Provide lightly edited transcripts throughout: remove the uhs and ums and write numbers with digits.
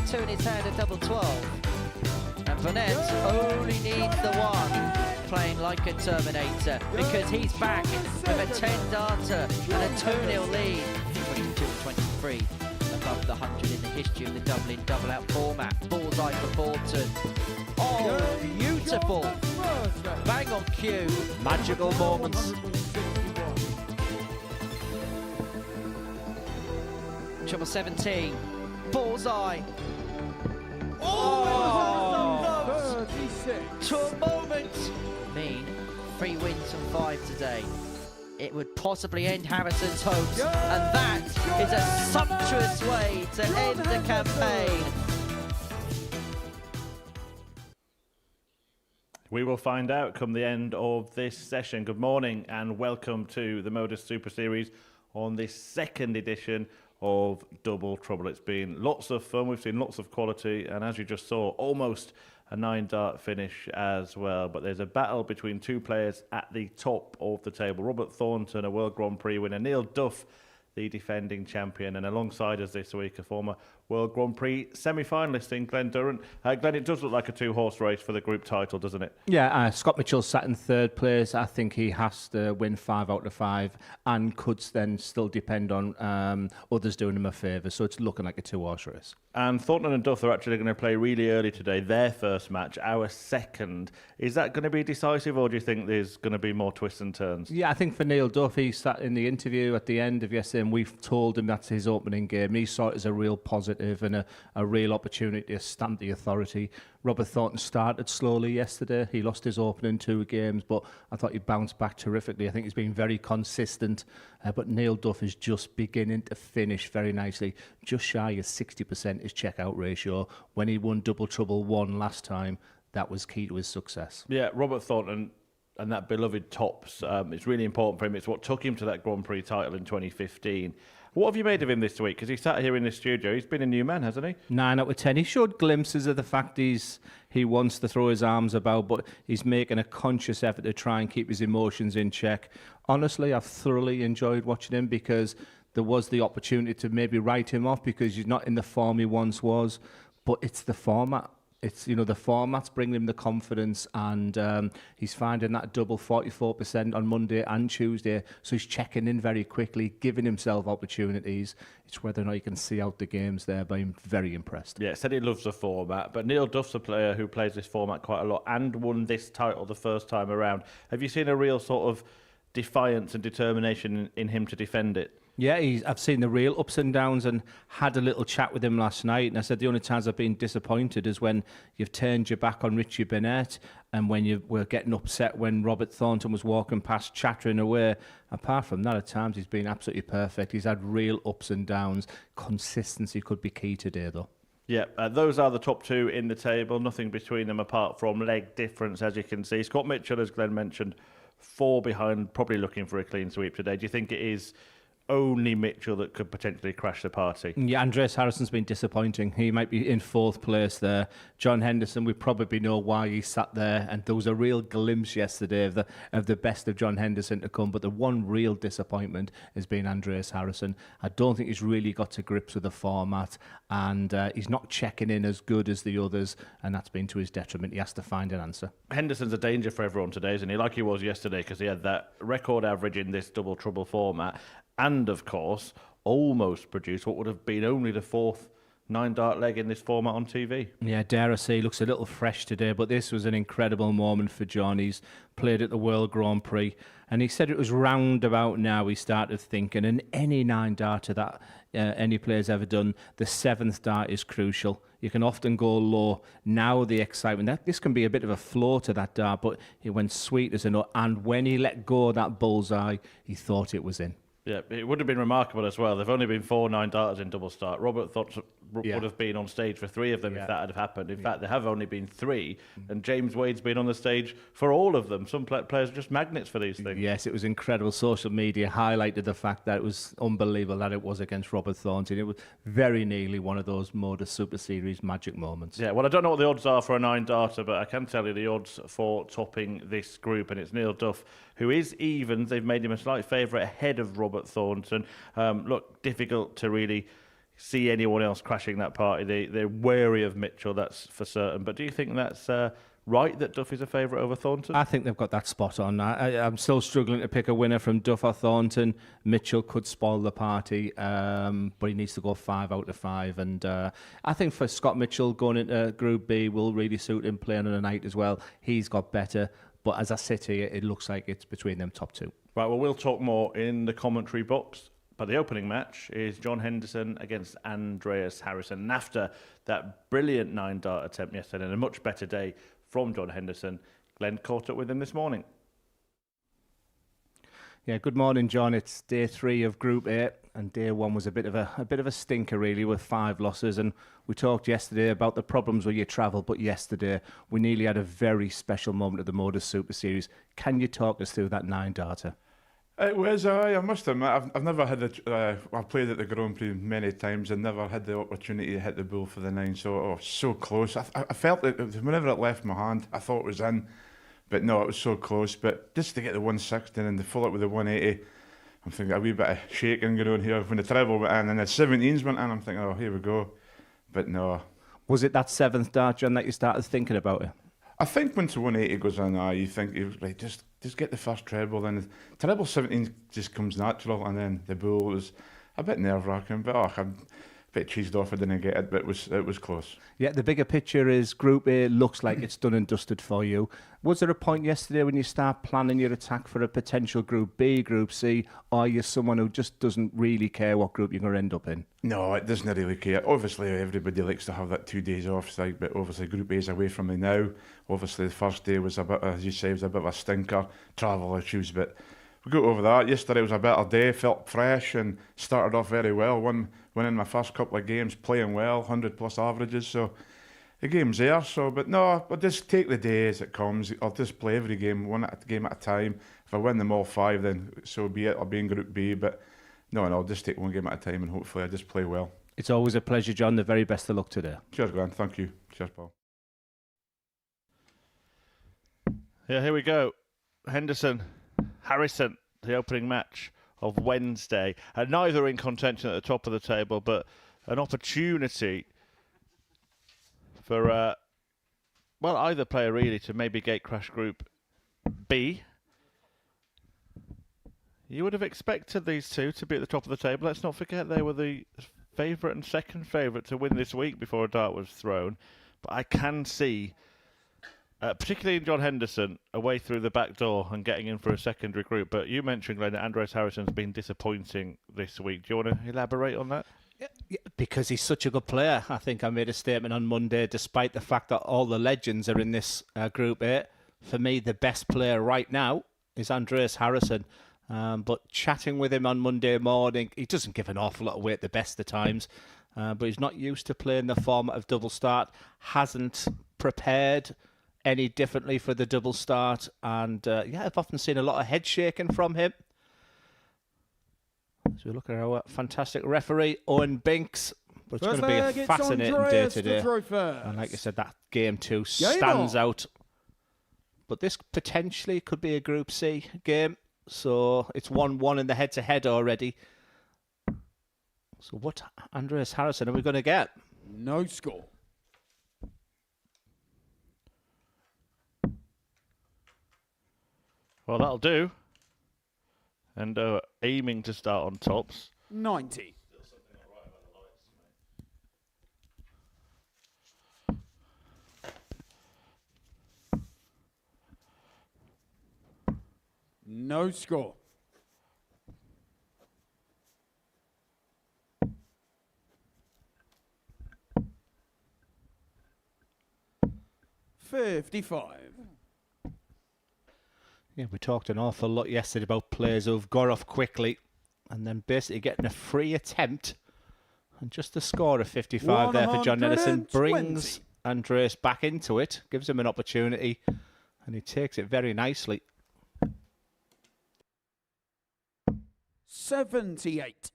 two in his hand, a double 12. And Burnett only needs the one, playing like a Terminator, because he's back with a 10-darter and a 2-0 lead. 22-23, above the 100 in the history of the double-in, double-out format. Bullseye for Thornton. Oh, beautiful. Bang on cue. Magical moments. Triple 17. Bullseye. Oh! 36. To a moment. Mean 3 wins from 5 today. It would possibly end Harrison's hopes, and that is a sumptuous way to end the campaign. We will find out come the end of this session. Good morning and welcome to the Modus Super Series on this second edition of Double Trouble. It's been lots of fun. We've seen lots of quality, and as you just saw, almost a 9-dart finish as well. But there's a battle between two players at the top of the table. Robert Thornton, a World Grand Prix winner. Neil Duff, the defending champion. And alongside us this week, a former World Grand Prix semi-finalist in Glenn Durrant. Glenn, it does look like a 2-horse race for the group title, doesn't it? Yeah, Scott Mitchell sat in 3rd place. I think he has to win 5 out of 5 and could then still depend on others doing him a favour. So it's looking like a 2-horse race. And Thornton and Duff are actually going to play really early today, their first match, our second. Is that going to be decisive, or do you think there's going to be more twists and turns? Yeah, I think for Neil Duff, he sat in the interview at the end of yesterday, and we've told him that's his opening game. And he saw it as a real positive and a real opportunity to stamp the authority. Robert Thornton started slowly yesterday. He lost his opening 2 games, but I thought he bounced back terrifically. I think he's been very consistent, but Neil Duff is just beginning to finish very nicely. Just shy of 60% his checkout ratio. When he won Double Trouble 1 last time, that was key to his success. Yeah, Robert Thornton and that beloved tops, it's really important for him. It's what took him to that Grand Prix title in 2015. What have you made of him this week? Because he sat here in the studio. He's been a new man, hasn't he? 9 out of 10. He showed glimpses of the fact he wants to throw his arms about, but he's making a conscious effort to try and keep his emotions in check. Honestly, I've thoroughly enjoyed watching him, because there was the opportunity to maybe write him off because he's not in the form he once was, but it's the format. It's, the format's bringing him the confidence, and he's finding that double 44% on Monday and Tuesday. So he's checking in very quickly, giving himself opportunities. It's whether or not you can see out the games there, but I'm very impressed. Yeah, said he loves the format, but Neil Duff's a player who plays this format quite a lot and won this title the first time around. Have you seen a real sort of defiance and determination in him to defend it? Yeah, I've seen the real ups and downs, and had a little chat with him last night. And I said the only times I've been disappointed is when you've turned your back on Richie Burnett, and when you were getting upset when Robert Thornton was walking past chattering away. Apart from that, at times he's been absolutely perfect. He's had real ups and downs. Consistency could be key today, though. Yeah, those are the top 2 in the table. Nothing between them apart from leg difference, as you can see. Scott Mitchell, as Glenn mentioned, 4 behind, probably looking for a clean sweep today. Do you think it is only Mitchell that could potentially crash the party? Yeah, Andreas Harrison's been disappointing. He might be in 4th place there. John Henderson, we probably know why he sat there, and there was a real glimpse yesterday of the best of John Henderson to come, but the one real disappointment has been Andreas Harrison. I don't think he's really got to grips with the format, and he's not checking in as good as the others, and that's been to his detriment. He has to find an answer. Henderson's a danger for everyone today, isn't he? Like he was yesterday, because he had that record average in this Double Trouble format. And, of course, almost produced what would have been only the 4th 9-dart leg in this format on TV. Yeah, dare I say, he looks a little fresh today, but this was an incredible moment for John. He's played at the World Grand Prix, and he said it was roundabout now he started thinking, and any 9-darter that any player's ever done, the 7th dart is crucial. You can often go low. Now the excitement, this can be a bit of a floor to that dart, but he went sweet as a nut, and when he let go of that bullseye, he thought it was in. Yeah, it would have been remarkable as well. There've only been 4 9-darters in double start. Robert Thornton would have been on stage for 3 of them if that had happened. In fact, there have only been 3, and James Wade's been on the stage for all of them. Some players are just magnets for these things. Yes, it was incredible. Social media highlighted the fact that it was unbelievable that it was against Robert Thornton. It was very nearly one of those Modus Super Series magic moments. Yeah, well, I don't know what the odds are for a 9-darter, but I can tell you the odds for topping this group, and it's Neil Duff, who is evens. They've made him a slight favourite ahead of Robert Thornton. Look, difficult to really see anyone else crashing that party. They're wary of Mitchell, that's for certain. But do you think that's right that Duff is a favourite over Thornton? I think they've got that spot on. I'm still struggling to pick a winner from Duff or Thornton. Mitchell could spoil the party, but he needs to go 5 out of 5. And I think for Scott Mitchell, going into Group B will really suit him playing on a night as well. He's got better. But as I sit here, it looks like it's between them top 2. Right, well, we'll talk more in the commentary box. But the opening match is John Henderson against Andreas Harrison. And after that brilliant 9-dart attempt yesterday and a much better day from John Henderson, Glenn caught up with him this morning. Yeah, good morning, John. It's day 3 of Group A, and day 1 was a bit of a stinker, really, with 5 losses. And we talked yesterday about the problems where you travel, but yesterday we nearly had a very special moment at the Modus Super Series. Can you talk us through that 9-darter? It was, I must admit, I've never had I've played at the Grand Prix many times and never had the opportunity to hit the bull for the 9, so close. I felt that whenever it left my hand, I thought it was in, but no, it was so close. But just to get the 160 and to follow it with the 180, I'm thinking a wee bit of shaking going on here. When the treble went in and the 17s went in, I'm thinking, oh, here we go. But no. Was it that 7th dart, John, that you started thinking about it? I think once the 180 goes in, you think, right, just get the first treble. Then the treble 17 just comes natural, and then the bull was a bit nerve-wracking. But I'm a bit cheesed off I didn't get it, but it was close. Yeah, the bigger picture is Group A looks like it's done and dusted for you. Was there a point yesterday when you start planning your attack for a potential Group B, Group C, or are you someone who just doesn't really care what group you're going to end up in? No, it doesn't really care. Obviously, everybody likes to have that 2 days off, but obviously Group A is away from me now. Obviously, the first day was a bit, as you say, was a bit of a stinker, travel issues, but we got over that. Yesterday was a better day, felt fresh and started off very well. Winning my first couple of games, playing well, 100 plus averages, so the game's there. But no, I'll just take the day as it comes. I'll just play every game, one game at a time. If I win them all 5, then so be it. I'll be in Group B, but no, I'll just take one game at a time and hopefully I just play well. It's always a pleasure, John. The very best of luck today. Cheers, Glenn. Thank you. Cheers, Paul. Yeah, here we go. Henderson, Harrison, the opening match of Wednesday. And neither in contention at the top of the table, but an opportunity for, either player really to maybe gatecrash Group B. You would have expected these two to be at the top of the table. Let's not forget they were the favourite and second favourite to win this week before a dart was thrown. But I can see, particularly in John Henderson, a way through the back door and getting in for a secondary group. But you mentioned, Glenn, that Andreas Harrison's been disappointing this week. Do you want to elaborate on that? Yeah, because he's such a good player. I think I made a statement on Monday, despite the fact that all the legends are in this Group A. For me, the best player right now is Andreas Harrison. But chatting with him on Monday morning, he doesn't give an awful lot away at the best of times. But he's not used to playing the format of double start, hasn't prepared any differently for the double start. And I've often seen a lot of head shaking from him. So we look at our fantastic referee, Owen Binks. But it's going to be a fascinating day today. And like I said, that game 2 stands out. But this potentially could be a Group C game. So it's 1-1 in the head-to-head already. So what Andreas Harrison are we going to get? No score. Well, that'll do. And aiming to start on tops. 90. No score. $55. Yeah, we talked an awful lot yesterday about players who've got off quickly and then basically getting a free attempt. And just the score of 55 there for John Henderson brings Andreas back into it, gives him an opportunity, and he takes it very nicely. 78.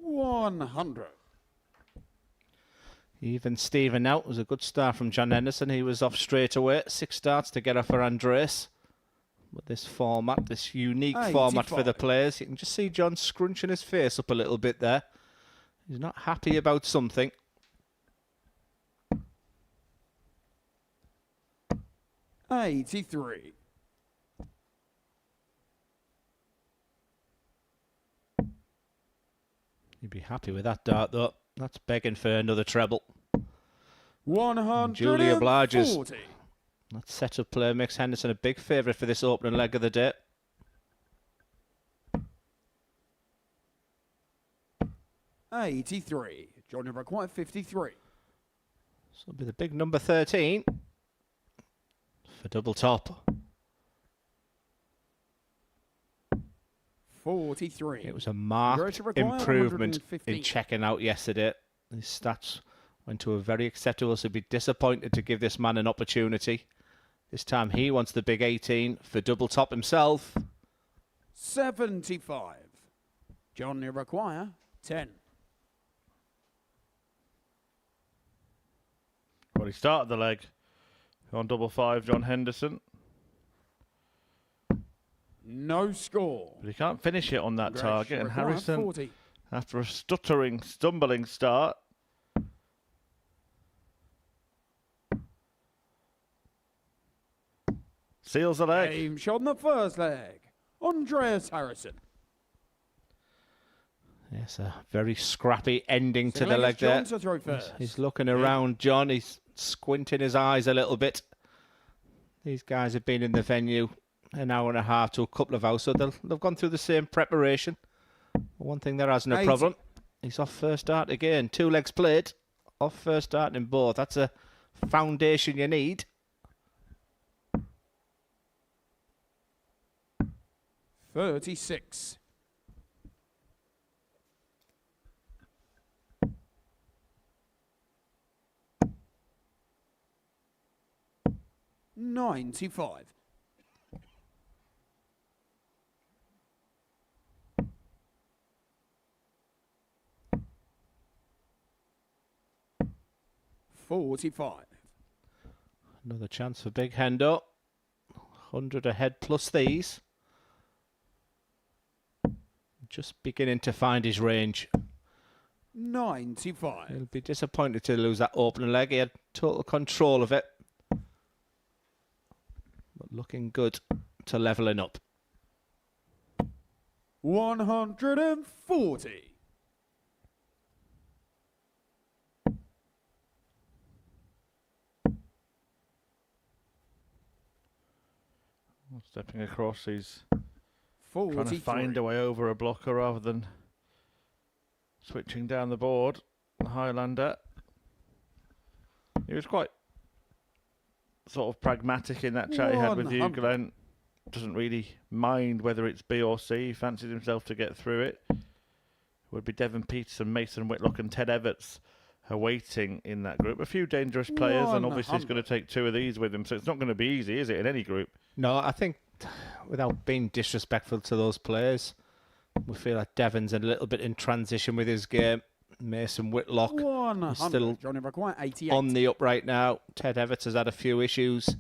$100. Even Stephen out was a good start from John Henderson. He was off straight away. 6 starts to get off for Andres. With this format, this unique format for the players, you can just see John scrunching his face up a little bit there. He's not happy about something. $83. You'd be happy with that dart, though. That's begging for another treble. 140. Julie obliges. That setup play makes Henderson a big favourite for this opening leg of the day. $83. John required 53. So it'll be the big number 13 for double top. 43. It was a marked improvement in checking out yesterday. His stats went to a very acceptable, so he'd be disappointed to give this man an opportunity. This time he wants the big 18 for double top himself. 75. John require 10. Well, he started the leg on double 5, John Henderson. No score. But he can't finish it on that target. And required Harrison, 40. after a stuttering, stumbling start, seals the leg. Game shot on the first leg. Andreas Harrison. Yes, a very scrappy ending to the Second leg is there. John to throw first. He's looking around, John. He's squinting his eyes a little bit. These guys have been in the venue an hour and a half to a couple of hours, so they've gone through the same preparation. One thing there hasn't a 80. problem. He's off first start again. 2 legs played. Off first start in both. That's a foundation you need. 36. $95. $45. Another chance for Big Hendo. 100 ahead plus these. Just beginning to find his range. 95. He'll be disappointed to lose that opening leg. He had total control of it. But looking good to levelling up. 140. Stepping across, he's 43. trying to find a way over a blocker rather than switching down the board. The Highlander. He was quite sort of pragmatic in that chat he had with you, 100. Glenn. Doesn't really mind whether it's B or C. He fancies himself to get through it. Would be Devon Peterson, Mason Whitlock and Ted Everts awaiting in that group. A few dangerous players, and obviously he's going to take 2 of these with him, so it's not going to be easy, is it, in any group? No, I think without being disrespectful to those players, we feel like Devon's a little bit in transition with his game. Mason Whitlock is still Johnny require 88. on the up right now. Ted Everts has had a few issues.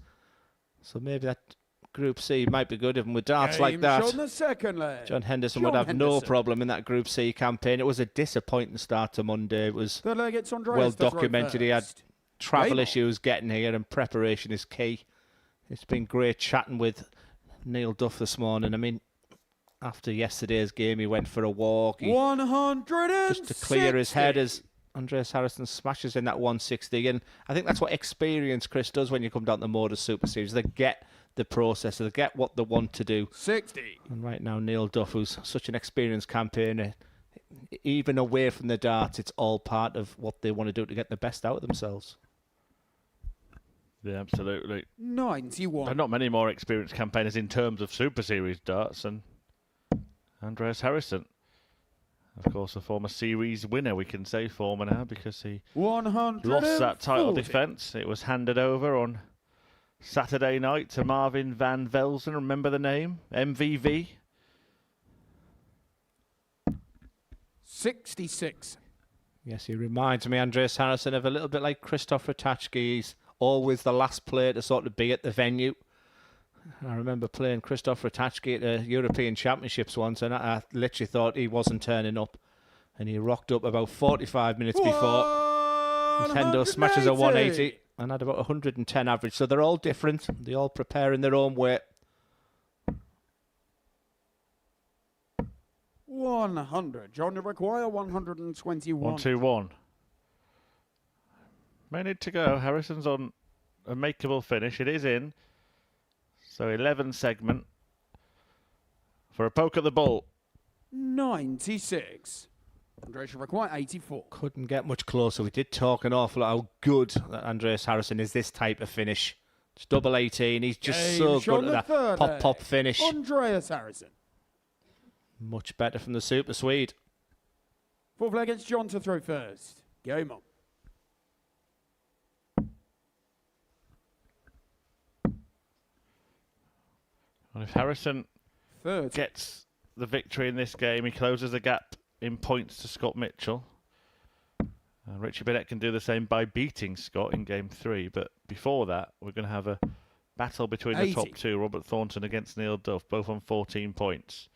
So maybe that Group C might be good, even with darts like that. On the second leg. John Henderson would have no problem in that Group C campaign. It was a disappointing start to Monday. It was Third leg, it's Andreas well to throw documented. He had first. travel Raymond. issues getting here, and preparation is key. It's been great chatting with Neil Duff this morning. I mean, after yesterday's game, he went for a walk. He, 160. just to clear his head as Andreas Harrison smashes in that 160. And I think that's what experience, Chris, does when you come down to Modus Super Series. They get the process, they get what they want to do. 60. And right now, Neil Duff, who's such an experienced campaigner, even away from the darts, it's all part of what they want to do to get the best out of themselves. Yeah, absolutely. 91. There are not many more experienced campaigners in terms of Super Series darts than Andreas Harrison. Of course, a former series winner, we can say former now, because he 140. lost that title defence. It was handed over on Saturday night to Marvin van Velzen. Remember the name? MVV. 66. Yes, he reminds me, Andreas Harrison, of a little bit like Christoph Ratajski. He's always the last player to sort of be at the venue. I remember playing Christoph Ratajski at the European Championships once, and I literally thought he wasn't turning up. And he rocked up about 45 minutes before. Nintendo smashes a 180 and had about 110 average. So they're all different. They all prepare in their own way. 100. John, you require 121. 1-2-1. Minute to go. Harrison's on a makeable finish. It is in. So 11 segment for a poke at the ball. 96. Andreas, you require 84. Couldn't get much closer. We did talk an awful lot how good Andreas Harrison is this type of finish. It's double 18. He's just so good at that pop finish. Andreas Harrison. Much better from the Super Swede. Fourth leg against John to throw first. Game on. And if Harrison 30. gets the victory in this game, he closes the gap in points to Scott Mitchell. Richie Burnett can do the same by beating Scott in game 3, but before that we're going to have a battle between 80. the top two, Robert Thornton against Neil Duff, both on 14 points.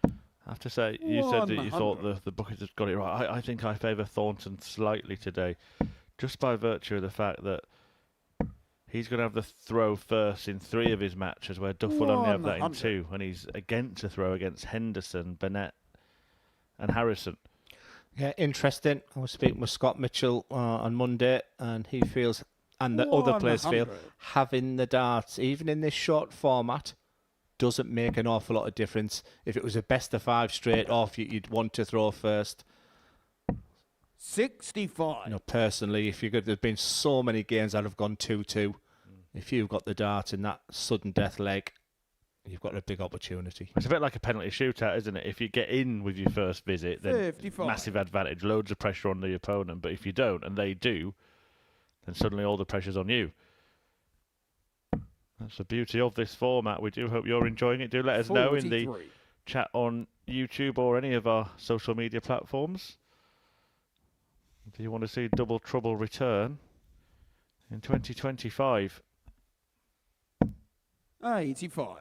I have to say, you said that you thought the bucket had got it right. I think I favour Thornton slightly today, just by virtue of the fact that he's going to have the throw first in 3 of his matches, where Duff will only have that in 2, and he's again to throw against Henderson, Burnett and Harrison. Yeah, interesting. I was speaking with Scott Mitchell on Monday, and he feels, and the other players feel, having the darts, even in this short format, doesn't make an awful lot of difference. If it was a best of 5 straight off, you'd want to throw first. 65. You know, personally, if you could, there's been so many games that have gone 2-2. If you've got the dart in that sudden death leg, you've got a big opportunity. It's a bit like a penalty shootout, isn't it? If you get in with your first visit, then 55. Massive advantage, loads of pressure on the opponent. But if you don't, and they do, then suddenly all the pressure's on you. That's the beauty of this format. We do hope you're enjoying it. Do let us know in the chat on YouTube or any of our social media platforms if you want to see Double Trouble return in 2025. 85.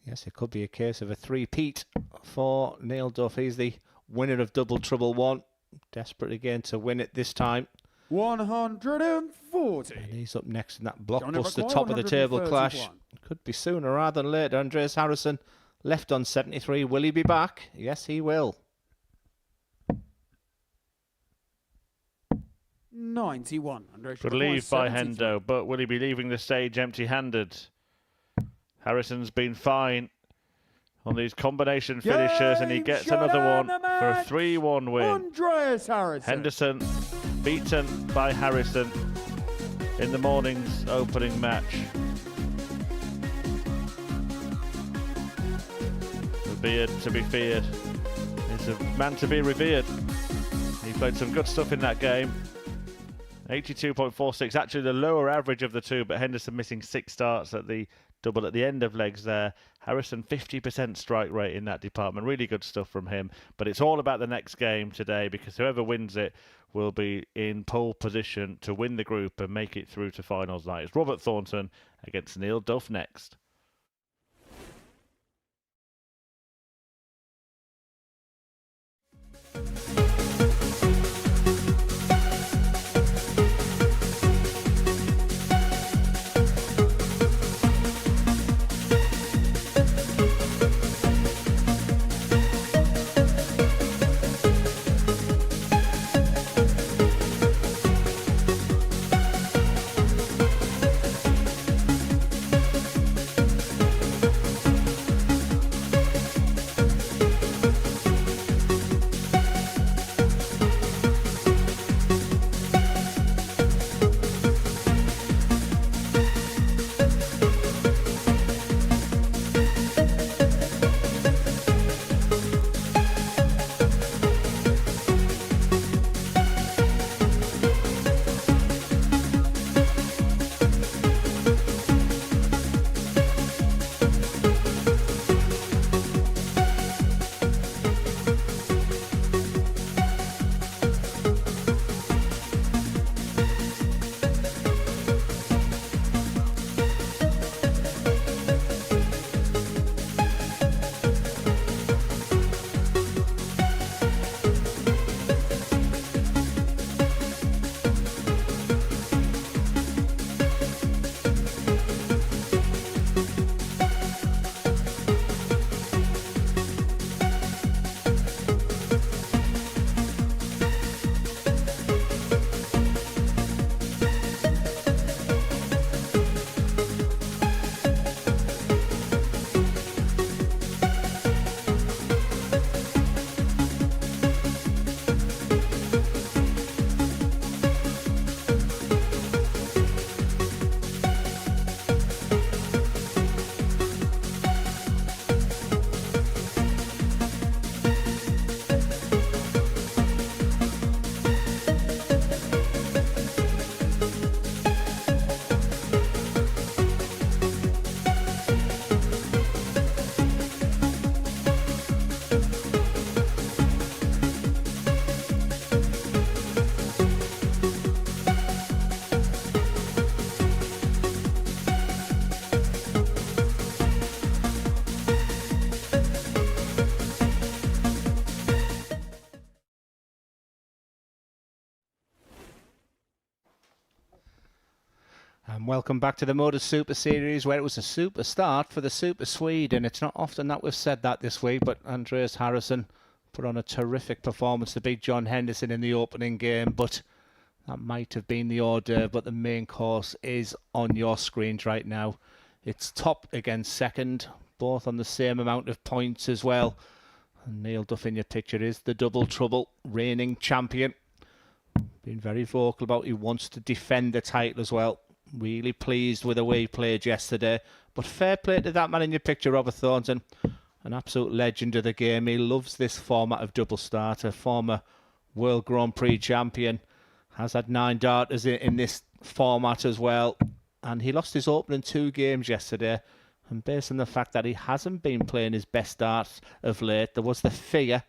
Yes, it could be a case of a three-peat for Neil Duff. He's the winner of Double Trouble 1. Desperate again to win it this time. 140. And he's up next in that blockbuster top of the table clash. Could be sooner rather than later. Andreas Harrison left on 73. Will he be back? Yes, he will. 91. Good leave by Hendo, but will he be leaving the stage empty-handed? Harrison's been fine on these combination finishers, and he gets another one for a 3-1 win. Andreas Harrison. Henderson beaten by Harrison in the morning's opening match. The beard to be feared is a man to be revered. He played some good stuff in that game. 82.46, actually the lower average of the two, but Henderson missing 6 starts at the double at the end of legs there. Harrison 50% strike rate in that department. Really good stuff from him. But it's all about the next game today, because whoever wins it will be in pole position to win the group and make it through to finals night. It's Robert Thornton against Neil Duff next. And welcome back to the Modus Super Series, where it was a super start for the Super Swede. And it's not often that we've said that this week, but Andreas Harrison put on a terrific performance to beat John Henderson in the opening game. But that might have been the hors d'oeuvre, but the main course is on your screens right now. It's top against second, both on the same amount of points as well. And Neil Duff in your picture is the double trouble reigning champion. Been very vocal about he wants to defend the title as well. Really pleased with the way he played yesterday. But fair play to that man in your picture, Robert Thornton. An absolute legend of the game. He loves this format of double starter. Former World Grand Prix champion. Has had 9 darters in this format as well. And he lost his opening 2 games yesterday. And based on the fact that he hasn't been playing his best darts of late, there was the fear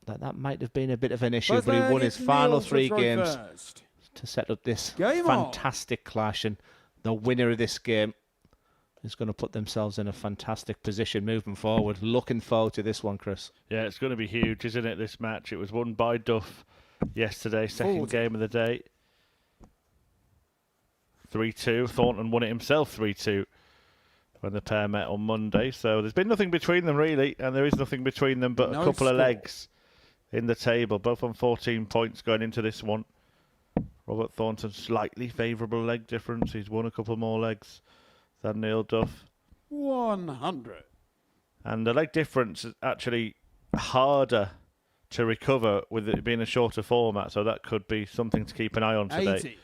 that might have been a bit of an issue. But he won his final 3 games to set up this fantastic clash. And the winner of this game is going to put themselves in a fantastic position moving forward. Looking forward to this one, Chris. Yeah, it's going to be huge, isn't it, this match? It was won by Duff yesterday, second game of the day. 3-2. Thornton won it himself 3-2 when the pair met on Monday. So there's been nothing between them, really, and there is nothing between them but a couple of legs in the table, both on 14 points going into this one. Robert Thornton, slightly favourable leg difference. He's won a couple more legs than Neil Duff. 100. And the leg difference is actually harder to recover with it being a shorter format, so that could be something to keep an eye on today. 80.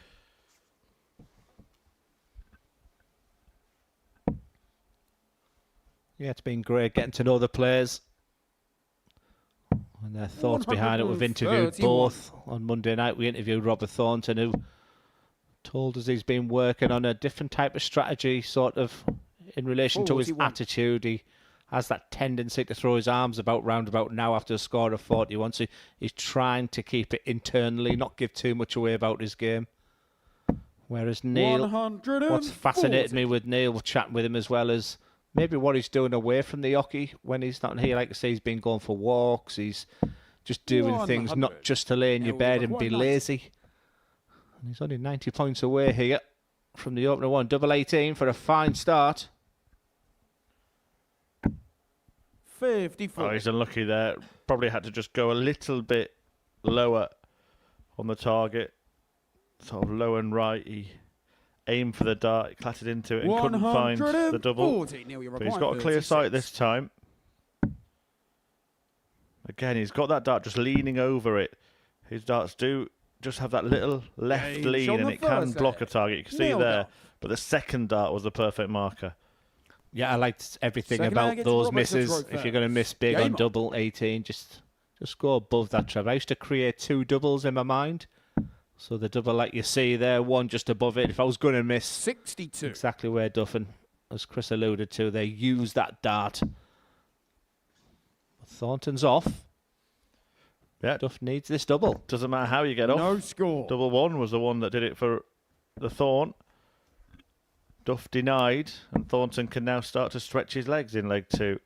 Yeah, it's been great getting to know the players and their thoughts behind it. We've interviewed both on Monday night. We interviewed Robert Thornton, who told us he's been working on a different type of strategy, sort of in relation to his attitude. He has that tendency to throw his arms round about now after a score of 41. So he's trying to keep it internally, not give too much away about his game. Whereas Neil, what's fascinated me with Neil, chatting with him as well, as maybe what he's doing away from the hockey when he's not here. Like I say, he's been going for walks. He's just doing things, not just to lay in your bed and be lazy. And he's only 90 points away here from the opener one. Double 18 for a fine start. 54. Oh, he's unlucky there. Probably had to just go a little bit lower on the target. Sort of low and right. He aimed for the dart, clattered into it and couldn't find the double. But he's got a clear sight this time. Again, he's got that dart just leaning over it. His darts do just have that little left lean and it can block a target. You can see there. But the second dart was the perfect marker. Yeah, I liked everything about those misses. If you're going to miss big on double 18, just go above that, Trevor. I used to create 2 doubles in my mind. So the double like you see there, one just above it. If I was going to miss 62, exactly where Duff, and as Chris alluded to, they use that dart. Thornton's off. Yeah, Duff needs this double. Doesn't matter how you get off. No score. Double 1 was the one that did it for the Thorn. Duff denied, and Thornton can now start to stretch his legs in leg 2.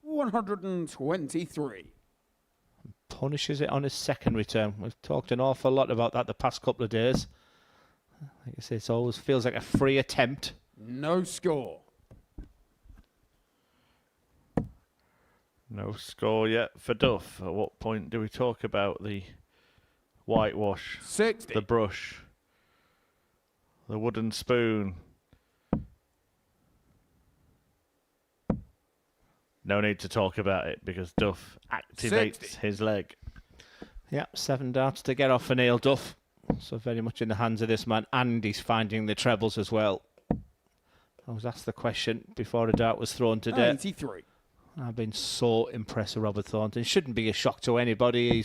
123. Punishes it on his second return. We've talked an awful lot about that the past couple of days. Like I say, it always feels like a free attempt. No score. No score yet for Duff. At what point do we talk about the whitewash, 60. the brush, the wooden spoon? No need to talk about it because Duff activates 60. his leg. Yeah, 7 darts to get off for Neil Duff. So very much in the hands of this man, and he's finding the trebles as well. I was asked the question before a dart was thrown today. 83. I've been so impressed with Robert Thornton. It shouldn't be a shock to anybody.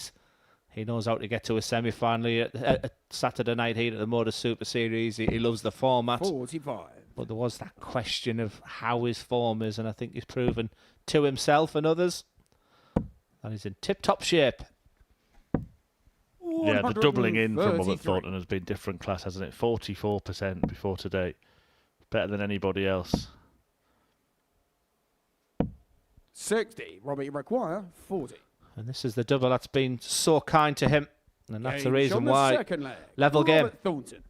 He knows how to get to a semi-final at Saturday night here at the Modus Super Series. He loves the format. 45. But there was that question of how his form is, and I think he's proven to himself and others that he's in tip-top shape. Yeah, the doubling in from Robert Thornton has been different class, hasn't it? 44% before today. Better than anybody else. 60. Robert, you require 40. And this is the double that's been so kind to him. And that's the Game reason on the why. second leg. Level game. Robert Thornton.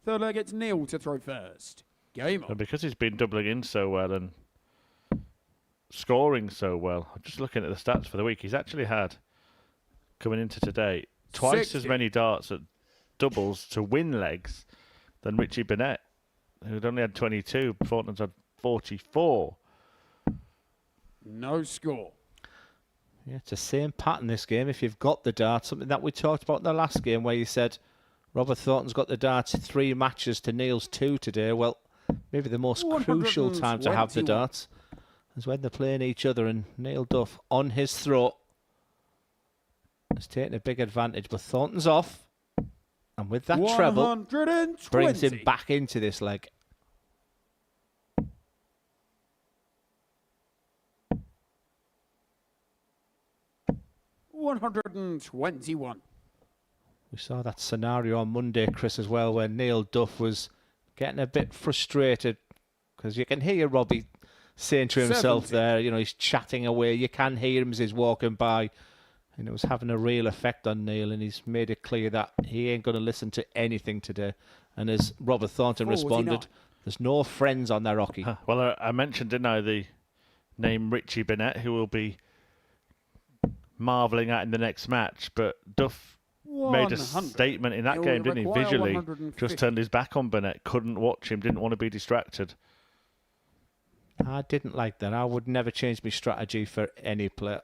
Third leg, it's Neil to throw first. Game on. And because he's been doubling in so well and scoring so well, I'm just looking at the stats for the week. He's actually had, coming into today, twice 60. as many darts at doubles to win legs than Richie Burnett, who'd only had 22. Thornton's had 44. No score. Yeah, it's the same pattern this game. If you've got the dart, something that we talked about in the last game where you said Robert Thornton's got the darts 3 matches to Neil's 2 today. Well, maybe the most crucial time to have the 121. darts is when they're playing each other, and Neil Duff on his throat has taken a big advantage, but Thornton's off, and with that treble 120. brings him back into this leg. $121. We saw that scenario on Monday, Chris, as well, where Neil Duff was getting a bit frustrated because you can hear Robbie saying to himself 70. there, you know, he's chatting away. You can hear him as he's walking by, and it was having a real effect on Neil, and he's made it clear that he ain't going to listen to anything today. And as Robert Thornton 49. responded, there's no friends on their hockey. Well, I mentioned, didn't I, the name Richie Burnett, who will be marvelling at in the next match, but Duff made a 100. statement in that He'll game, didn't he? require Visually, 150. just turned his back on Burnett, couldn't watch him, didn't want to be distracted. I didn't like that. I would never change my strategy for any player.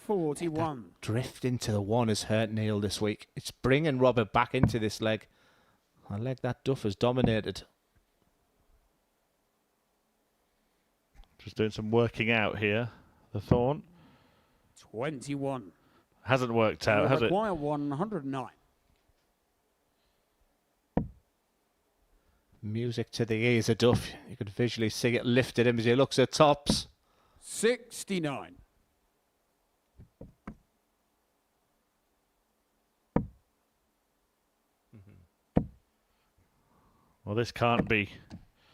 41. Drift into the one has hurt Neil this week. It's bringing Robert back into this leg. A leg that Duff has dominated. Just doing some working out here. The Thorn 21. hasn't worked out, has it? Require 109. Music to the ears of Duff. You could visually see it lifted him as he looks at tops. 69. Well, this can't be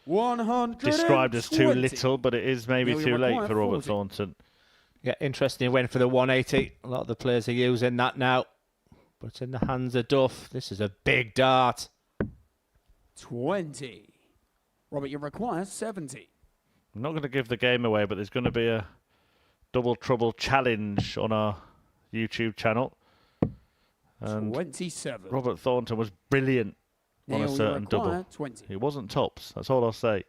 120. described as too little, but it is maybe Neil, you too late require for Robert 40. Thornton. Yeah, interesting. He went for the 180. A lot of the players are using that now. But it's in the hands of Duff. This is a big dart. 20. Robert, you require 70. I'm not going to give the game away, but there's going to be a double trouble challenge on our YouTube channel. And 27. Robert Thornton was brilliant on Neil, a you certain require double. 20. He wasn't tops, that's all I'll say.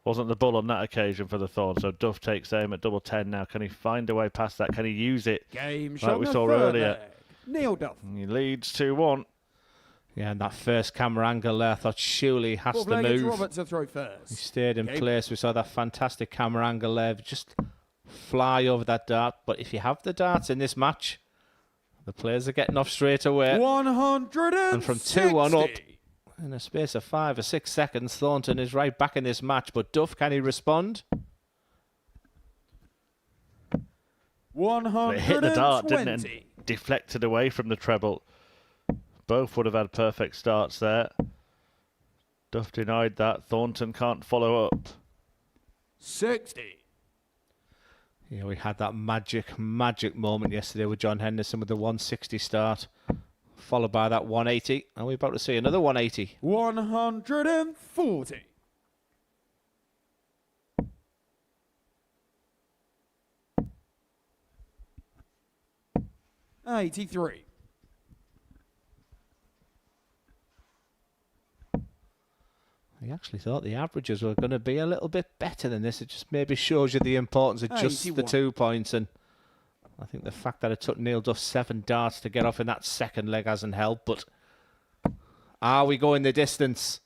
Wasn't the bull on that occasion for the Thorn, so Duff takes aim at double 10 now. Can he find a way past that? Can he use it? Game Like shot we the saw third earlier. leg. Neil Duff. He leads 2-1. Yeah, and that first camera angle there, I thought surely he has Fourth to leg, it's move. Robert to throw He first. stayed in Game. place. We saw that fantastic camera angle there. Just fly over that dart. But if you have the darts in this match, the players are getting off straight away. 160. And from 2-1 up, in a space of 5 or 6 seconds, Thornton is right back in this match. But Duff, can he respond? 120. It hit the dart, didn't it? And deflected away from the treble. Both would have had perfect starts there. Duff denied that. Thornton can't follow up. 60. Yeah, we had that magic moment yesterday with John Henderson with the 160 start, followed by that 180. And we're about to see another 180. 140. $83. I actually thought the averages were going to be a little bit better than this. It just maybe shows you the importance of just the 81. 2 points. And I think the fact that it took Neil Duff 7 darts to get off in that second leg hasn't helped. But are we going the distance?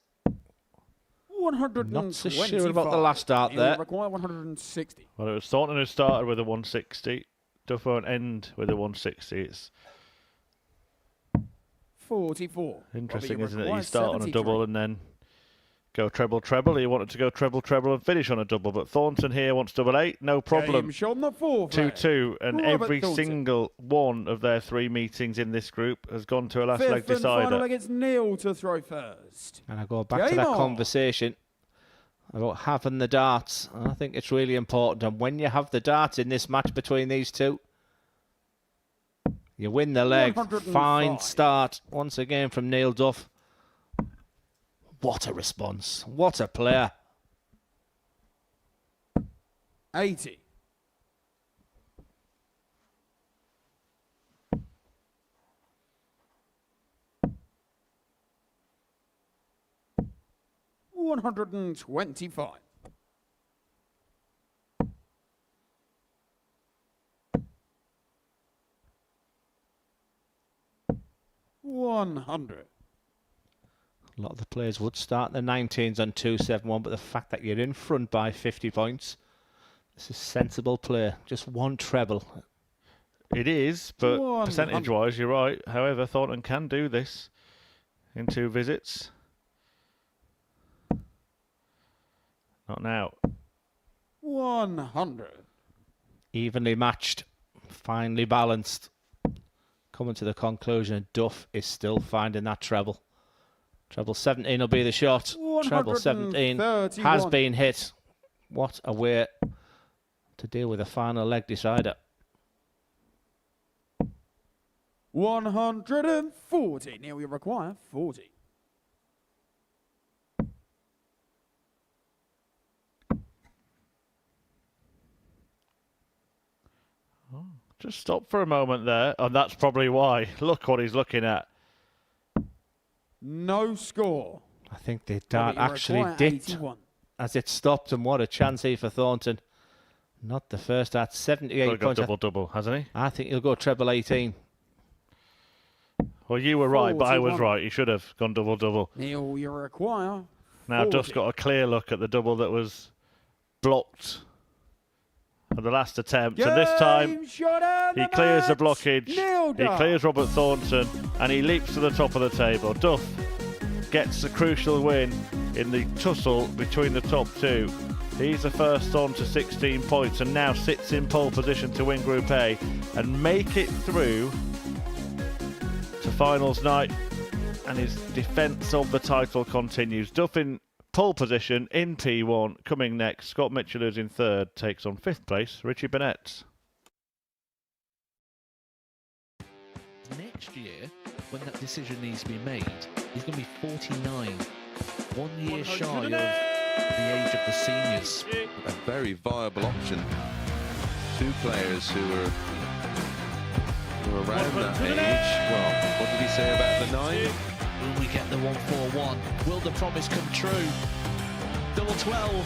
125. Not so sure about the last dart Neil there. require 160. Well, it was Thornton who started with a 160. Duff won't end with a 160. It's 44. interesting, Robert, isn't it? require You start on a 73. double and then go treble, treble. He wanted to go treble, treble and finish on a double. But Thornton here wants double 8. No problem. Game shot on the fourth leg. 2-2. And Robert every Thornton. single one of their 3 meetings in this group has gone to a last Fifth leg and final decider. leg, it's Neil to throw first. And I go back to Game that on. conversation. about having the darts. I think it's really important. And when you have the darts in this match between these two, you win the leg. 105. Fine start once again from Neil Duff. What a response. What a player. 80. $125. $100. A lot of the players would start the 19s on 2-7-1, but the fact that you're in front by 50 points, this is sensible play. Just one treble. It is, but 100. percentage-wise, you're right. However, Thornton can do this in 2 visits. Not now. 100. Evenly matched, finely balanced. Coming to the conclusion, Duff is still finding that treble. Treble 17 will be the shot. Treble 17 has been hit. What a way to deal with a final leg decider. 140. Neil, you require 40. Just stop for a moment there, and that's probably why. Look what he's looking at. No score. I think the dart actually dipped 81. as it stopped, and what a chance here for Thornton. Not the first at 78 Got points. double-double, hasn't he? I think he'll go treble 18. Well, you were right, but I was 41. right. He should have gone double-double. Neil, you require Now 40. Duff's got a clear look at the double that was blocked at the last attempt, and this time he clears the blockage, he clears Robert Thornton, and he leaps to the top of the table. Duff gets a crucial win in the tussle between the top two. He's the first on to 16 points and now sits in pole position to win Group A and make it through to finals night, and his defence of the title continues. Duff in pole position in P1. Coming next, Scott Mitchell, who's in third, takes on 5th place Richie Burnett. Next year, when that decision needs to be made, he's going to be 49, 1 year shy of the age of the seniors. A very viable option. 2 players who are around that age. Well, what did he say about the 9? Will we get the 141? Will the promise come true? Double 12.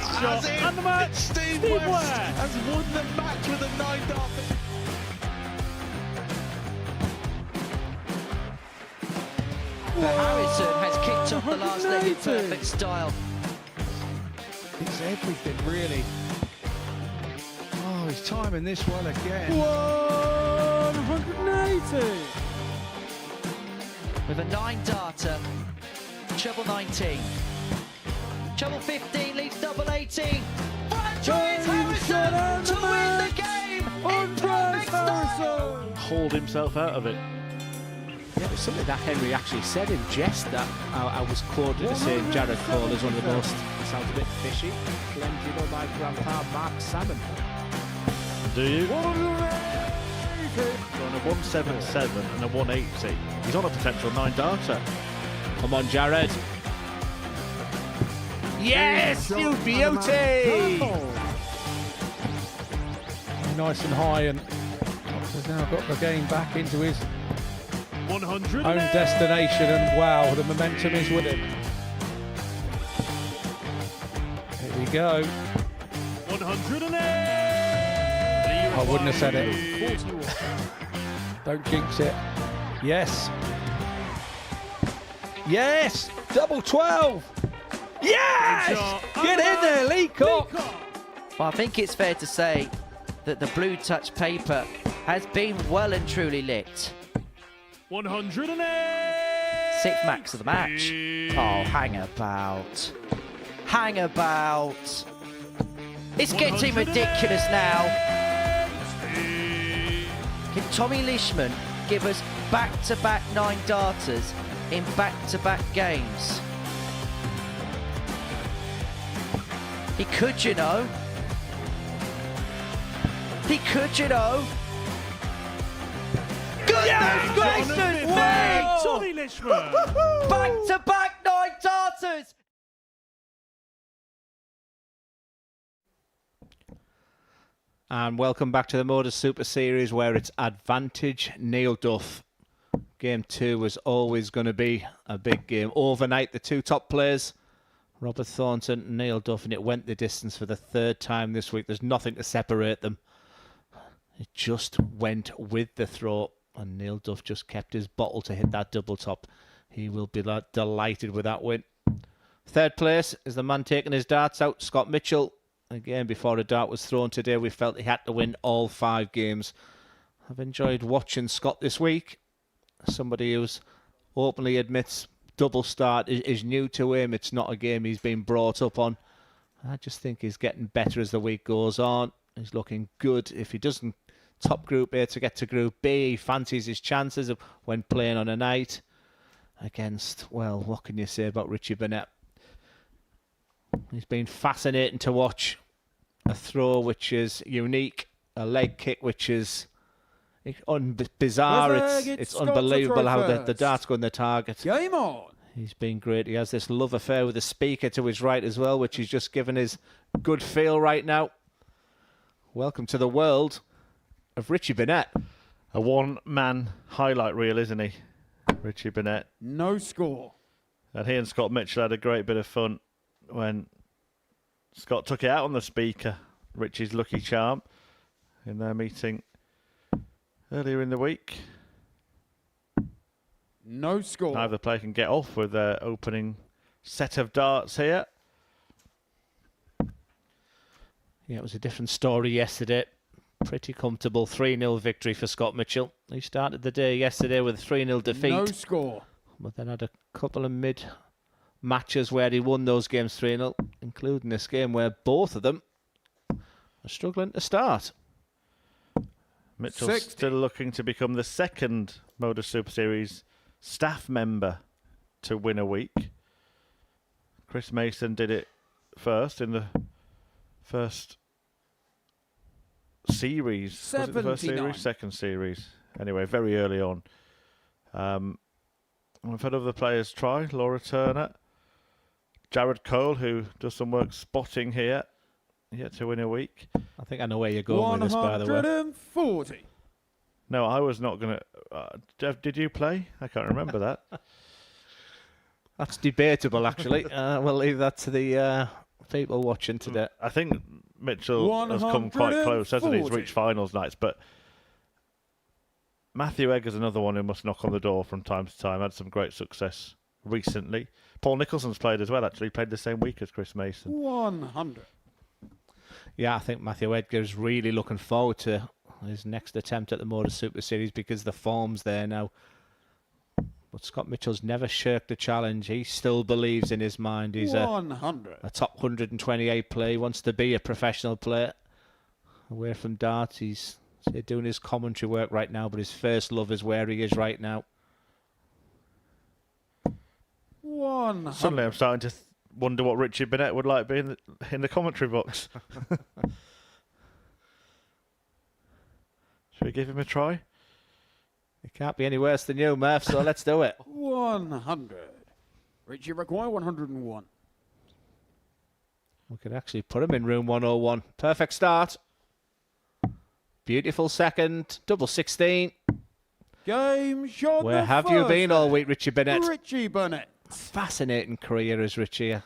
Has it? And the match. Steve West has won the match with a 9 dart. Harrison has kicked off the last leg in perfect style. It's everything, really. Oh, he's timing this well again. 180. With a 9-darter, treble 19. Treble 15 leads double 18. Franchise Harrison to win the game in perfect style. Hauled himself out of it. Yeah, it was something that Henry actually said in jest that I was quoted as saying Jared Cole is one of the most, sounds a bit fishy, claimed, you know, my grandpa Mark Salmon. Do you? He's on a 177 and a 180. He's on a potential 9-darter. Come on, Jared. Yes, you beauty! Nice and high, and has now got the game back into his 100 own destination, and wow, the momentum is with him. Here we go. 108. I wouldn't have said it. Don't jinx it. Yes. Yes! Double 12! Yes! Get in there, Lee Cock! Well, I think it's fair to say that the blue touch paper has been well and truly lit. 108. 6th max of the match. Oh, hang about. Hang about. It's getting ridiculous now. Can Tommy Leishman give us back-to-back 9-darters in back-to-back games? He could, you know. He could, you know. Goodness gracious me! Tommy Lishman! Back-to-back 9 darters! And welcome back to the Modus Super Series, where it's advantage Neil Duff. Game 2 was always going to be a big game. Overnight, the two top players, Robert Thornton and Neil Duff, and it went the distance for the third time this week. There's nothing to separate them. It just went with the throw, and Neil Duff just kept his bottle to hit that double top. He will be delighted with that win. Third place is the man taking his darts out, Scott Mitchell. Again, before a dart was thrown today, we felt he had to win all 5 games. I've enjoyed watching Scott this week. Somebody who's openly admits double start is new to him. It's not a game he's been brought up on. I just think he's getting better as the week goes on. He's looking good. If he doesn't top Group A to get to Group B, he fancies his chances of when playing on a night against, well, what can you say about Richie Burnett? He's been fascinating to watch. A throw which is unique, a leg kick which is bizarre. It's unbelievable how the darts go in the target. Game on. He's been great. He has this love affair with the speaker to his right as well, which he's just given his good feel right now. Welcome to the world of Richie Burnett. A one-man highlight reel, isn't he? Richie Burnett. No score. And he and Scott Mitchell had a great bit of fun when Scott took it out on the speaker, Richie's lucky charm, in their meeting earlier in the week. No score. Neither player can get off with their opening set of darts here. Yeah, it was a different story yesterday. Pretty comfortable 3-0 victory for Scott Mitchell. He started the day yesterday with a 3-0 defeat. No score. But then had a couple of mid-matches where he won those games 3-0, including this game where both of them are struggling to start. Mitchell's 60. still looking to become the second Modus Super Series staff member to win a week. Chris Mason did it first in the first series. Was it the first 79. series? Second series. Anyway, very early on. We've had other players try. Laura Turner. Jared Cole, who does some work spotting here. Yet to win a week. I think I know where you're going with this, by the way. 140. No, I was not going to... Jeff, did you play? I can't remember that. That's debatable, actually. We'll leave that to the people watching today. I think Mitchell has come quite close, hasn't he? He's reached finals nights, but Matthew Egger's another one who must knock on the door from time to time. Had some great success recently. Paul Nicholson's played as well, actually. Played the same week as Chris Mason. 100. Yeah, I think Matthew Edgar's really looking forward to his next attempt at the Modus Super Series because the form's there now. But Scott Mitchell's never shirked a challenge. He still believes in his mind. He's 100. a top 128 player. He wants to be a professional player. Away from darts, he's doing his commentary work right now, but his first love is where he is right now. 100. Suddenly I'm starting to wonder what Richie Burnett would like being in the commentary box. Should we give him a try? It can't be any worse than you, Murph, so let's do it. 100. Richie require 101. We could actually put him in room 101. Perfect start. Beautiful second. Double 16. Game shot. Where have you been all week, Richie Burnett? Richie Burnett. Fascinating career as Richie.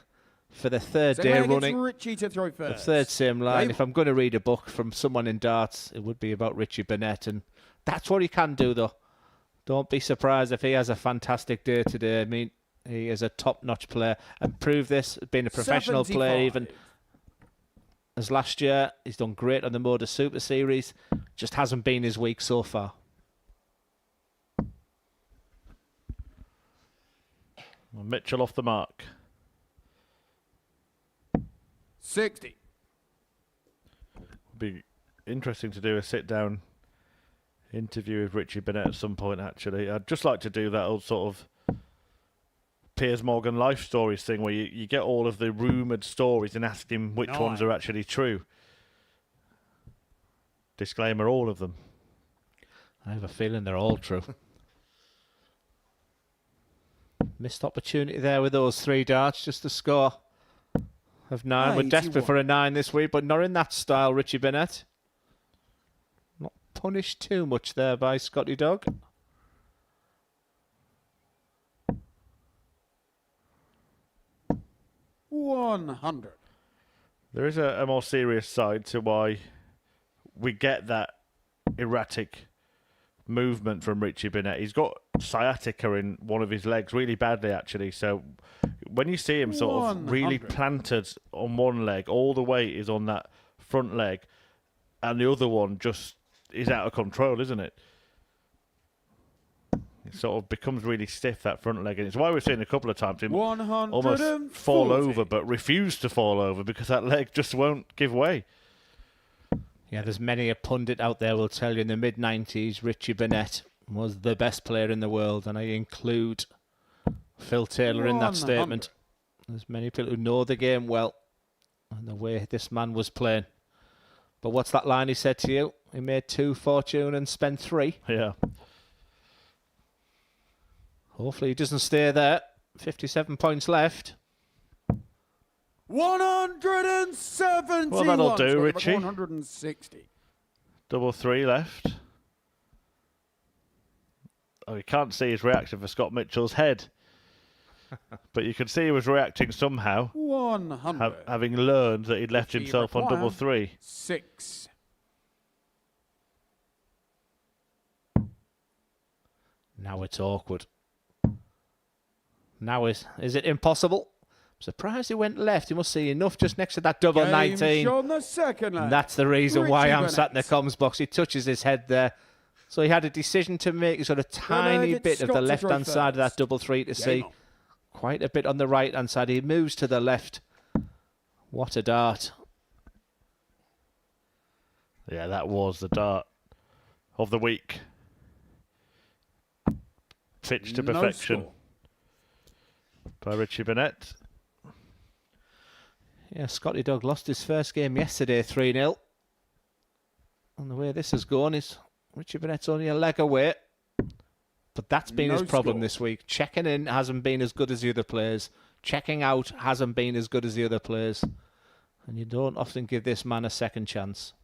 For the third Second day leg, it's running. Richie to throw The first. third sim line. Game. If I'm going to read a book from someone in darts, it would be about Richie Burnett. And that's what he can do, though. Don't be surprised if he has a fantastic day today. I mean, he is a top-notch player. And prove this, being a professional player, even as last year. He's done great on the Modus Super Series. Just hasn't been his week so far. Mitchell off the mark. 60. Would be interesting to do a sit-down interview with Richie Burnett at some point, actually. I'd just like to do that old sort of Piers Morgan life stories thing where you get all of the rumoured stories and ask him which ones are actually true. Disclaimer, all of them. I have a feeling they're all true. Missed opportunity there with those 3 darts just to score of 9. We're desperate for a 9 this week, but not in that style, Richie Burnett. Not punished too much there by Scotty Dog. $100. There is a more serious side to why we get that erratic movement from Richie Burnett. He's got sciatica in one of his legs really badly, actually. So when you see him sort of really planted on one leg, all the weight is on that front leg, and the other one just is out of control, isn't it? It sort of becomes really stiff, that front leg, and it's why we've seen a couple of times him almost fall over, but refuse to fall over because that leg just won't give way. Yeah, there's many a pundit out there will tell you in the mid-90s Richie Burnett was the best player in the world, and I include Phil Taylor in that statement. There's many people who know the game well and the way this man was playing. But what's that line he said to you? He made 2 fortune and spent 3. Yeah. Hopefully he doesn't stay there. 57 points left. 171. Well, that'll do, Richie. 160. Double 3 left. Oh, you can't see his reaction for Scott Mitchell's head. But you can see he was reacting somehow. 100. Having learned that he'd left himself on double 3. 6. Now it's awkward. Now is it impossible? I'm surprised he went left. He must see enough just next to that double 19. On the second and that's the reason why I'm sat in the comms box. He touches his head there. So he had a decision to make, sort of tiny bit of the left-hand side of that double 3 to see. Quite a bit on the right-hand side. He moves to the left. What a dart. Yeah, that was the dart of the week. Pitched to perfection by Richie Burnett. Yeah, Scotty Dog lost his first game yesterday 3-0. And the way this has gone is Richie Burnett's only a leg away. But that's been his problem this week. Checking in hasn't been as good as the other players. Checking out hasn't been as good as the other players. And you don't often give this man a second chance.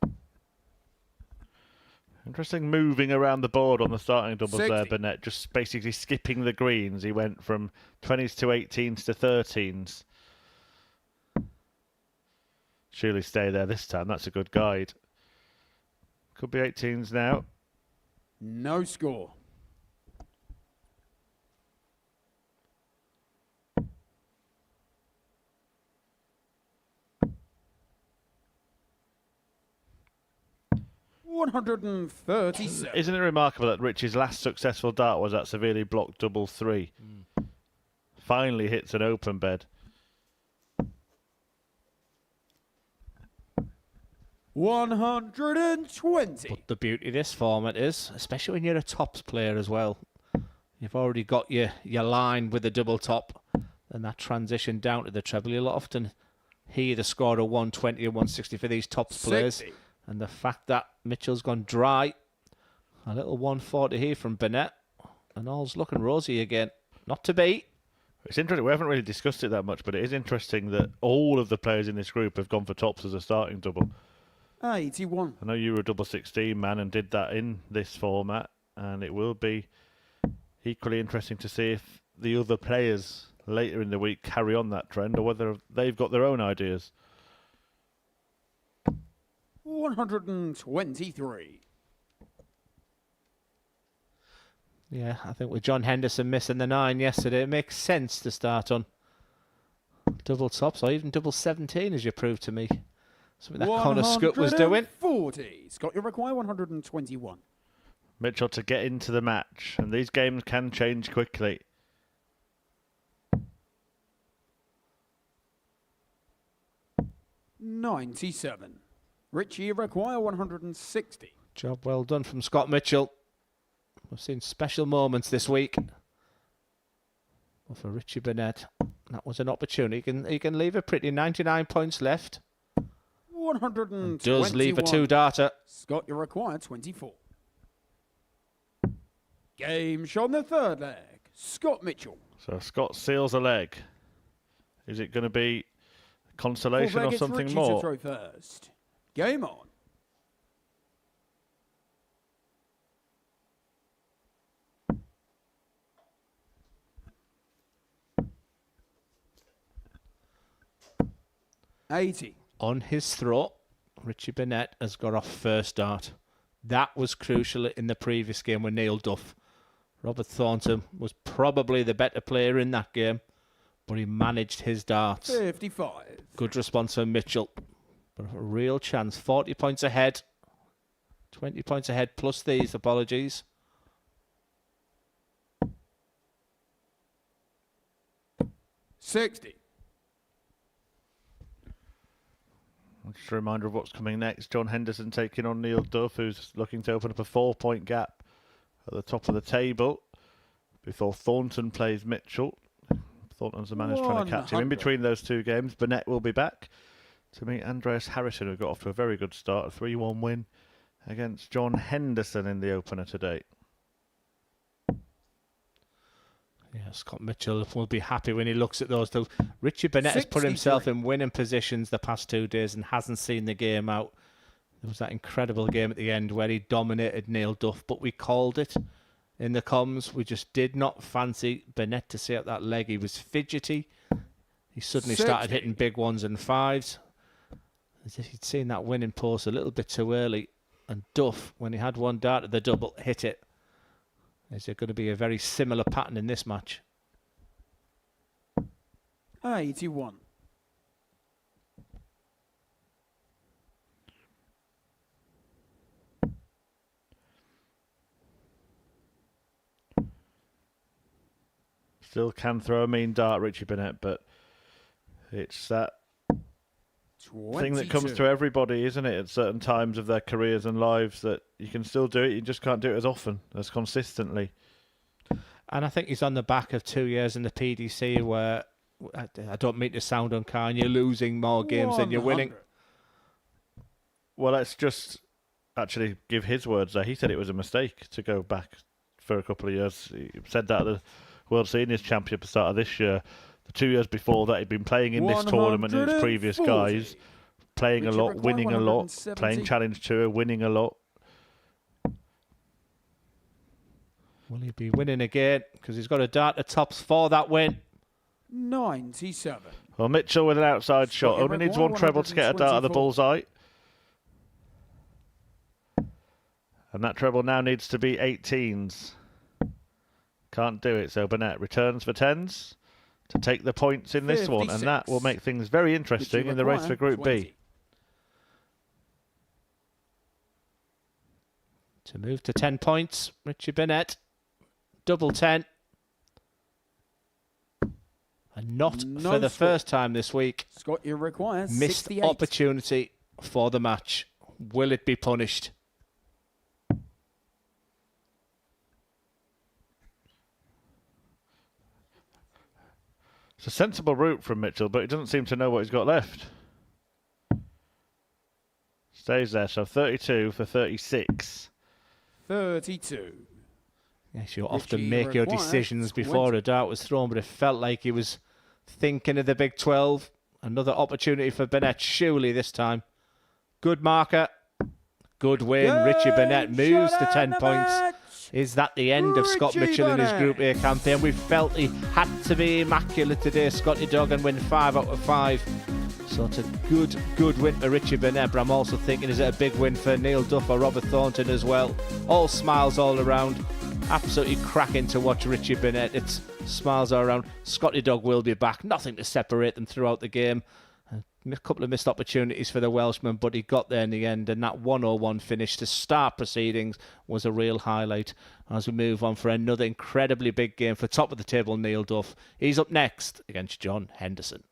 Interesting moving around the board on the starting doubles 60. there, Burnett. Just basically skipping the greens. He went from 20s to 18s to 13s. Surely stay there this time. That's a good guide. Could be 18s now. No score. $137. Isn't it remarkable that Richie's last successful dart was that severely blocked double 3? Finally hits an open bed. 120. But the beauty of this format is, especially when you're a tops player as well, you've already got your line with the double top, and that transition down to the treble. You'll often hear the score of 120 or 160 for these tops players. And the fact that Mitchell's gone dry, a little 140 here from Burnett, and all's looking rosy again. Not to beat. It's interesting. We haven't really discussed it that much, but it is interesting that all of the players in this group have gone for tops as a starting double. 81. I know you were a double 16 man and did that in this format, and it will be equally interesting to see if the other players later in the week carry on that trend or whether they've got their own ideas. 123. Yeah, I think with John Henderson missing the 9 yesterday, it makes sense to start on double tops or even double 17, as you proved to me. Something that Connor Scutt was doing. 140. Scott, you require 121. Mitchell to get into the match, and these games can change quickly. $97. Richie, you require 160. Job well done from Scott Mitchell. We've seen special moments this week. Well, for Richie Burnett, that was an opportunity. He can leave it pretty. 99 points left. 121. Does leave a 2-darter. Scott, you require 24. Game shot on the third leg. Scott Mitchell. So Scott seals a leg. Is it going to be consolation or something Richie more? To throw first. Game on. $80. On his throw, Richie Burnett has got off first dart. That was crucial in the previous game with Neil Duff. Robert Thornton was probably the better player in that game, but he managed his darts. 55. Good response from Mitchell. But a real chance. 40 points ahead. 20 points ahead plus these, apologies. $60. Just a reminder of what's coming next. John Henderson taking on Neil Duff, who's looking to open up a 4-point gap at the top of the table before Thornton plays Mitchell. Thornton's the man who's trying to catch him. In between those two games, Burnett will be back to meet Andreas Harrison, who got off to a very good start, a 3-1 win against John Henderson in the opener today. Yeah, Scott Mitchell will be happy when he looks at those two. Richie Burnett has put himself in winning positions the past 2 days and hasn't seen the game out. There was that incredible game at the end where he dominated Neil Duff, but we called it in the comms. We just did not fancy Burnett to see out that leg. He was fidgety. He suddenly started hitting big ones and fives, as if he'd seen that winning post a little bit too early. And Duff, when he had one dart at the double, hit it. Is there going to be a very similar pattern in this match? 81. Still can throw a mean dart, Richie Burnett, but it's that 22. thing that comes to everybody, isn't it, at certain times of their careers and lives, that you can still do it, you just can't do it as often, as consistently. And I think he's on the back of 2 years in the PDC where, I don't mean to sound unkind, you're losing more games than you're winning. 100. Well, let's just actually give his words there. He said it was a mistake to go back for a couple of years. He said that at the World Seniors Championship at the start of this year. The 2 years before that, he'd been playing in this tournament and his previous guys, playing a lot, winning a lot, playing Challenge Tour, winning a lot. Will he be winning again? Because he's got a dart at tops for that win. 97. Well, Mitchell with an outside shot. Only needs one treble to get a dart at the bullseye. And that treble now needs to be 18s. Can't do it, so Burnett returns for 10s to take the points in this one. And that will make things very interesting in the race for Group B. To move to 10 points, Richie Burnett. Double 10. And not for the first time this week. Scott, you require missed 68. Opportunity for the match. Will it be punished? It's a sensible route from Mitchell, but he doesn't seem to know what he's got left. Stays there, so 32 for 36. 32. Yes, you often make your decisions before a dart was thrown, but it felt like he was thinking of the Big 12. Another opportunity for Burnett, surely this time. Good marker. Good win. Richie Burnett moves to 10 points. Is that the end of Scott Mitchell in his Group A campaign? We felt he had to be immaculate today, Scotty Dog, and win 5 out of 5. So it's a good win for Richie Burnett, but I'm also thinking, is it a big win for Neil Duff or Robert Thornton as well? All smiles all around. Absolutely cracking to watch Richie Burnett. It's smiles all around. Scotty Dog will be back. Nothing to separate them throughout the game. A couple of missed opportunities for the Welshman, but he got there in the end, and that 101 finish to start proceedings was a real highlight. As we move on for another incredibly big game for top of the table Neil Duff. He's up next against John Henderson.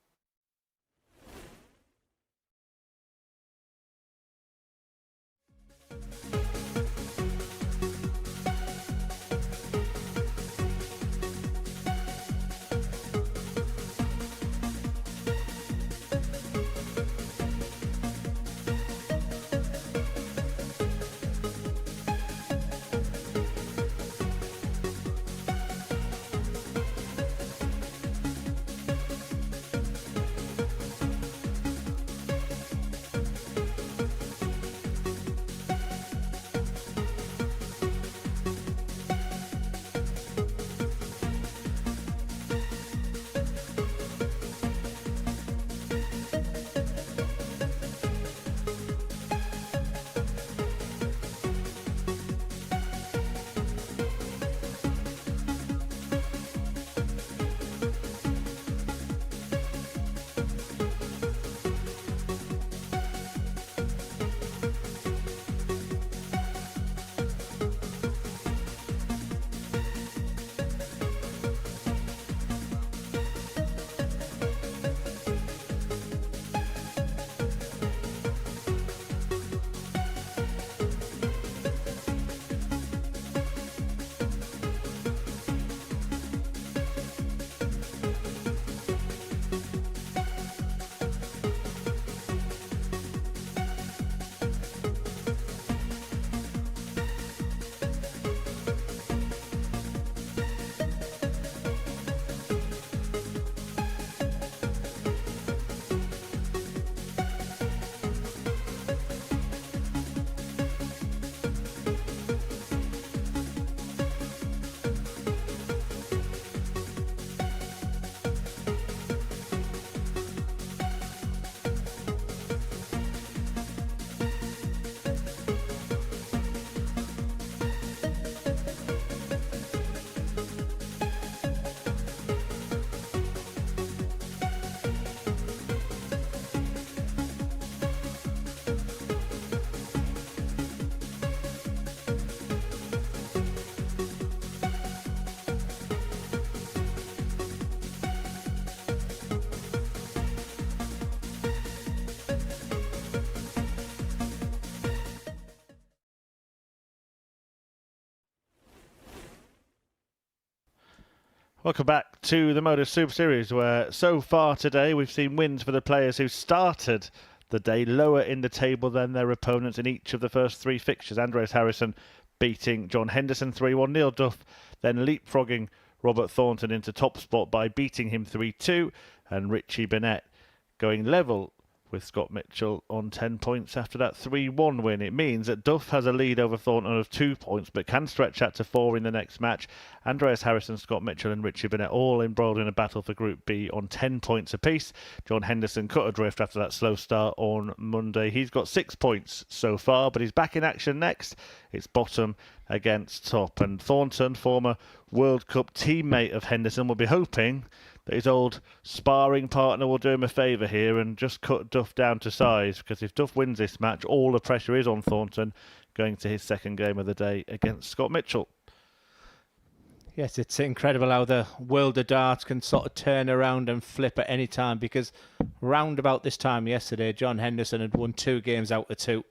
Welcome back to the Modus Super Series, where so far today we've seen wins for the players who started the day lower in the table than their opponents in each of the first three fixtures. Andreas Harrison beating John Henderson 3-1. Neil Duff then leapfrogging Robert Thornton into top spot by beating him 3-2. And Richie Burnett going level with Scott Mitchell on 10 points after that 3-1 win. It means that Duff has a lead over Thornton of 2 points, but can stretch that to 4 in the next match. Andreas Harrison, Scott Mitchell and Richie Burnett all embroiled in a battle for Group B on 10 points apiece. John Henderson cut adrift after that slow start on Monday. He's got 6 points so far, but he's back in action next. It's bottom against top. And Thornton, former World Cup teammate of Henderson, will be hoping that his old sparring partner will do him a favour here and just cut Duff down to size, because if Duff wins this match, all the pressure is on Thornton going to his second game of the day against Scott Mitchell. Yes, it's incredible how the world of darts can sort of turn around and flip at any time, because round about this time yesterday, John Henderson had won 2 games out of 2.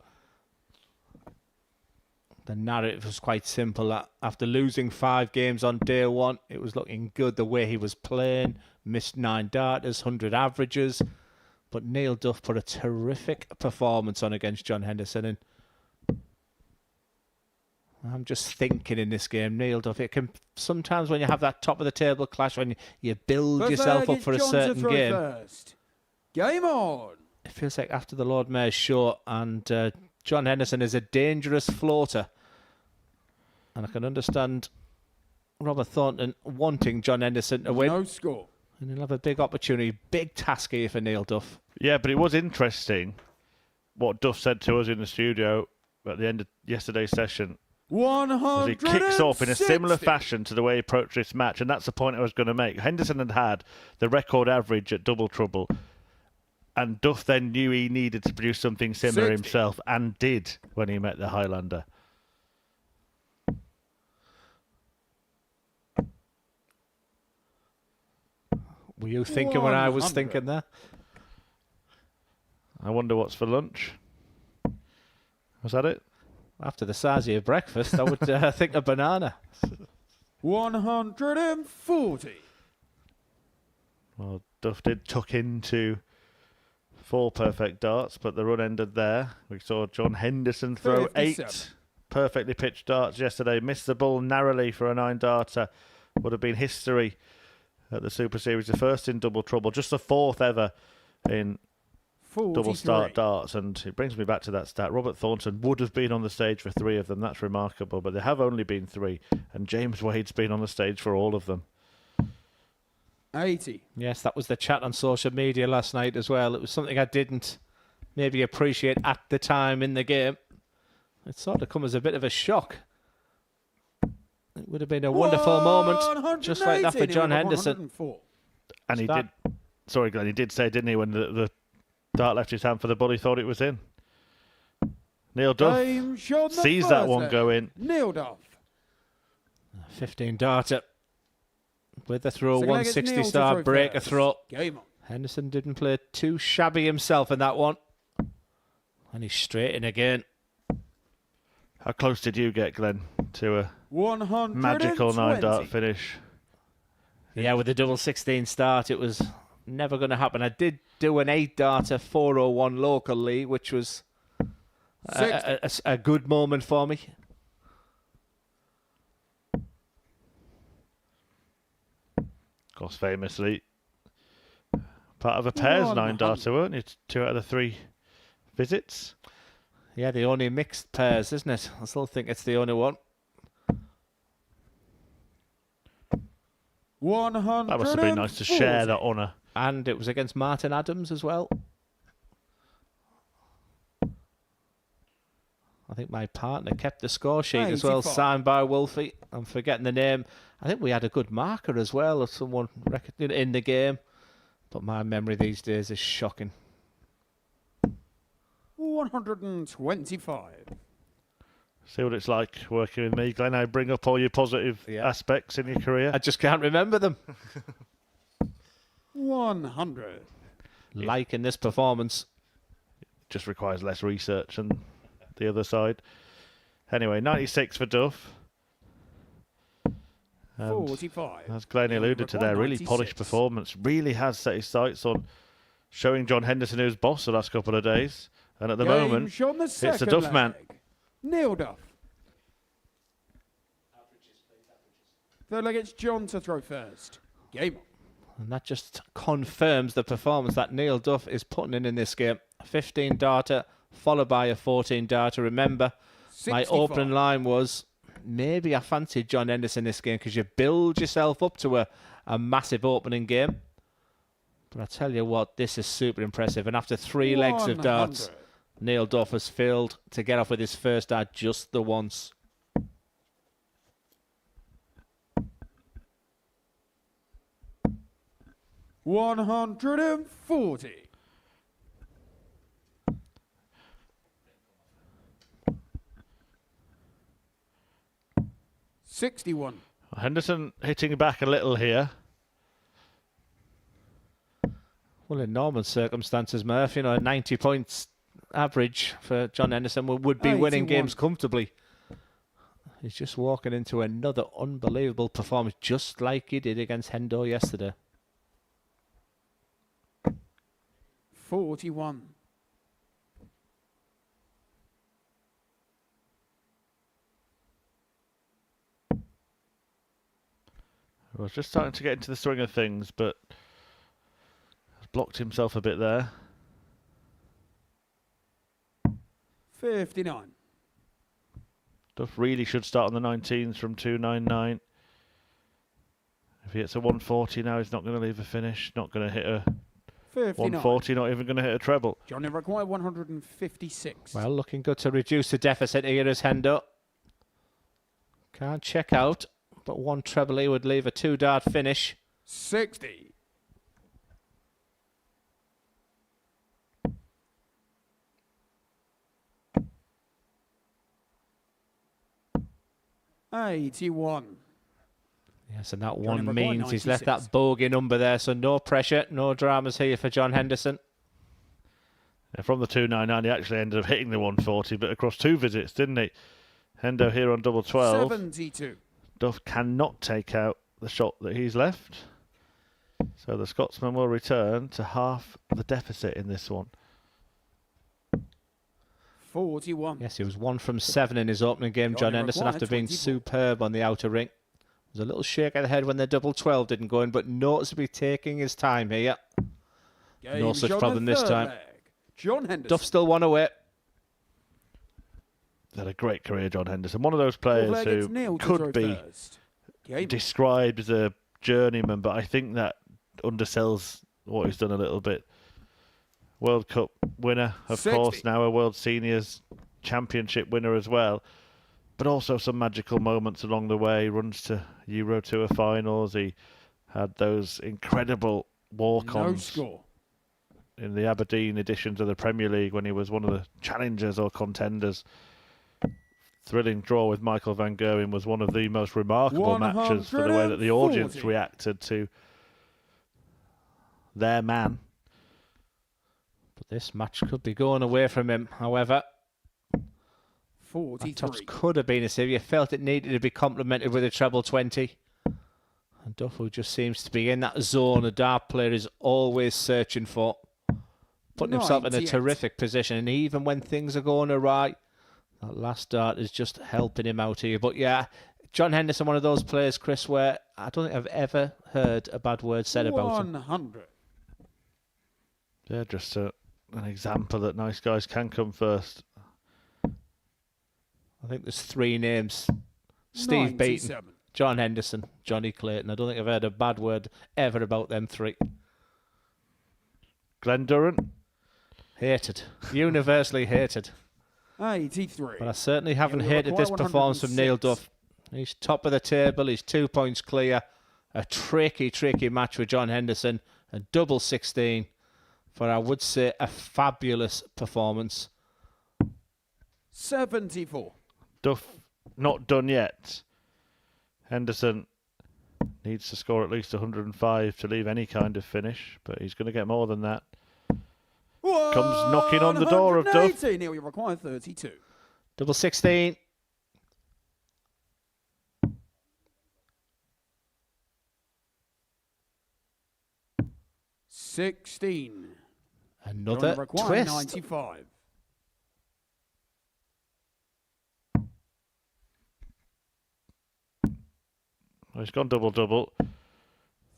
The narrative was quite simple. That after losing 5 games on day 1, it was looking good the way he was playing. Missed 9 darters, 100 averages. But Neil Duff put a terrific performance on against John Henderson. And I'm just thinking in this game, Neil Duff, it can sometimes when you have that top of the table clash, when you build yourself up for a certain game. First. Game on. It feels like after the Lord Mayor's show, and John Henderson is a dangerous floater. And I can understand Robert Thornton wanting John Henderson to win. No score. And he'll have a big opportunity, big task here for Neil Duff. Yeah, but it was interesting what Duff said to us in the studio at the end of yesterday's session. 100. He kicks off in a similar fashion to the way he approached this match, and that's the point I was going to make. Henderson had the record average at double trouble, and Duff then knew he needed to produce something similar 60. himself, and did when he met the Highlander. Were you thinking when I was 100. thinking there? I wonder what's for lunch. Was that it? After the size of your breakfast, I would think a banana. 140. Well, Duff did tuck into 4 perfect darts, but the run ended there. We saw John Henderson throw 57. 8 perfectly pitched darts yesterday. Missed the ball narrowly for a 9-darter. Would have been history at the Super Series. The first in double trouble. Just the 4th ever in 43. double start darts. And it brings me back to that stat. Robert Thornton would have been on the stage for 3 of them. That's remarkable. But there have only been 3. And James Wade's been on the stage for all of them. 80. Yes, that was the chat on social media last night as well. It was something I didn't maybe appreciate at the time in the game. It sort of come as a bit of a shock. It would have been a wonderful moment, just like that for John Henderson. 104. And he did. Sorry, Glenn, he did say, didn't he, when the dart left his hand for the ball, he thought it was in. Neil Duff Game shot the sees that first one leg. go in. Neil Duff. 15 darter with the throw, Second leg is 160 Neil to star throw breaker first. throw. Game on. Henderson didn't play too shabby himself in that one. And he's straight in again. How close did you get, Glenn, to a 120. magical 9-dart finish? Yeah, with the double 16 start, it was never going to happen. I did do an 8-darter 401 locally, which was a good moment for me. Of course, famously, part of a pairs 9-darter, weren't you? 2 out of the 3 visits. Yeah, the only mixed pairs, isn't it? I still think it's the only one. 140. That must have been nice to share that honour. And it was against Martin Adams as well. I think my partner kept the score sheet as well, 85. signed by Wolfie. I'm forgetting the name. I think we had a good marker as well of someone in the game. But my memory these days is shocking. 125. See what it's like working with me, Glenn. I bring up all your positive aspects in your career. I just can't remember them. 100. Like in this performance. Just requires less research than the other side. Anyway, 96 for Duff. And 45. as Glenn alluded to there, really polished performance. Really has set his sights on showing John Henderson who's boss the last couple of days. And at the moment, it's the Duff man. Neil Duff. Third leg, it's John to throw first. Game. And that just confirms the performance that Neil Duff is putting in this game. A 15 darter followed by a 14 darter. Remember, 65. my opening line was, maybe I fancied John Henderson this game because you build yourself up to a massive opening game. But I tell you what, this is super impressive. And after 3 legs of darts, Neil Duff has failed to get off with his first dart just the once. $140. $61. Henderson hitting back a little here. Well, in normal circumstances, Murph, you know, a 90 points average for John Henderson would be winning games comfortably. He's just walking into another unbelievable performance, just like he did against Hendo yesterday. 41. I was just starting to get into the swing of things, but has blocked himself a bit there. 59. Duff really should start on the 19s from 299. If he hits a 140 now, he's not going to leave a finish. Not going to hit a 140, not even going to hit a treble. John require 156. Well, looking good to reduce the deficit here as Hendo. Can't check out, but 1 treble he would leave a 2-dart finish. 60. $81. Yes, and that John one require means he's 96. left that bogey number there, so no pressure, no dramas here for John Henderson. Yeah, from the 299, he actually ended up hitting the 140, but across 2 visits, didn't he? Hendo here on double 12. 72. Duff cannot take out the shot that he's left. So the Scotsman will return to half the deficit in this one. 41. Yes, he was 1 from 7 in his opening game, John Henderson, after being superb on the outer ring. There was a little shake of the head when the double 12 didn't go in, but noticeably taking his time here. No such problem this time. John Henderson. Duff still 1 away. Had a great career, John Henderson. One of those players who could be described as a journeyman, but I think that undersells what he's done a little bit. World Cup winner, of 60. course, now a World Seniors Championship winner as well. But also some magical moments along the way. Runs to Euro Tour finals. He had those incredible walk-ons in the Aberdeen editions of the Premier League when he was one of the challengers or contenders. Thrilling draw with Michael van Gerwen was one of the most remarkable matches for the way that the audience reacted to their man. But this match could be going away from him, however. 43. That touch could have been a save. You felt it needed to be complemented with a treble 20. And Duff, who just seems to be in that zone a dart player is always searching for. Putting himself in a terrific position. And even when things are going awry, that last dart is just helping him out here. But yeah, John Henderson, one of those players, Chris, where I don't think I've ever heard a bad word said about him. 100. Yeah, just an example that nice guys can come first. I think there's 3 names. Steve 97. Beaton, John Henderson, Johnny Clayton. I don't think I've heard a bad word ever about them 3. Glenn Durrant? Hated. Universally hated. 83. But I certainly haven't hated this performance from Neil Duff. He's top of the table. He's 2 points clear. A tricky match with John Henderson. A double 16 for, I would say, a fabulous performance. 74. Duff not done yet. Henderson needs to score at least 105 to leave any kind of finish, but he's going to get more than that. Comes knocking on the door of Duff. Neil, you require 32. Double 16. 16. Another Require twist. 95. Well, he's gone double-double.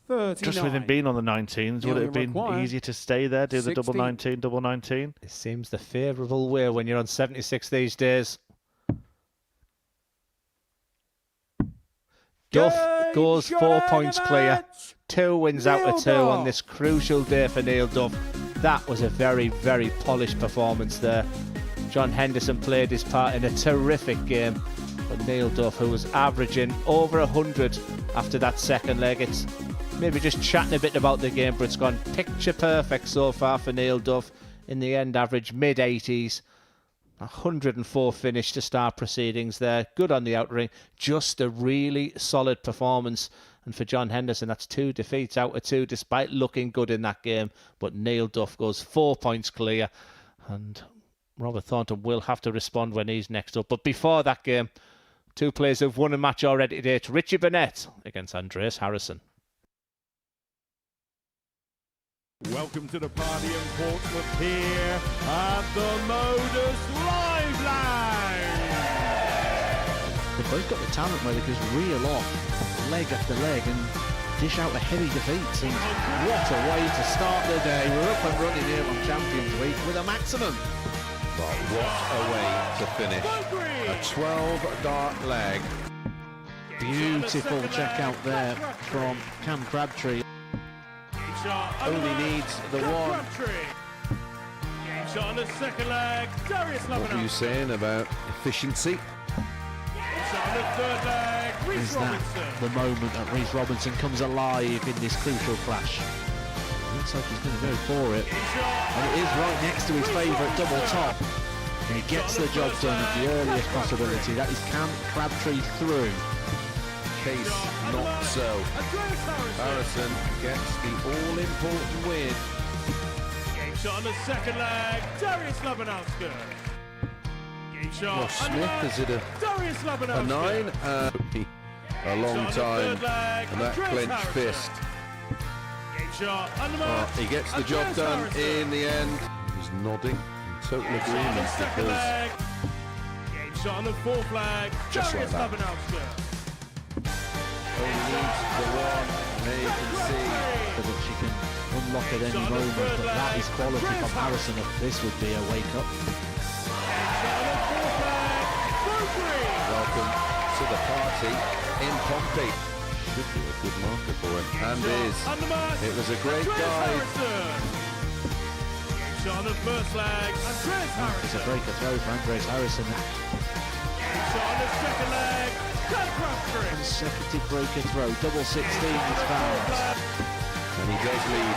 39. Just with him being on the 19s, would it have been Require easier to stay there, do the double 16. 19, double 19? It seems the favourable way when you're on 76 these days. Duff goes 4 points clear. 2 wins out of 2 on this crucial day for Neil Duff. That was a very, very polished performance there. John Henderson played his part in a terrific game. But Neil Duff, who was averaging over 100 after that second leg, it's maybe just chatting a bit about the game, but it's gone picture perfect so far for Neil Duff. In the end, average mid-80s. 104 finish to start proceedings there. Good on the outer ring. Just a really solid performance. And for John Henderson, that's 2 defeats out of 2, despite looking good in that game. But Neil Duff goes 4 points clear. And Robert Thornton will have to respond when he's next up. But before that game, 2 players who've won a match already today. It's Richie Burnett against Andreas Harrison. Welcome to the party in Portsmouth here at the Modus Live Lounge. They've both got the talent where they just reel off leg after leg and dish out a heavy defeat. And what a way to start the day. We're up and running here on Champions Week with a maximum. But what a way to finish. A 12-dart leg. Beautiful check out there from Cam Crabtree. Only needs the one. Shot on the second leg. Darius What were you saying about efficiency? Shot on the third leg. Is Reece that Robinson. the moment that Reece Robinson comes alive in this crucial clash? Looks like he's going to go for it. And it is right next to his favourite double top. And he gets the job done at the earliest possibility. That is Cam Crabtree through. Case not so. Harrison gets the all-important win. Game shot on the second leg. Darius Labanowski. Game shot. Well, Smith is it Darius a Labanowski. 9? A long time. And that clenched fist. Game shot. He gets the job done in the end. He's nodding in total agreement because Game shot on the fourth flag. Just like Darius that. Labanowski. only needs the one. There you can see. That she can unlock at any moment, but that is quality from Harrison. This would be a wake-up. Welcome to the party in Pompey. Should be a good marker for him. And is. It was a great guide. Shot on the first leg. Andreas Harrison. It's a breaker throw for Andreas Harrison. Shot on the second leg. Consecutive breaker throw. Double 16 is found. And he does lead.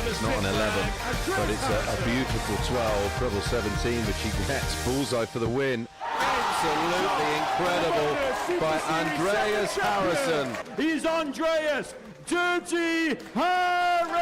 It's not an 11, but it's a beautiful 12, treble 17, which he gets. Bullseye for the win. Absolutely incredible by Andreas Harrison. He's Andreas Dirty Harrison!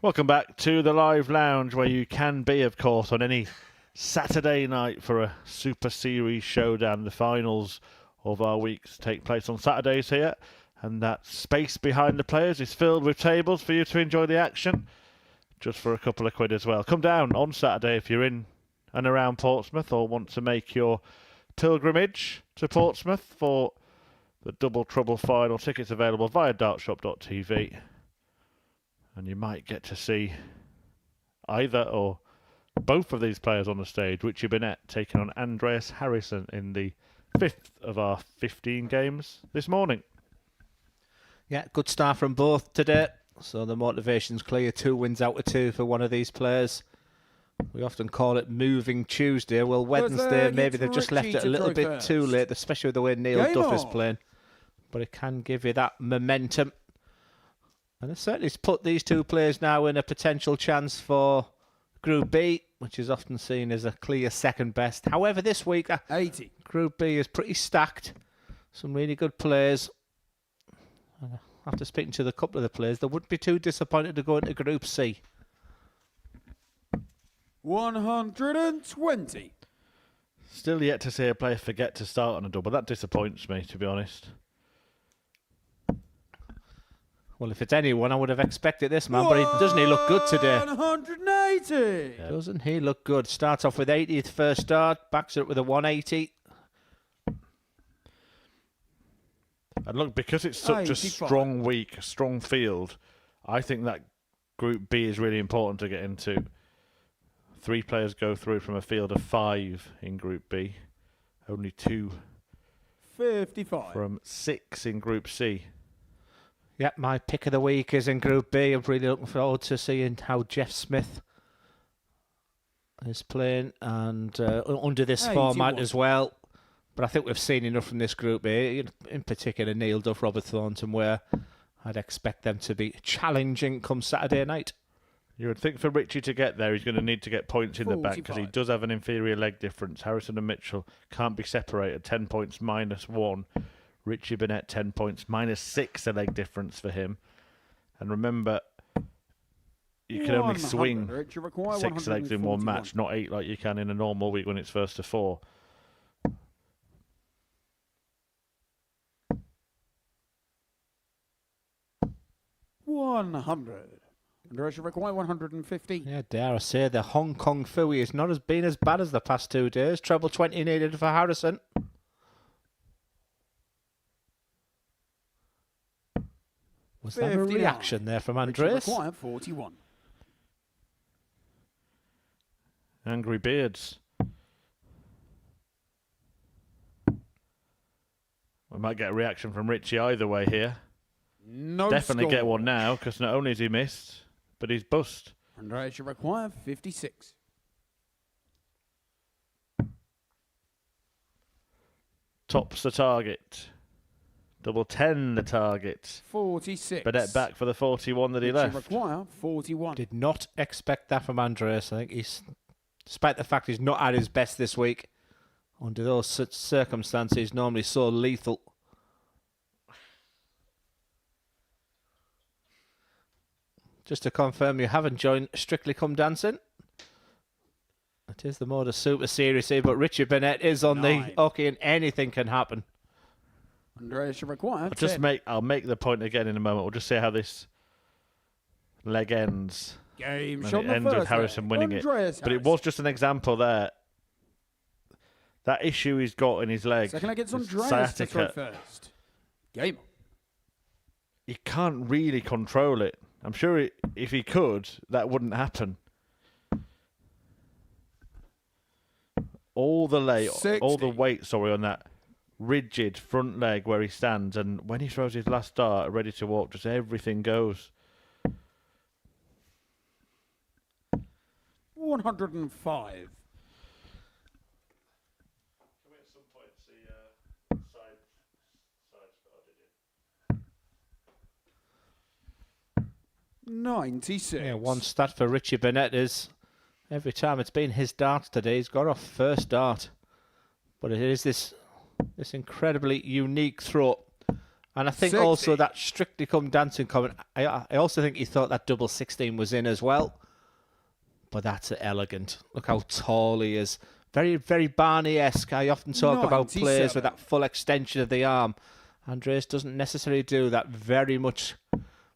Welcome back to the live lounge, where you can be, of course, on any Saturday night for a Super Series showdown. The finals of our weeks take place on Saturdays here, and that space behind the players is filled with tables for you to enjoy the action, just for a couple of quid as well. Come down on Saturday if you're in and around Portsmouth or want to make your pilgrimage to Portsmouth for the Double Trouble final. Tickets available via dartshop.tv. And you might get to see either or both of these players on the stage. Richie Burnett taking on Andreas Harrison in the 5th of our 15 games this morning. Yeah, good start from both today. So the motivation's clear. 2 wins out of 2 for one of these players. We often call it moving Tuesday. Well, Wednesday, maybe they've just left it a little bit too late, especially with the way Neil Duff is playing. But it can give you that momentum. And it certainly has put these 2 players now in a potential chance for Group B, which is often seen as a clear second best. However, this week, 80. Group B is pretty stacked. Some really good players. After speaking to the couple of the players, they wouldn't be too disappointed to go into Group C. 120. Still yet to see a player forget to start on a double. That disappoints me, to be honest. Well, if it's anyone, I would have expected this man, but doesn't he look good today? 180. Yeah. Doesn't he look good? Starts off with 80th first start, backs it up with a 180. And look, because it's such a 85. strong week, strong field, I think that Group B is really important to get into. 3 players go through from a field of 5 in Group B. Only 2 55. from 6 in Group C. Yeah, my pick of the week is in Group B. I'm really looking forward to seeing how Jeff Smith is playing and under this format as well. But I think we've seen enough from this Group A, in particular Neil Duff, Robert Thornton, where I'd expect them to be challenging come Saturday night. You would think for Richie to get there, he's going to need to get points in the back because he 45. does have an inferior leg difference. Harrison and Mitchell can't be separated. 10 points -1. Richie Burnett, 10 points -6, a leg difference for him. And remember, you can only swing 6 legs in one match, not 8 like you can in a normal week when it's first to 4. Andreas, you require 150. Yeah, dare I say, the Hong Kong Fooey has not been as bad as the past 2 days. Treble 20 needed for Harrison. Was that a reaction there from Andreas? Require 41. Angry Beards. We might get a reaction from Richie either way here. No Definitely score. get one now, because not only is he missed, but he's bust. Andreas, you require 56. Tops the target. Double 10 the target. 46. Burnett back for the 41 that he Which you left. require 41. Did not expect that from Andreas. I think he's, despite the fact he's not at his best this week, under those such circumstances, normally so lethal. Just to confirm, you haven't joined Strictly Come Dancing. It is the Modus Super Series here, but Richard Burnett is on 9. the hockey and anything can happen. Andreas, you require 10. I'll make the point again in a moment. We'll just see how this leg ends. Game And shot it the ends with first Harrison leg. winning it. Andreas But it Harrison. was just an example there. That issue he's got in his leg. Second leg gets this Andreas to throw sciatica. first. Game. He can't really control it. I'm sure if he could, that wouldn't happen. All the weight, on that rigid front leg where he stands, and when he throws his last dart, ready to walk, just everything goes. 105. Can we at some point see side started in? 96. Yeah, one stat for Richie Burnett is every time it's been his dart today, he's got off first dart. But it is this incredibly unique throw And I think 60. also that Strictly Come Dancing comment, I also think he thought that double 16 was in as well. But that's elegant. Look how tall he is. Very, very Barney-esque. I often talk about players with that full extension of the arm. Andreas doesn't necessarily do that very much.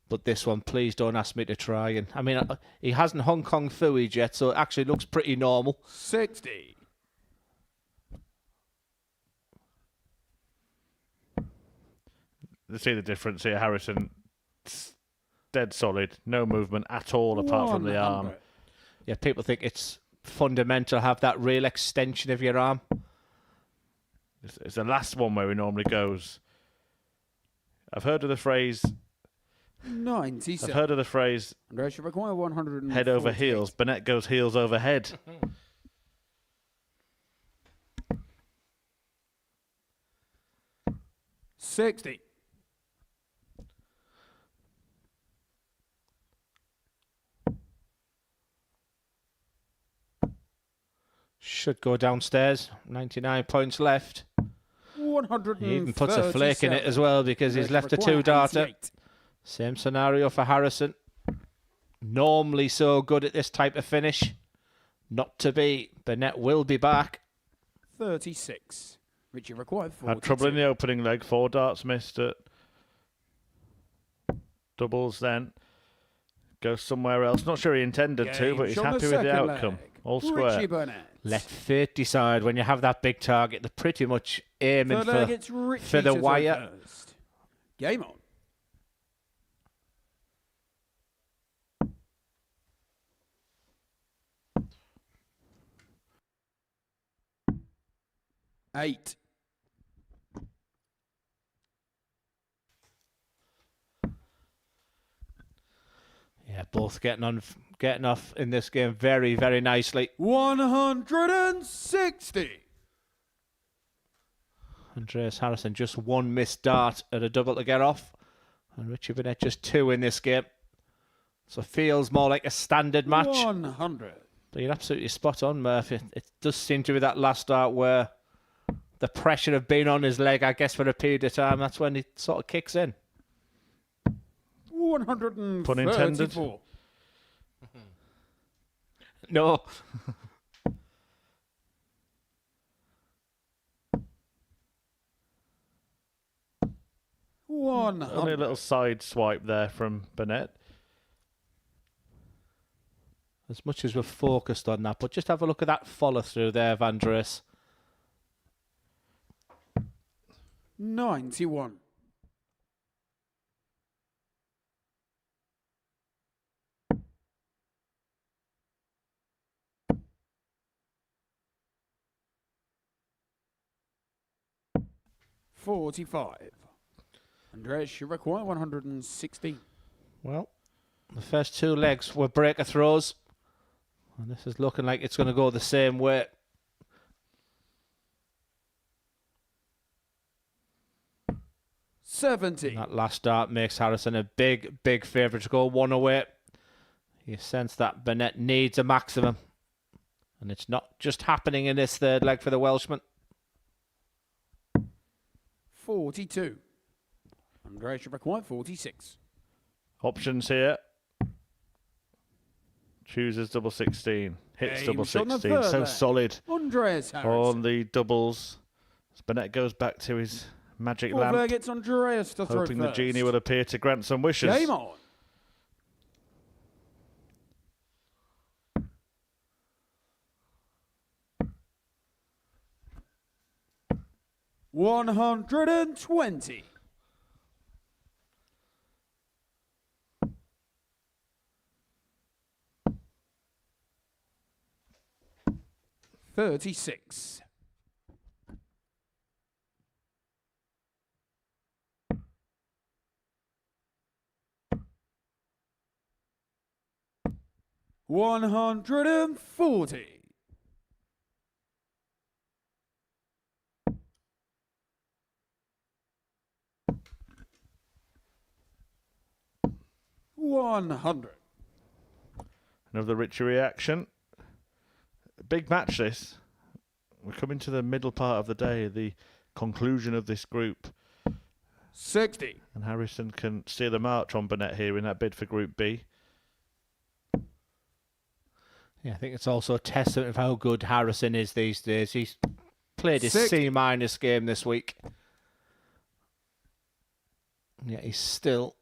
But this one, please don't ask me to try. And I mean, he hasn't Hong Kong Fooey yet, so it actually looks pretty normal. 60. You see the difference here, Harrison. Dead solid, no movement at all apart from the arm. 100. Yeah, people think it's fundamental to have that real extension of your arm. It's the last one where he normally goes. I've heard of the phrase 97. I've heard of the phrase Andreas should require 100. head over heels. Burnett goes heels over head. $60. Should go downstairs. 99 points left. 100. He even puts a flake in it as well because he's left a two-darter. Same scenario for Harrison. Normally so good at this type of finish. Not to be. Burnett will be back. 36. Richie required 42. Had trouble in the opening leg. 4 darts missed at doubles then. Goes somewhere else. Not sure he intended to, but he's Game, happy with the outcome. leg. All square. Richie Burnett. Let fate decide. When you have that big target, they're pretty much aiming Third leg, it's Richie for the to wire. first. Game on. $8. Yeah, both getting off in this game very, very nicely. 160. Andreas Harrison just one missed dart at a double to get off. And Richie Burnett just 2 in this game. So feels more like a standard match. 100. But you're absolutely spot on, Murphy. It does seem to be that last dart where the pressure of being on his leg, I guess, for a period of time, that's when it sort of kicks in. 134. Pun intended. No. Only a little side swipe there from Burnett. As much as we're focused on that, but just have a look at that follow through there of Andreas. 91. $45. Andreas should require 160. Well, the first 2 legs were breaker throws. And this is looking like it's going to go the same way. $70. That last dart makes Harrison a big, big favourite to go 1 away. You sense that Burnett needs a maximum. And it's not just happening in this third leg for the Welshman. 42. Andreas should require 46. Options here. Chooses double 16. Hits double Game on the 16. third So leg. solid Andreas Harrison. on the doubles. As Burnett goes back to his magic Fourth lamp. leg, it's Andreas to throw Hoping the first. genie will appear to grant some wishes. Game on. $120. $36. $140. $100. Another Richie reaction. A big match this. We're coming to the middle part of the day, the conclusion of this group. 60. And Harrison can steer the march on Burnett here in that bid for Group B. Yeah, I think it's also a testament of how good Harrison is these days. He's played his C- game this week. Yeah, he's still,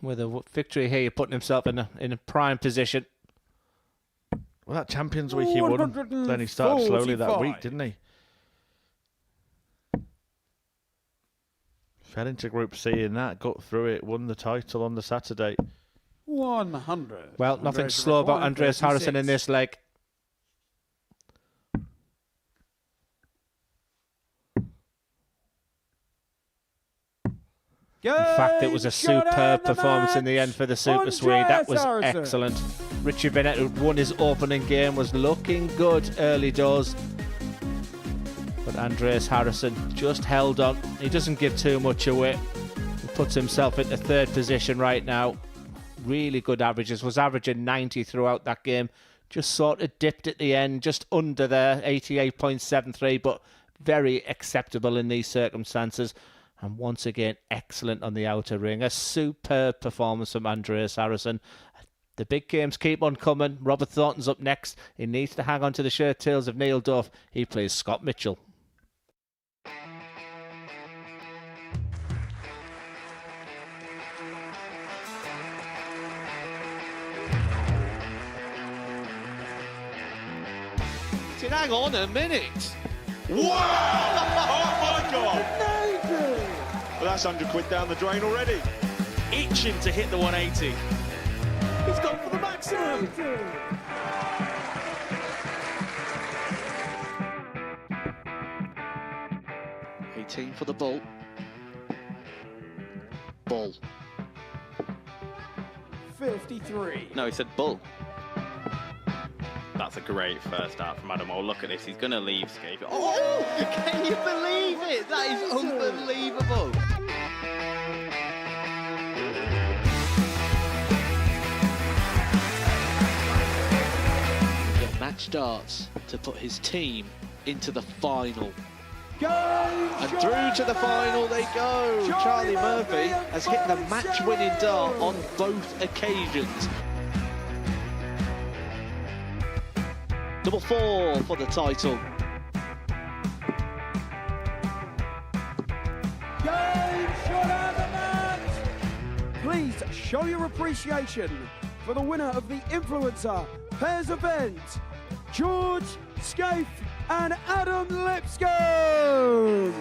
with a victory here, putting himself in a prime position. Well, that Champions Week he won, then he started slowly that week, didn't he? Fell into Group C in that, got through it, won the title on the Saturday. 100. Well, nothing slow about Andreas Harrison in this leg. In fact, it was a superb performance in the end for the Super Swede. That was excellent. Richie Burnett, who won his opening game, was looking good early doors. But Andreas Harrison just held on. He doesn't give too much away. He puts himself into third position right now. Really good averages. Was averaging 90 throughout that game. Just sort of dipped at the end, just under there, 88.73, but very acceptable in these circumstances. And once again, excellent on the outer ring. A superb performance from Andreas Harrison. The big games keep on coming. Robert Thornton's up next. He needs to hang on to the shirt tails of Neil Duff. He plays Scott Mitchell. Hang on a minute. Wow! Oh my God! Well, that's 100 quid down the drain already. Itching to hit the 180. He's gone for the maximum. 18 for the bull. Bull. 53. No, he said bull. That's a great first start from Adam. Oh, look at this. He's going to leave Scape. Oh, can you believe it? That is unbelievable. The match starts to put his team into the final. And through to the final they go. Charlie Murphy has hit the match-winning dart on both occasions. Double four for the title. Game shot out the match. Please show your appreciation for the winner of the Influencer Pairs event, George Scaife and Adam Lipscomb.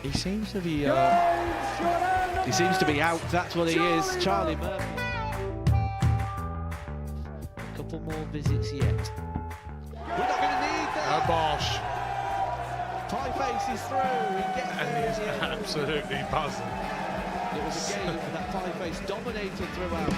He seems to be out. That's what he is. Charlie Murphy. A couple more visits yet. We're not going to need that. Bosh. Pie face is through. And he's absolutely buzzing. It was a game that Pie face dominated throughout.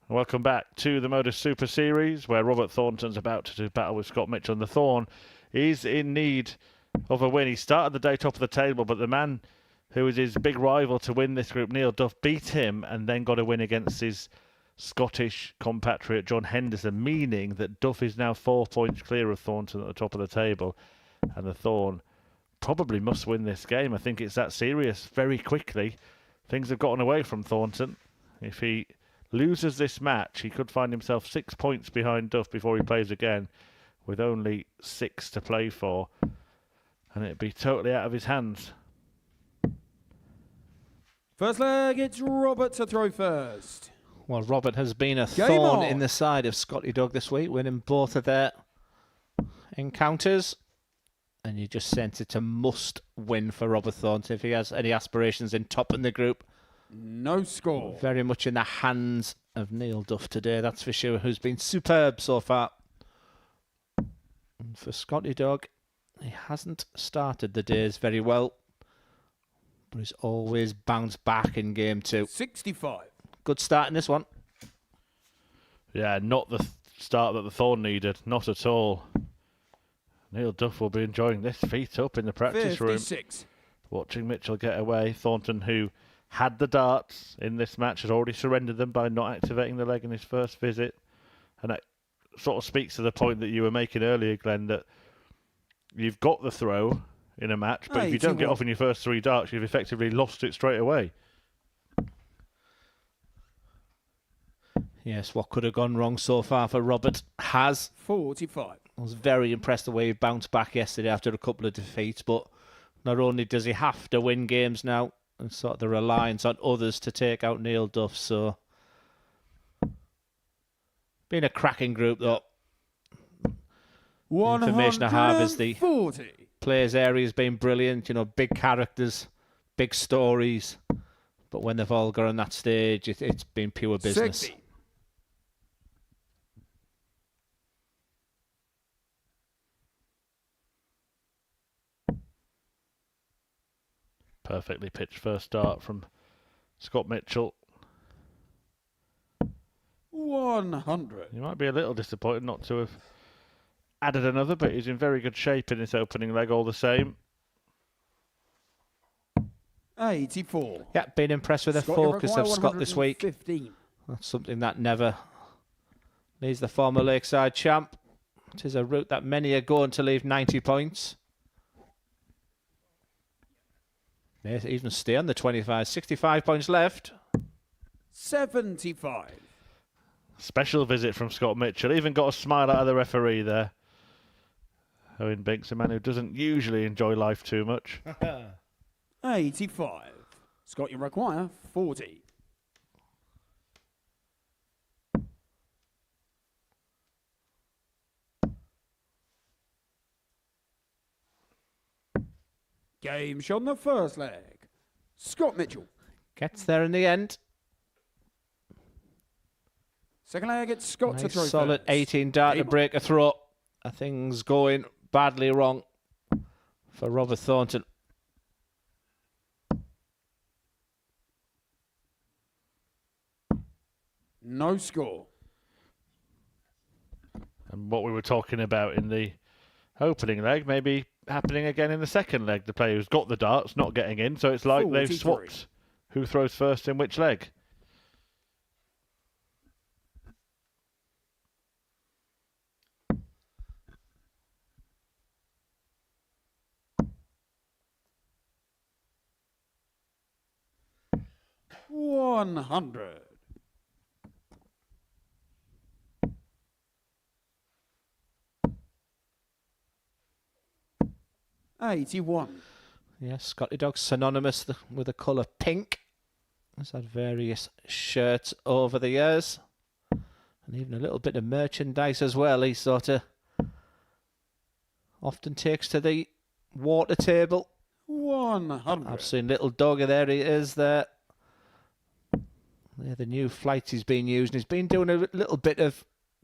Welcome back to the Modus Super Series, where Robert Thornton's about to do battle with Scott Mitchell, and the Thorn is in need of a win. He started the day top of the table, but the man who was his big rival to win this group, Neil Duff, beat him and then got a win against his Scottish compatriot John Henderson, meaning that Duff is now 4 points clear of Thornton at the top of the table, and the Thorn probably must win this game. I think it's that serious. Very quickly, things have gotten away from Thornton. If he loses this match, he could find himself 6 points behind Duff before he plays again, with only 6 to play for, and it'd be totally out of his hands. First leg, it's Robert to throw first. Well, Robert has been a Game thorn on. in the side of Scotty Doug this week, winning both of their encounters. And you just sense it's a must win for Robert Thornton if he has any aspirations in topping the group. No score. Very much in the hands of Neil Duff today, that's for sure, who's been superb so far. And for Scotty Doug, he hasn't started the days very well, but he's always bounced back in game 2. 65. Good start in this one. Yeah, not the start that the Thorn needed. Not at all. Neil Duff will be enjoying this, feet up in the practice room. 56. Watching Mitchell get away. Thornton, who had the darts in this match, has already surrendered them by not activating the leg in his first visit. And that sort of speaks to the point that you were making earlier, Glenn, that you've got the throw in a match, but if you don't get off in your first 3 darts, you've effectively lost it straight away. Yes, what could have gone wrong so far for Robert has. 45. I was very impressed the way he bounced back yesterday after a couple of defeats, but not only does he have to win games now, and sort of the reliance on others to take out Neil Duff, so been a cracking group though. The information I have is the players area has been brilliant, you know, big characters, big stories, but when they've all got on that stage, it's been pure business. 60. Perfectly pitched first start from Scott Mitchell. 100. He might be a little disappointed not to have added another, but he's in very good shape in this opening leg all the same. 84. Yeah, been impressed with the Scott, you focus require of Scott this week. 115. That's something that never leaves the former Lakeside champ. It is a route that many are going to leave 90 points. They even stay on the 25. 65 points left. 75. Special visit from Scott Mitchell. Even got a smile out of the referee there. Owen Binks, a man who doesn't usually enjoy life too much. 85. Scott, you require 40. Game shot on the first leg. Scott Mitchell. Gets there in the end. Second leg, it's Scott to Nice throw solid first. 18 dart to break a throw. Things going badly wrong for Robert Thornton. No score. And what we were talking about in the opening leg, maybe happening again in the second leg. The player who's got the darts not getting in, so it's like 43. they've swapped who throws first in which leg. $100. $81. Yes, Scotty Dog's synonymous with the colour pink. He's had various shirts over the years. And even a little bit of merchandise as well. He sort of often takes to the water table. 100. I've seen little doggy there. He is there. They're the new flights he's been using. He's been doing a little bit of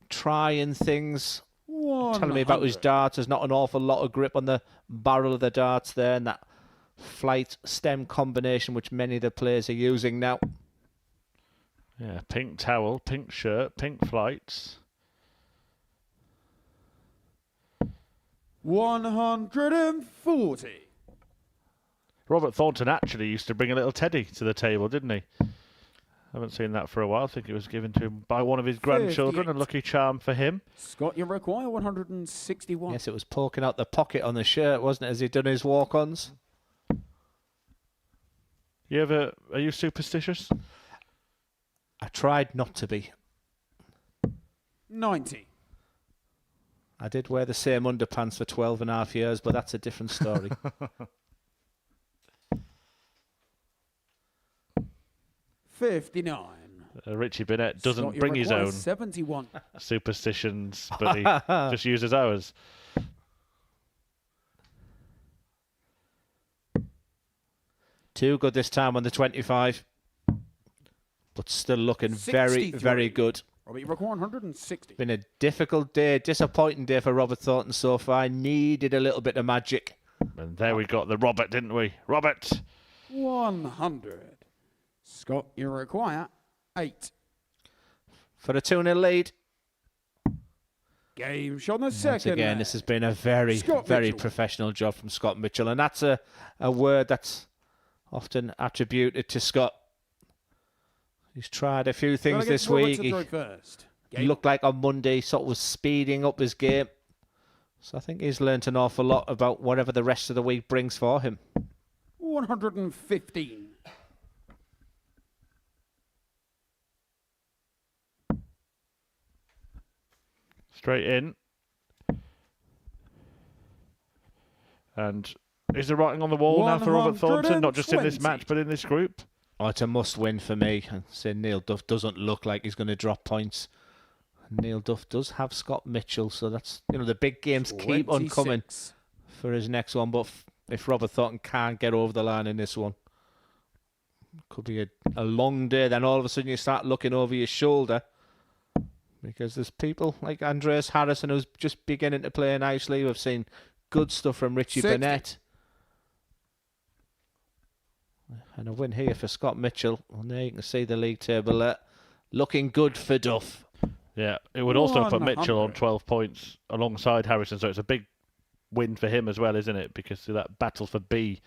trying things. Telling me about his darts. There's not an awful lot of grip on the barrel of the darts there, and that flight stem combination which many of the players are using now. Yeah, pink towel, pink shirt, pink flights. 140. Robert Thornton actually used to bring a little teddy to the table, didn't he? Haven't seen that for a while. I think it was given to him by one of his grandchildren. 58. A lucky charm for him. Scott, you require 161. Yes, it was poking out the pocket on the shirt, wasn't it, as he'd done his walk-ons? Are you superstitious? I tried not to be. 90. I did wear the same underpants for 12 and a half years, but that's a different story. 59. Richie Burnett doesn't Scott, you bring his require own 71. superstitions, but he just uses ours. Too good this time on the 25. But still looking very, 63. very good. Robbie, you require 160. Been a difficult day, disappointing day for Robert Thornton so far. Needed a little bit of magic. And there we got the Robert, didn't we? Robert! 100. Scott, you require 8. For a 2-0 lead. Game shot on the Once second. again, this has been a very, Scott very Mitchell. professional job from Scott Mitchell. And that's a word that's often attributed to Scott. He's tried a few things this week. He looked like on Monday, sort of was speeding up his game. So I think he's learnt an awful lot about whatever the rest of the week brings for him. 115. Straight in. And is the writing on the wall now for Robert Thornton? Not just in this match, but in this group? Oh, it's a must-win for me. And say Neil Duff doesn't look like he's going to drop points. Neil Duff does have Scott Mitchell, so that's, you know, the big games keep on coming for his next one. But if Robert Thornton can't get over the line in this one, could be a long day. Then all of a sudden you start looking over your shoulder because there's people like Andreas Harrison who's just beginning to play nicely. We've seen good stuff from Richie Burnett. And a win here for Scott Mitchell. And there you can see the league table there. Looking good for Duff. Yeah, it would also put Mitchell on 12 points alongside Harrison, so it's a big win for him as well, isn't it? Because that battle for B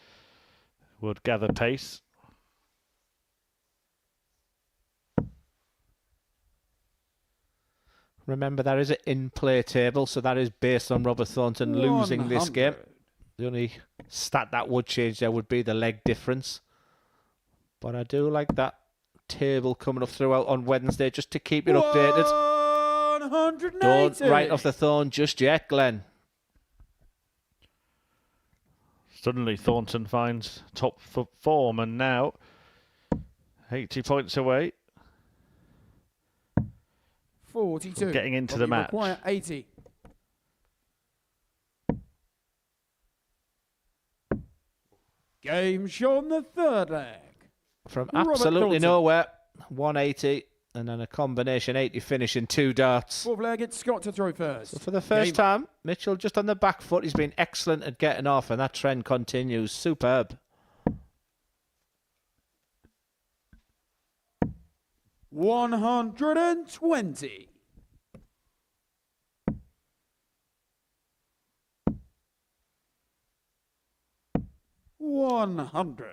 would gather pace. Remember, that is an in-play table, so that is based on Robert Thornton losing this game. The only stat that would change there would be the leg difference. But I do like that table coming up throughout on Wednesday just to keep it updated. 180. Don't write off the thorn just yet, Glenn. Suddenly Thornton finds top form and now 80 points away. 42. Getting into the match. Require 80. Game show on the third leg. From Robert absolutely Thornton. nowhere, 180, and then a combination 80 finish in 2 darts. Fourth leg, it's Scott to throw first. So for the first time, Mitchell just on the back foot. He's been excellent at getting off, and that trend continues. Superb. 120. $100.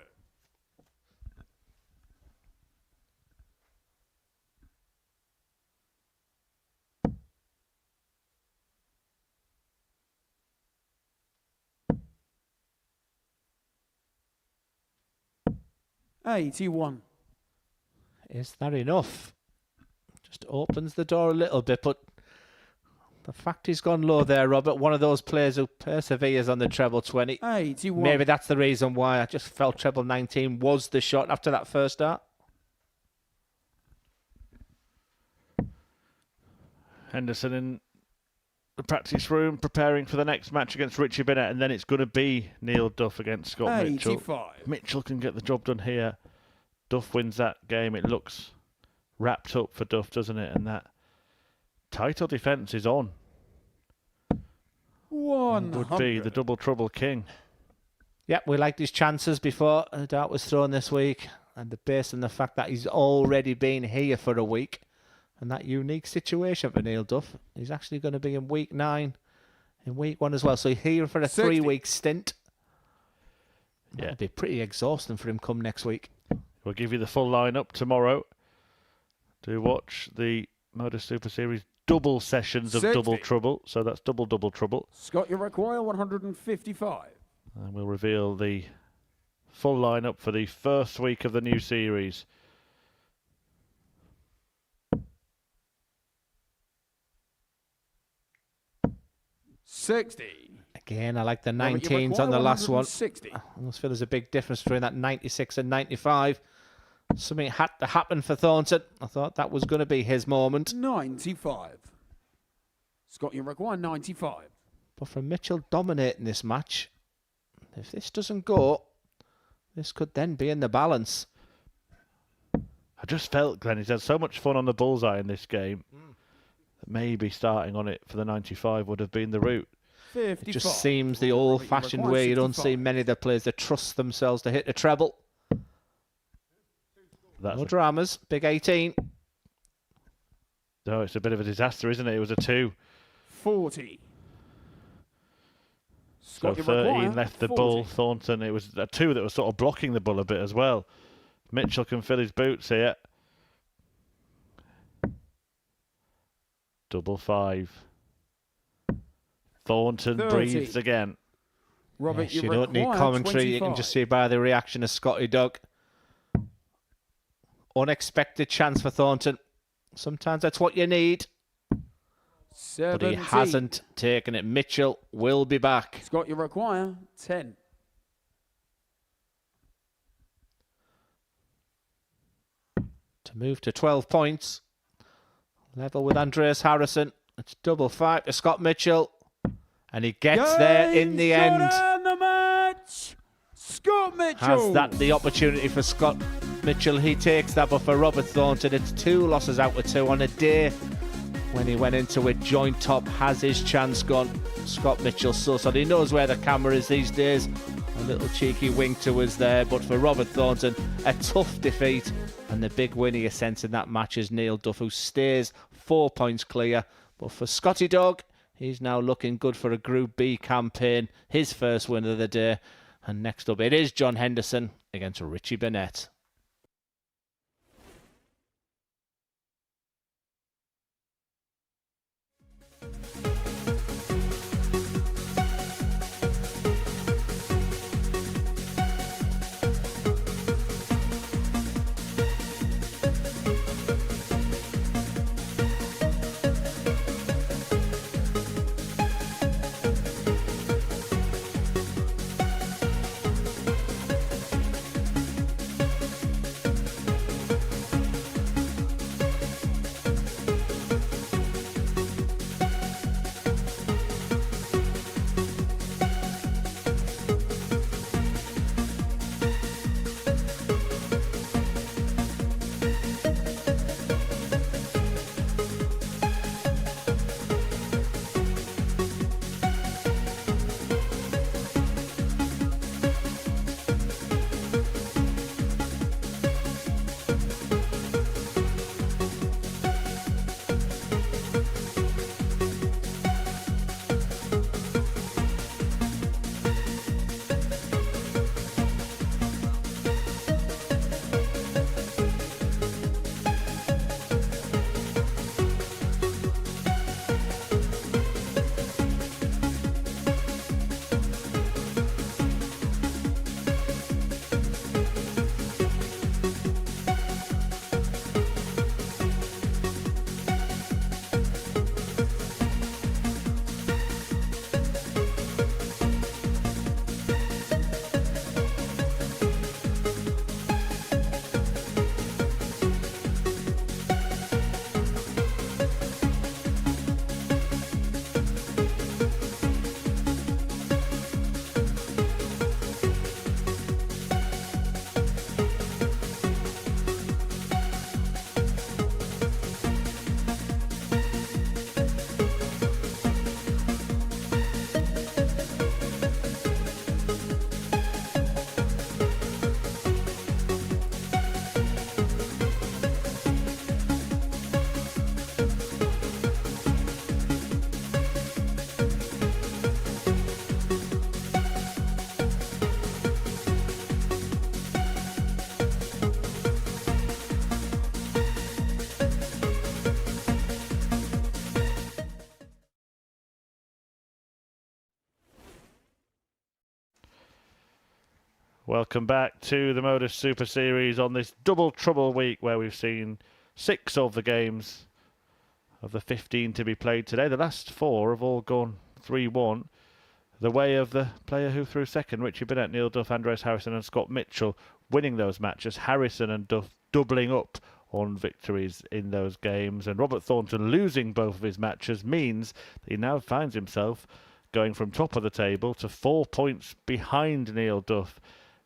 $81. Is that enough? Just opens the door a little bit, but the fact he's gone low there, Robert, one of those players who perseveres on the treble 20. 81. Maybe that's the reason why I just felt treble 19 was the shot after that first dart. Henderson in the practice room preparing for the next match against Richie Burnett, and then it's going to be Neil Duff against Scott Mitchell. 85. Mitchell can get the job done here. Duff wins that game. It looks wrapped up for Duff, doesn't it? And that title defence is on. 100. Would be the double trouble king. Yep, we liked his chances before a dart was thrown this week, and based on the fact that he's already been here for a week, and that unique situation for Neil Duff, he's actually going to be in week 9, in week 1 as well. So he's here for a 3-week stint. Yeah, it'd be pretty exhausting for him come next week. We'll give you the full lineup tomorrow. Do watch the Modus Super Series double sessions of 60. Double Trouble. So that's double trouble. Scott, you require 155. And we'll reveal the full lineup for the first week of the new series. $60. Again, I like the Robert, you 19s on the last one. 160. I almost feel there's a big difference between that 96 and 95. Something had to happen for Thornton. I thought that was going to be his moment. 95. Scott, you require 95. But from Mitchell dominating this match, if this doesn't go, this could then be in the balance. I just felt, Glenn, he's had so much fun on the bullseye in this game that maybe starting on it for the 95 would have been the route. 55. It just seems the old-fashioned way. You don't see many of the players that trust themselves to hit a treble. No dramas. Big 18. No, it's a bit of a disaster, isn't it? It was a 2. 40. So 13 left the bull. Thornton, it was a 2 that was sort of blocking the bull a bit as well. Mitchell can fill his boots here. Double 5. Thornton 30. breathes again. Robert, Yes, you don't need commentary. 25. You can just see by the reaction of Scotty Doug. Unexpected chance for Thornton. Sometimes that's what you need. 17. But he hasn't taken it. Mitchell will be back. Scott, you require 10. To move to 12 points. Level with Andreas Harrison. It's double 5 to Scott Mitchell. And he gets there in the end. The match. Scott Mitchell. Has that the opportunity for Scott Mitchell? He takes that, but for Robert Thornton, it's 2 losses out of 2 on a day when he went into it joint top. Has his chance gone? Scott Mitchell so he knows where the camera is these days. A little cheeky wink to us there, but for Robert Thornton, a tough defeat. And the big win he sense in that match is Neil Duff, who stays 4 points clear. But for Scotty Dog, he's now looking good for a Group B campaign. His first win of the day. And next up, it is John Henderson against Richie Burnett. Welcome back to the Modus Super Series on this double trouble week where we've seen 6 of the games of the 15 to be played today. The last 4 have all gone 3-1. The way of the player who threw second, Richie Burnett, Neil Duff, Andreas Harrison and Scott Mitchell winning those matches. Harrison and Duff doubling up on victories in those games. And Robert Thornton losing both of his matches means that he now finds himself going from top of the table to 4 points behind Neil Duff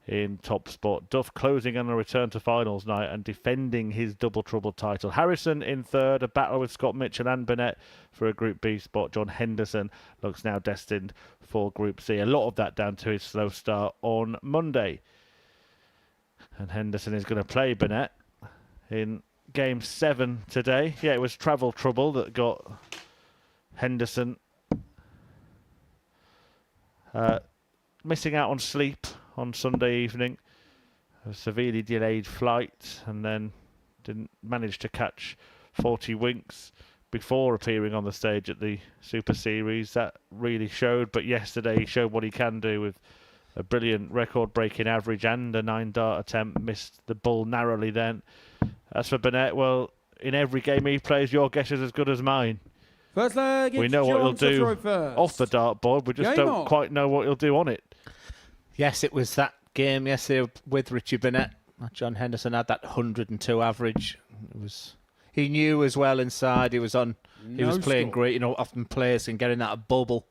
in top spot. Duff closing on a return to finals night and defending his double trouble title. Harrison in third, a battle with Scott Mitchell and Burnett for a Group B spot. John Henderson looks now destined for Group C. A lot of that down to his slow start on Monday. And Henderson is going to play Burnett in Game 7 today. Yeah, it was travel trouble that got Henderson missing out on sleep on Sunday evening. A severely delayed flight, and then didn't manage to catch 40 winks before appearing on the stage at the Super Series. That really showed, but yesterday he showed what he can do with a brilliant record-breaking average and a 9-dart attempt. Missed the ball narrowly then. As for Burnett, well, in every game he plays, your guess is as good as mine. First leg, we know what he'll do off the dartboard. We just don't quite know what he'll do on it. Yes, it was that game yesterday with Richie Burnett. John Henderson had that 102 average. He knew as well inside. He was playing great. You know, often players can get in that bubble,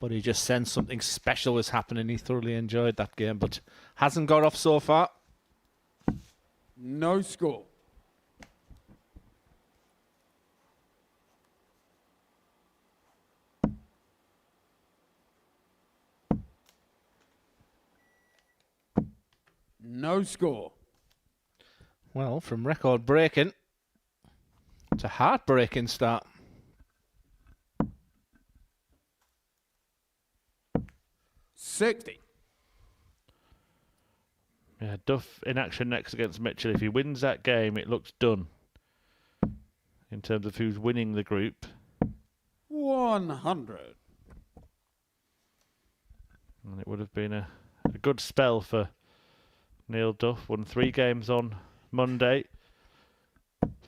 but he just sensed something special was happening. He thoroughly enjoyed that game, but hasn't got off so far. No score. No score. Well, from record breaking to heartbreaking start. $60. Yeah, Duff in action next against Mitchell. If he wins that game, it looks done in terms of who's winning the group. 100. And it would have been a good spell for Neil Duff. Won 3 games on Monday,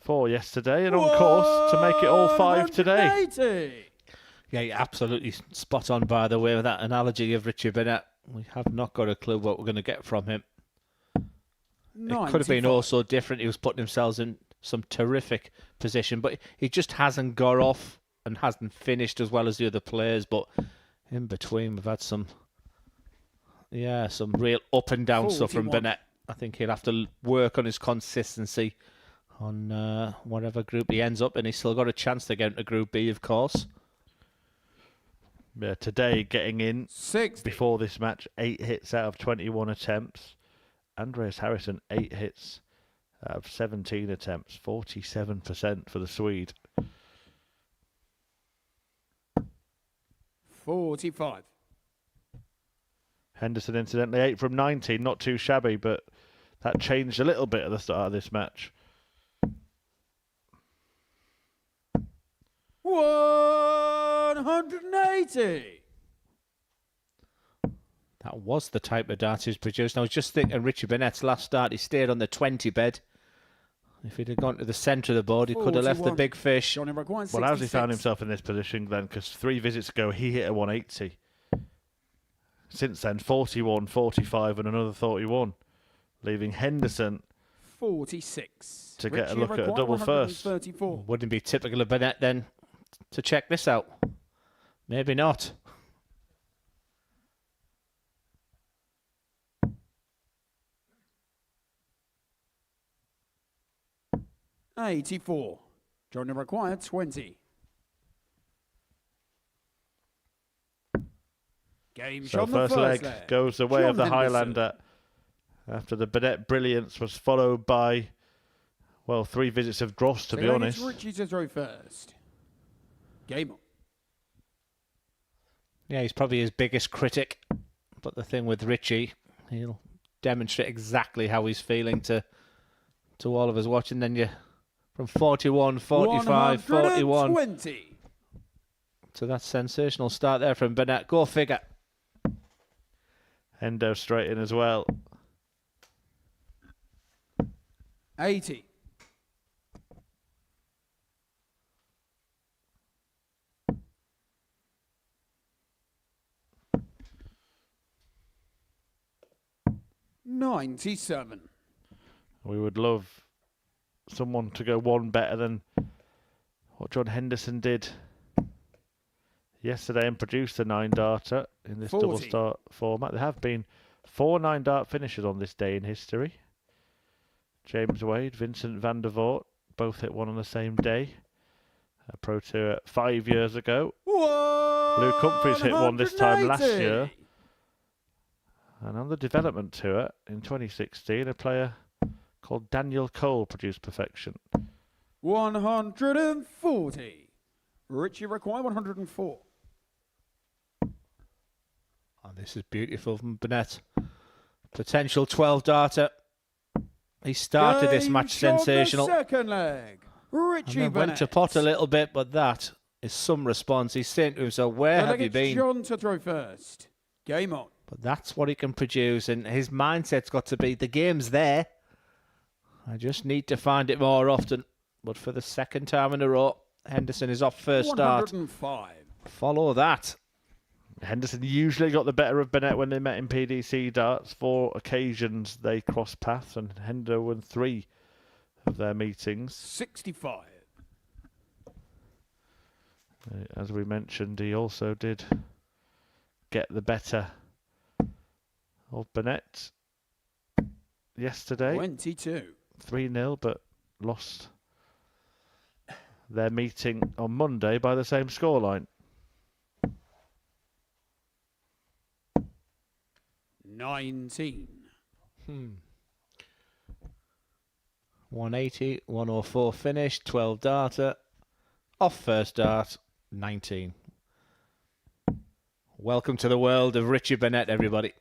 4 yesterday, and on course to make it all 5 today. Yeah, you're absolutely spot on, by the way, with that analogy of Richie Burnett. We have not got a clue what we're going to get from him. It could have been also different. He was putting himself in some terrific position, but he just hasn't got off and hasn't finished as well as the other players. But in between, we've had some real up and down stuff from Burnett. I think he'll have to work on his consistency on whatever group he ends up in. He's still got a chance to get into Group B, of course. Yeah, today getting in 60. Before this match, 8 hits out of 21 attempts. Andreas Harrison, 8 hits out of 17 attempts, 47% for the Swede. 45. Henderson, incidentally, 8 from 19, not too shabby, but that changed a little bit at the start of this match. 180. That was the type of dart he's produced. I was just thinking Richie Burnett's last start, he stayed on the 20 bed. If he'd have gone to the centre of the board, he could have left the big fish. Well, how's he found himself in this position, Glenn? Because 3 visits ago, he hit a 180. Since then, 41, 45 and another 31, leaving Henderson 46 to get a look at a double first. Wouldn't be typical of Burnett then to check this out. Maybe not. $84. Joining required 20. Game so shot first leg goes the way John of the Henderson. Highlander after the Burnett brilliance was followed by, well, 3 visits of dross, to be honest. Richie to throw first. Game on. Yeah, he's probably his biggest critic. But the thing with Richie, he'll demonstrate exactly how he's feeling to all of us watching. Then you, from 41, 45, 41. 120. So that's sensational start there from Burnett. Go figure. Hendo straight in as well. 80. $97. We would love someone to go one better than what John Henderson did yesterday and produced a 9-darter in this 40. double start format. There have been 4 9-dart finishes on this day in history. James Wade, Vincent van der Voort, both hit one on the same day. A Pro Tour 5 years ago. Luke Humphries hit one this time last year. And on the development tour in 2016, a player called Daniel Cole produced perfection. 140. Richie require 104. Oh, this is beautiful from Burnett. Potential 12-darter. He started this match sensational. Second leg. Richie And then went to Burnett. pot a little bit, but that is some response. He's saying to himself, where have you been? John to throw first. Game on. But that's what he can produce, and his mindset's got to be, the game's there. I just need to find it more often. But for the second time in a row, Henderson is off first start. 105. Follow that. Henderson usually got the better of Burnett when they met in PDC darts. 4 occasions they crossed paths, and Hendo won 3 of their meetings. 65. As we mentioned, he also did get the better of Burnett yesterday. 22. 3-0, but lost their meeting on Monday by the same scoreline. 19. 180, 104 finish, 12-darter. Off first dart, 19. Welcome to the world of Richie Burnett, everybody.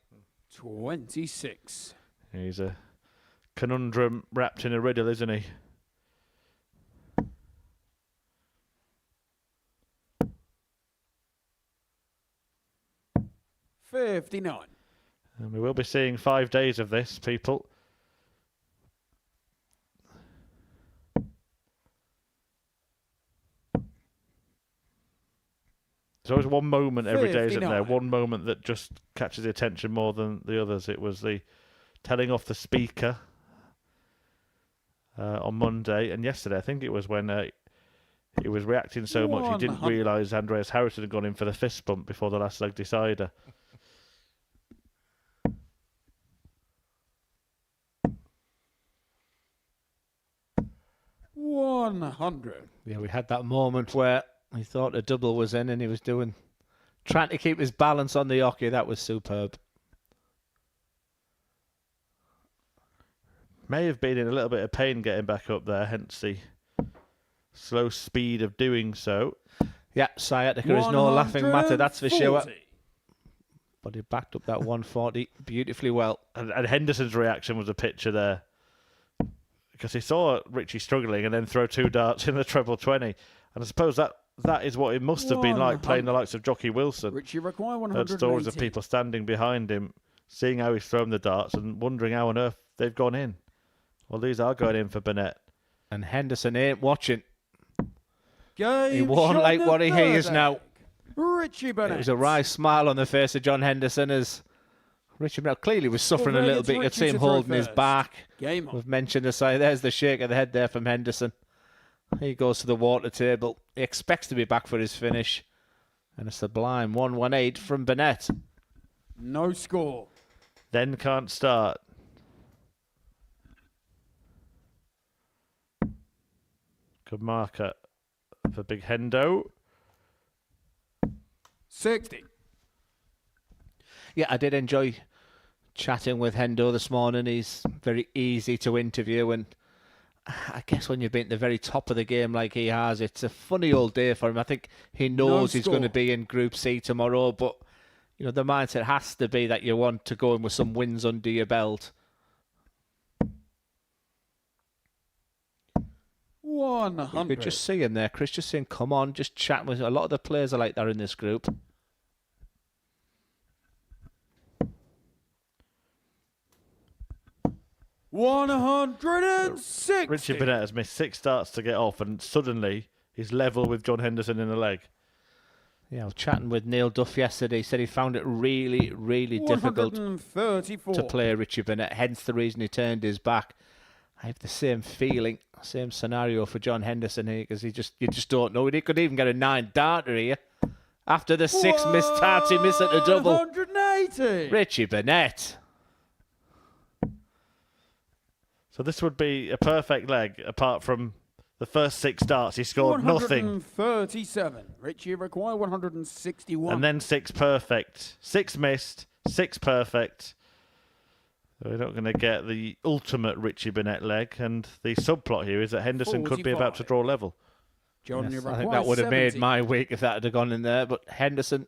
26. He's a conundrum wrapped in a riddle, isn't he? $59. And we will be seeing 5 days of this, people. There's always one moment every day, isn't there? 59. One moment that just catches the attention more than the others. It was the telling off the speaker on Monday, and yesterday I think it was when he was reacting so much he didn't 100. realise Andreas Harrison had gone in for the fist bump before the last leg decider. $100. Yeah, we had that moment where he thought a double was in and he was trying to keep his balance on the hockey. That was superb. May have been in a little bit of pain getting back up there, hence the slow speed of doing so. Yeah, sciatica is no laughing matter, that's for sure. 140. But he backed up that 140 beautifully well. And Henderson's reaction was a picture there. Because he saw Richie struggling and then throw 2 darts in the treble 20. And I suppose that is what it must have been like playing the likes of Jockey Wilson. Richie require Heard 180. stories of people standing behind him, seeing how he's thrown the darts and wondering how on earth they've gone in. Well, these are going in for Burnett. And Henderson ain't watching. Game He won't shot like the what he third hears now. leg. Richie Burnett. It was a wry smile on the face of John Henderson as Richie Burnett clearly was suffering a little bit. You could see him holding his back. Game on. We've mentioned the side. There's the shake of the head there from Henderson. He goes to the water table. He expects to be back for his finish. And a sublime 118 from Burnett. No score. Then can't start. Good marker for Big Hendo. 60. Yeah, I did enjoy chatting with Hendo this morning. He's very easy to interview, and I guess when you've been at the very top of the game like he has, it's a funny old day for him. I think he knows he's going to be in Group C tomorrow, but you know the mindset has to be that you want to go in with some wins under your belt. 100. You could just see him there, Chris, just saying, come on, just chat with a lot of the players are like that in this group. $160. Richie Burnett has missed 6 starts to get off, and suddenly he's level with John Henderson in the leg. Yeah, I was chatting with Neil Duff yesterday. He said he found it really, really difficult 134. to play Richie Burnett, hence the reason he turned his back. I have the same feeling, same scenario for John Henderson here, because you just don't know. He could even get a 9 darter here. After the 6 missed darts, he missed at the double. 180. Richie Burnett. So this would be a perfect leg, apart from the first 6 darts. He scored nothing. 137. Richie require 161. And then 6 perfect. 6 missed, 6 perfect. So we're not going to get the ultimate Richie Burnett leg. And the subplot here is that Henderson could be about to draw level. John, Yes, I think that would have made my week if that had gone in there. But Henderson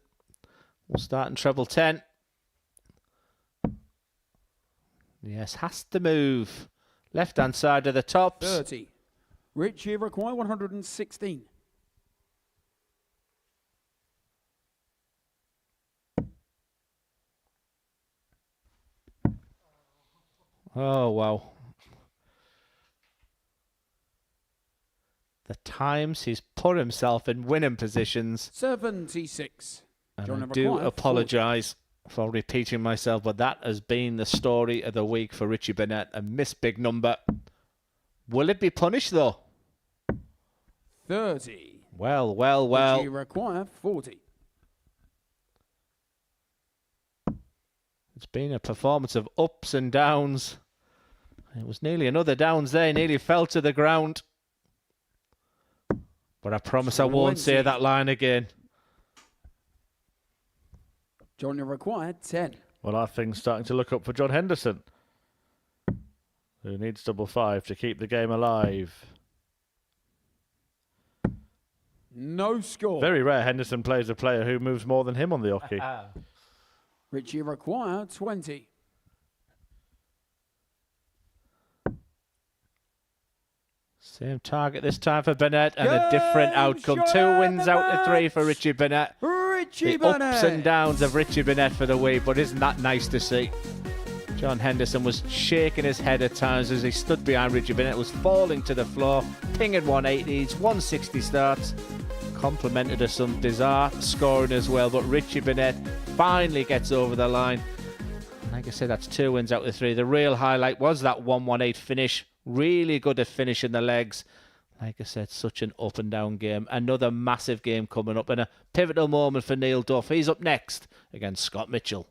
will start in treble 10. Yes, has to move. Left-hand side of the tops. 30. Richie require 116. Oh, wow. The times he's put himself in winning positions. 76. And John I do require apologise for repeating myself, but that has been the story of the week for Richie Burnett. A missed big number. Will it be punished, though? 30. Well, well, well. Richie require 40. It's been a performance of ups and downs. It was nearly another downs there. Nearly fell to the ground. But I promise I won't say that line again. John, you require 10. Well, I think starting to look up for John Henderson, who needs double 5 to keep the game alive. No score. Very rare Henderson plays a player who moves more than him on the hockey. Richie require 20. Same target this time for Burnett and a different outcome. 2 wins out of 3 for Richie Burnett. Richie The Burnett. ups and downs of Richie Burnett for the week, but isn't that nice to see? John Henderson was shaking his head at times as he stood behind Richie Burnett, was falling to the floor, pinging 180s, 160 starts. Complimented us some bizarre scoring as well, but Richie Burnett finally gets over the line. And like I said, that's 2 wins out of 3. The real highlight was that 118 finish. Really good at finishing the legs. Like I said, such an up and down game. Another massive game coming up and a pivotal moment for Neil Duff. He's up next against Scott Mitchell.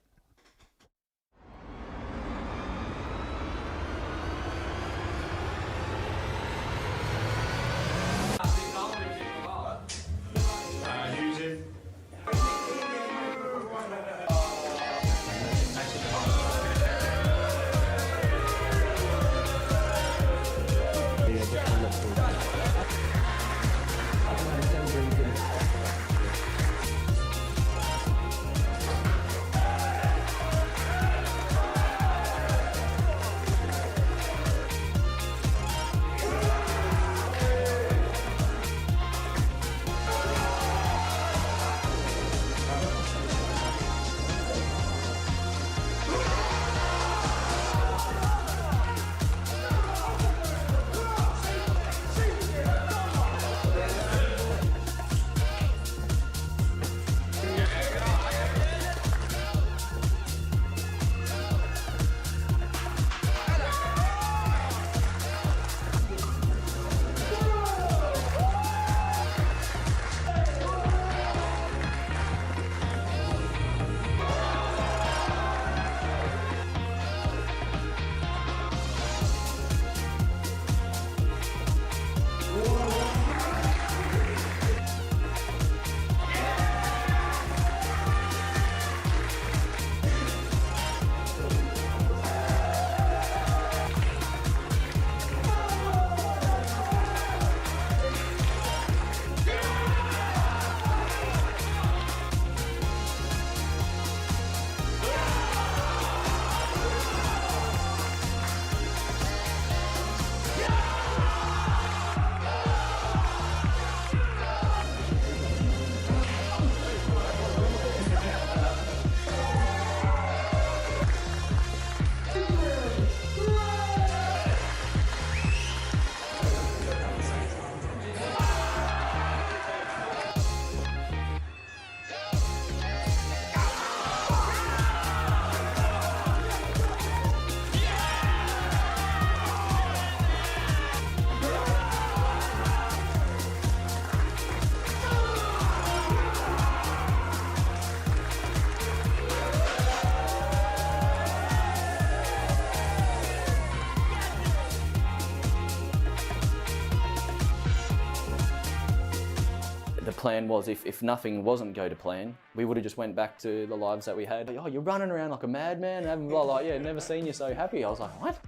plan was, if nothing wasn't go to plan, we would have just went back to the lives that we had. Oh, you're running around like a madman, and like, yeah, never seen you so happy. I was like, what?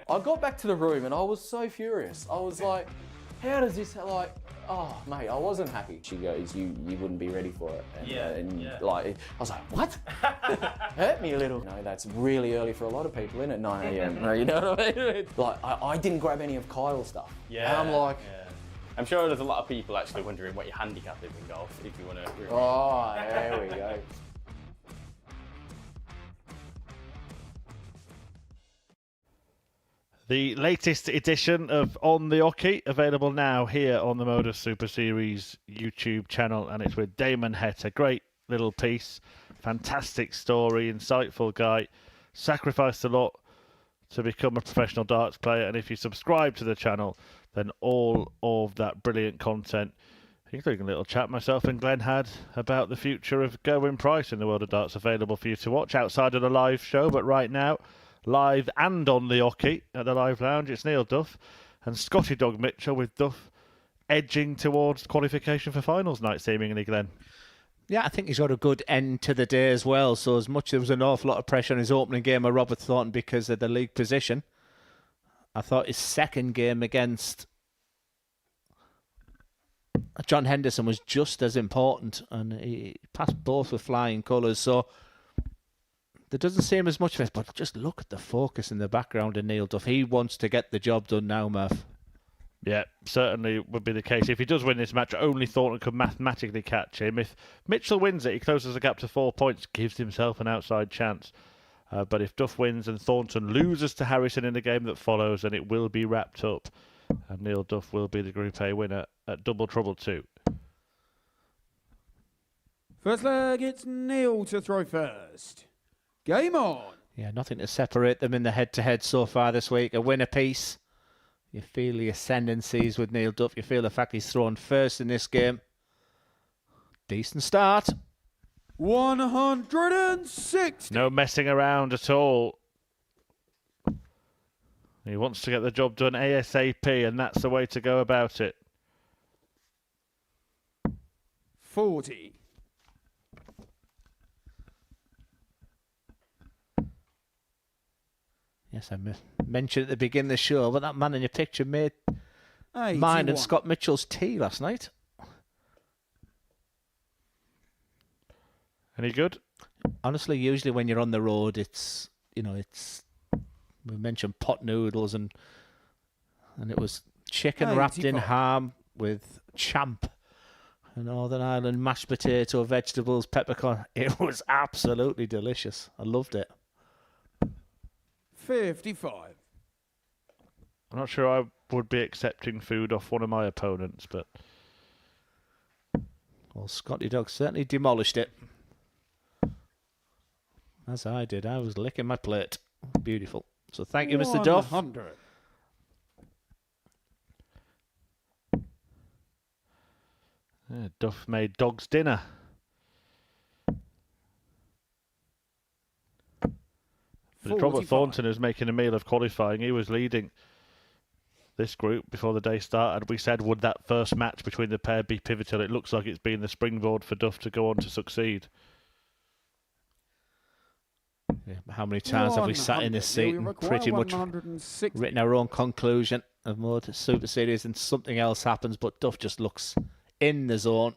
I got back to the room and I was so furious. I was like, how does this, like, oh, mate, I wasn't happy. She goes, you wouldn't be ready for it. And, like, I was like, what? Hurt me a little. You know, that's really early for a lot of people, isn't it? 9 a.m. You know what I mean? Like, I didn't grab any of Kyle's stuff. Yeah. And I'm like, I'm sure there's a lot of people actually wondering what your handicap is in golf, if you want to. oh, there we go. The latest edition of On the Oche, available now here on the Modus Super Series YouTube channel, and it's with Damon Hett. A great little piece, fantastic story, insightful guy, sacrificed a lot to become a professional darts player, and if you subscribe to the channel, then all of that brilliant content, including a little chat myself and Glenn had about the future of Gerwyn Price in the world of darts, available for you to watch outside of the live show. But right now, live and on the Oche at the Live Lounge, it's Neil Duff and Scotty Dog Mitchell, with Duff edging towards qualification for finals night, seemingly, Glenn. Yeah, I think he's got a good end to the day as well. So as much as there was an awful lot of pressure on his opening game of Robert Thornton because of the league position, I thought his second game against John Henderson was just as important, and he passed both with flying colours. So there doesn't seem as much of it, but just look at the focus in the background of Neil Duff. He wants to get the job done now, Murph. Yeah, certainly would be the case. If he does win this match, only Thornton could mathematically catch him. If Mitchell wins it, he closes the gap to 4 points, gives himself an outside chance. But if Duff wins and Thornton loses to Harrison in the game that follows, then it will be wrapped up. And Neil Duff will be the Group A winner at Double Trouble 2. First leg, it's Neil to throw first. Game on. Yeah, nothing to separate them in the head-to-head so far this week. A win apiece. You feel the ascendancies with Neil Duff. You feel the fact he's thrown first in this game. Decent start. 160. No messing around at all. He wants to get the job done ASAP, and that's the way to go about it. 40. Yes, I mentioned at the beginning of the show, but that man in your picture made 81. mine and Scott Mitchell's tea last night. Any good? Honestly, usually when you're on the road, it's, we mentioned pot noodles and it was chicken wrapped in ham with champ and Northern Ireland mashed potato, vegetables, peppercorn. It was absolutely delicious. I loved it. 55. I'm not sure I would be accepting food off one of my opponents, but... Well, Scotty Dog certainly demolished it. As I did. I was licking my plate. Beautiful. So thank you, Mr. Duff. 100. Yeah, Duff made dog's dinner. But it's Robert Thornton who's making a meal of qualifying. He was leading this group before the day started. We said, would that first match between the pair be pivotal? It looks like it's been the springboard for Duff to go on to succeed. Yeah, how many times have we sat in this seat and pretty much written our own conclusion of Modus Super Series and something else happens, but Duff just looks in the zone.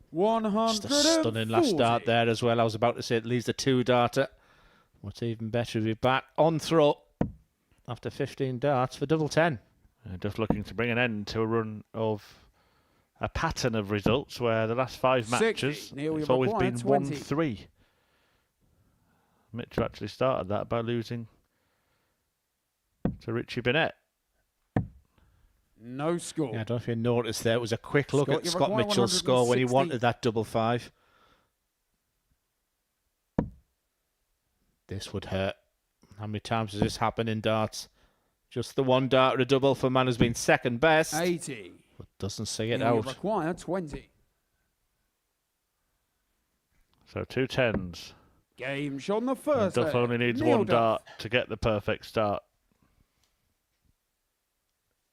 140. Just a stunning last start there as well. I was about to say it leaves the 2-darter. What's even better is we're back on throw after 15 darts for double 10. Duff looking to bring an end to a run of a pattern of results where the last 5 matches, it's always been 1-3. Mitchell actually started that by losing to Richie Burnett. No score. Yeah, I don't know if you noticed there. It was a quick look at Scott Mitchell's score when he wanted that double 5. This would hurt. How many times has this happened in darts? Just the 1 dart or a double for a man who's been second best. 80. But doesn't see it out. Require 20. So 2 10s. Game shot on the first. Duff only needs Neil 1 dart to get the perfect start.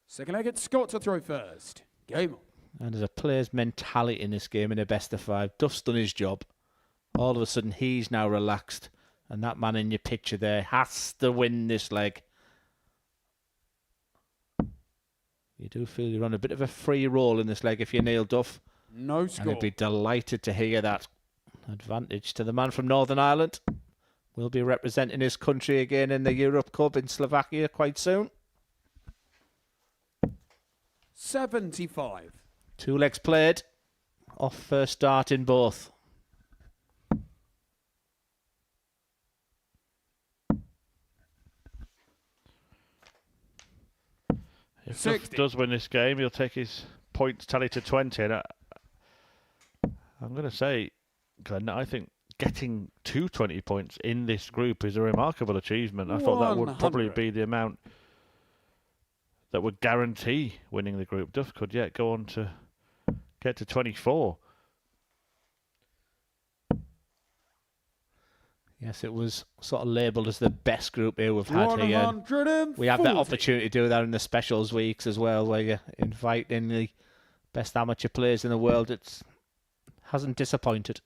Second leg, it's Scott to throw first. Game on. And there's a player's mentality in this game in a best of 5. Duff's done his job. All of a sudden, he's now relaxed. And that man in your picture there has to win this leg. You do feel you're on a bit of a free roll in this leg if you're Neil Duff. No score. And I'd be delighted to hear that. Advantage to the man from Northern Ireland. Will be representing his country again in the Europe Cup in Slovakia quite soon. 75. 2 legs played. Off first start in both. If Duff does win this game, he'll take his points tally to 20. And I'm going to say, Glenn, I think getting to 20 points in this group is a remarkable achievement. I thought that would probably be the amount that would guarantee winning the group. Duff could yet go on to get to 24. Yes, it was sort of labelled as the best group A we've had here. We have that opportunity to do that in the specials weeks as well, where you invite in the best amateur players in the world. It hasn't disappointed.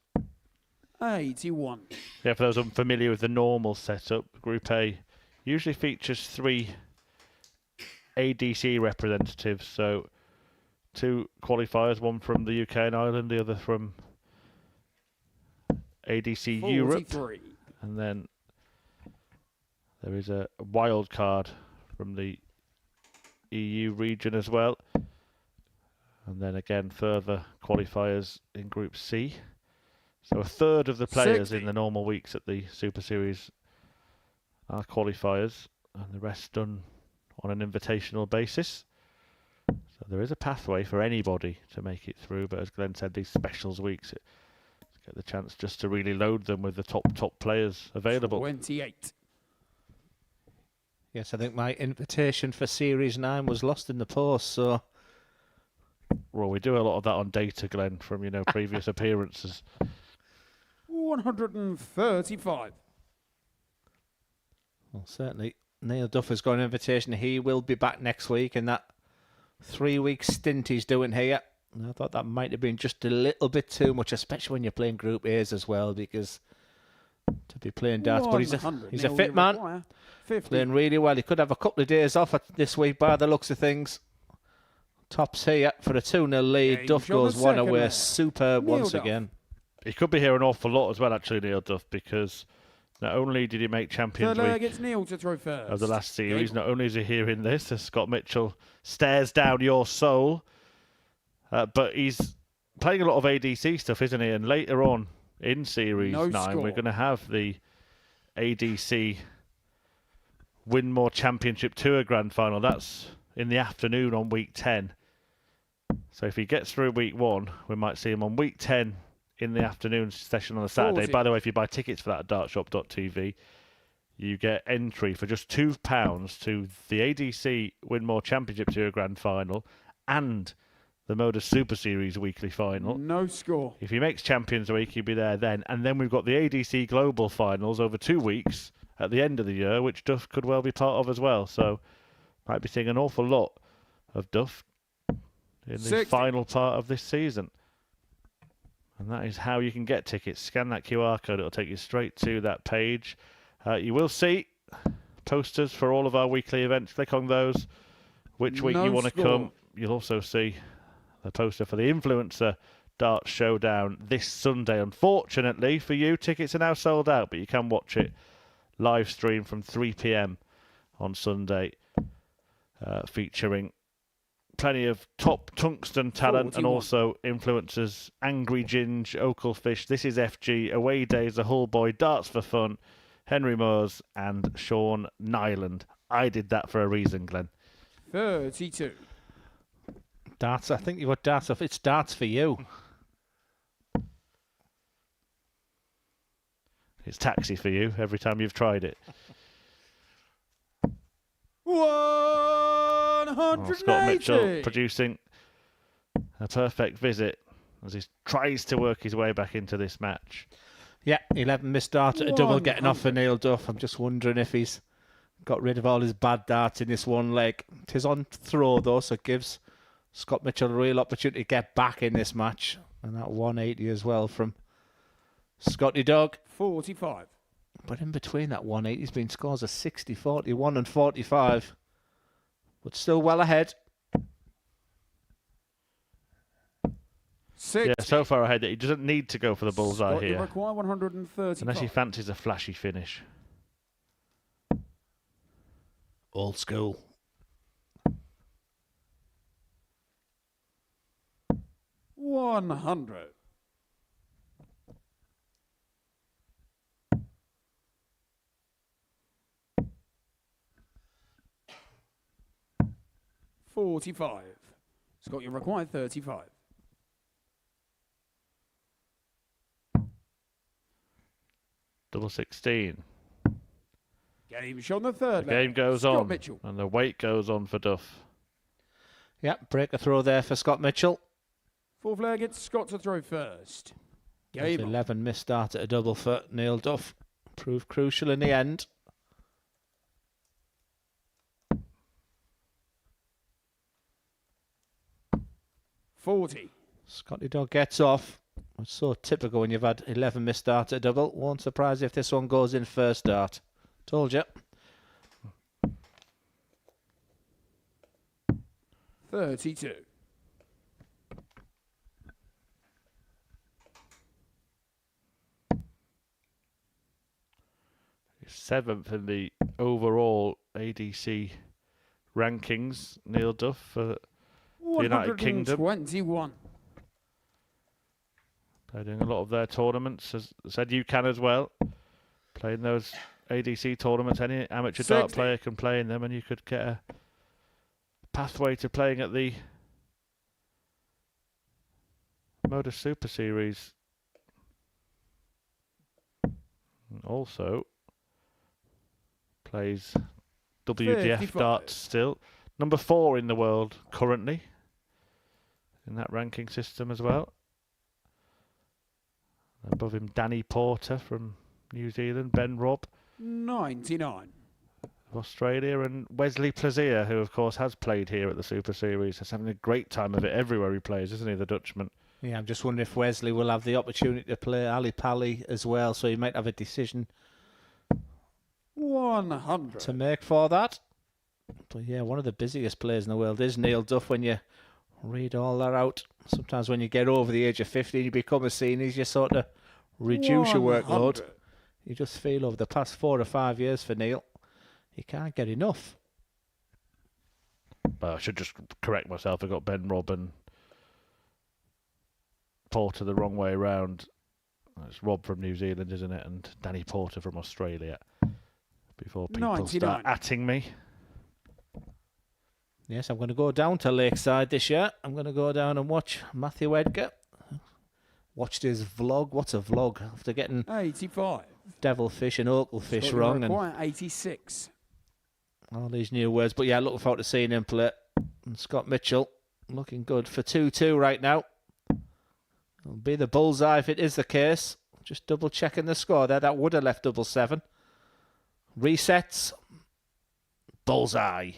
81. Yeah, for those unfamiliar with the normal setup, Group A usually features 3 ADC representatives. So 2 qualifiers, one from the UK and Ireland, the other from ADC 43. Europe. And then there is a wild card from the EU region as well. And then again, further qualifiers in Group C. So a third of the players 60. in the normal weeks at the Super Series are qualifiers, and the rest done on an invitational basis. So there is a pathway for anybody to make it through, but as Glenn said, these specials weeks, get the chance just to really load them with the top players available. 28. Yes, I think my invitation for Series 9 was lost in the post, so... Well, we do a lot of that on data, Glenn, from, previous appearances. 135. Well, certainly, Neil Duff has got an invitation. He will be back next week in that 3-week stint he's doing here. And I thought that might have been just a little bit too much, especially when you're playing Group A's as well, because to be playing darts. But he's a fit man, playing really well. He could have a couple of days off this week by the looks of things. Tops here for a 2-0 lead. Duff goes one away. Superb once again. He could be here an awful lot as well, actually, Neil Duff, because not only did he make Champions Week gets Neil to throw first. of the last series, not only is he here in this, as Scott Mitchell stares down your soul, but he's playing a lot of ADC stuff, isn't he? And later on in Series 9, we're going to have the ADC Winmore Championship Tour Grand Final. That's in the afternoon on week 10. So if he gets through week 1, we might see him on week 10 in the afternoon session on a Saturday. 40. By the way, if you buy tickets for that at dartshop.tv, you get entry for just £2 to the ADC Winmore Championship Tour Grand Final and the Modus Super Series weekly final. No score. If he makes Champions Week, he'll be there then. And then we've got the ADC Global Finals over 2 weeks at the end of the year, which Duff could well be part of as well. So might be seeing an awful lot of Duff in the final part of this season. And that is how you can get tickets. Scan that QR code. It'll take you straight to that page. You will see posters for all of our weekly events. Click on those. Which week you want to come. You'll also see the poster for the Influencer Darts Showdown this Sunday. Unfortunately for you, tickets are now sold out, but you can watch it live stream from 3 p.m. on Sunday, featuring plenty of top tungsten talent 41. and also influencers Angry Ginge, Oakelfish, This Is FG, Away Days, The Hull Boy, Darts for Fun, Henry Moores and Sean Nyland. I did that for a reason, Glenn. 32. Darts, I think you got darts off. It's darts for you. It's taxi for you every time you've tried it. 180. Scott Mitchell producing a perfect visit as he tries to work his way back into this match. Yeah, 11 missed dart at a double, getting off for Neil Duff. I'm just wondering if he's got rid of all his bad darts in this one leg. It is on throw, though, so it gives Scott Mitchell, a real opportunity to get back in this match. And that 180 as well from Scotty Dog. 45. But in between that 180, he's been scores of 60, 41 and 45. But still well ahead. 60. Yeah, so far ahead that he doesn't need to go for the bullseye Scott, you here. require 130. Unless he fancies a flashy finish. Old school. $100. $45. Scott, you require 35. Double 16. Game shown the third. The game goes Scott on. Mitchell. And the weight goes on for Duff. Yep, break a throw there for Scott Mitchell. Fourth leg, it's Scott to throw first. Game on. 11 missed start at a double for Neil Duff. Proved crucial in the end. $40. Scotty Dog gets off. It's so typical when you've had 11 missed starts at a double. Won't surprise if this one goes in first start. Told you. 32. Seventh in the overall ADC rankings, Neil Duff for the United Kingdom. 121. They're doing a lot of their tournaments, as said you can as well. Playing those ADC tournaments, any amateur dart player can play in them, and you could get a pathway to playing at the Modus Super Series. And also plays WDF 55. darts still. Number 4 in the world currently in that ranking system as well. Above him, Danny Porter from New Zealand, Ben Robb 99. of Australia, and Wesley Plazier, who of course has played here at the Super Series. He's having a great time of it everywhere he plays, isn't he, the Dutchman? Yeah, I'm just wondering if Wesley will have the opportunity to play Ali Pali as well, so he might have a decision 100. to make for that. But yeah, one of the busiest players in the world is Neil Duff when you read all that out. Sometimes when you get over the age of 50 and you become a senior, you sort of reduce your 100. workload. You just feel over the past 4 or 5 years for Neil, he can't get enough. I should just correct myself. I got Ben Robb and Porter the wrong way around. It's Rob from New Zealand, isn't it? And Danny Porter from Australia. Before people 99. start atting me. Yes, I'm going to go down to Lakeside this year. I'm going to go down and watch Matthew Edgar. Watched his vlog. What's a vlog? After getting 85. devilfish and oakelfish Scott, wrong. you And require 86. all these new words. But yeah, looking forward to seeing him play. And Scott Mitchell looking good for 2-2 right now. It'll be the bullseye if it is the case. Just double checking the score there. That would have left 7-7. Resets. Bullseye.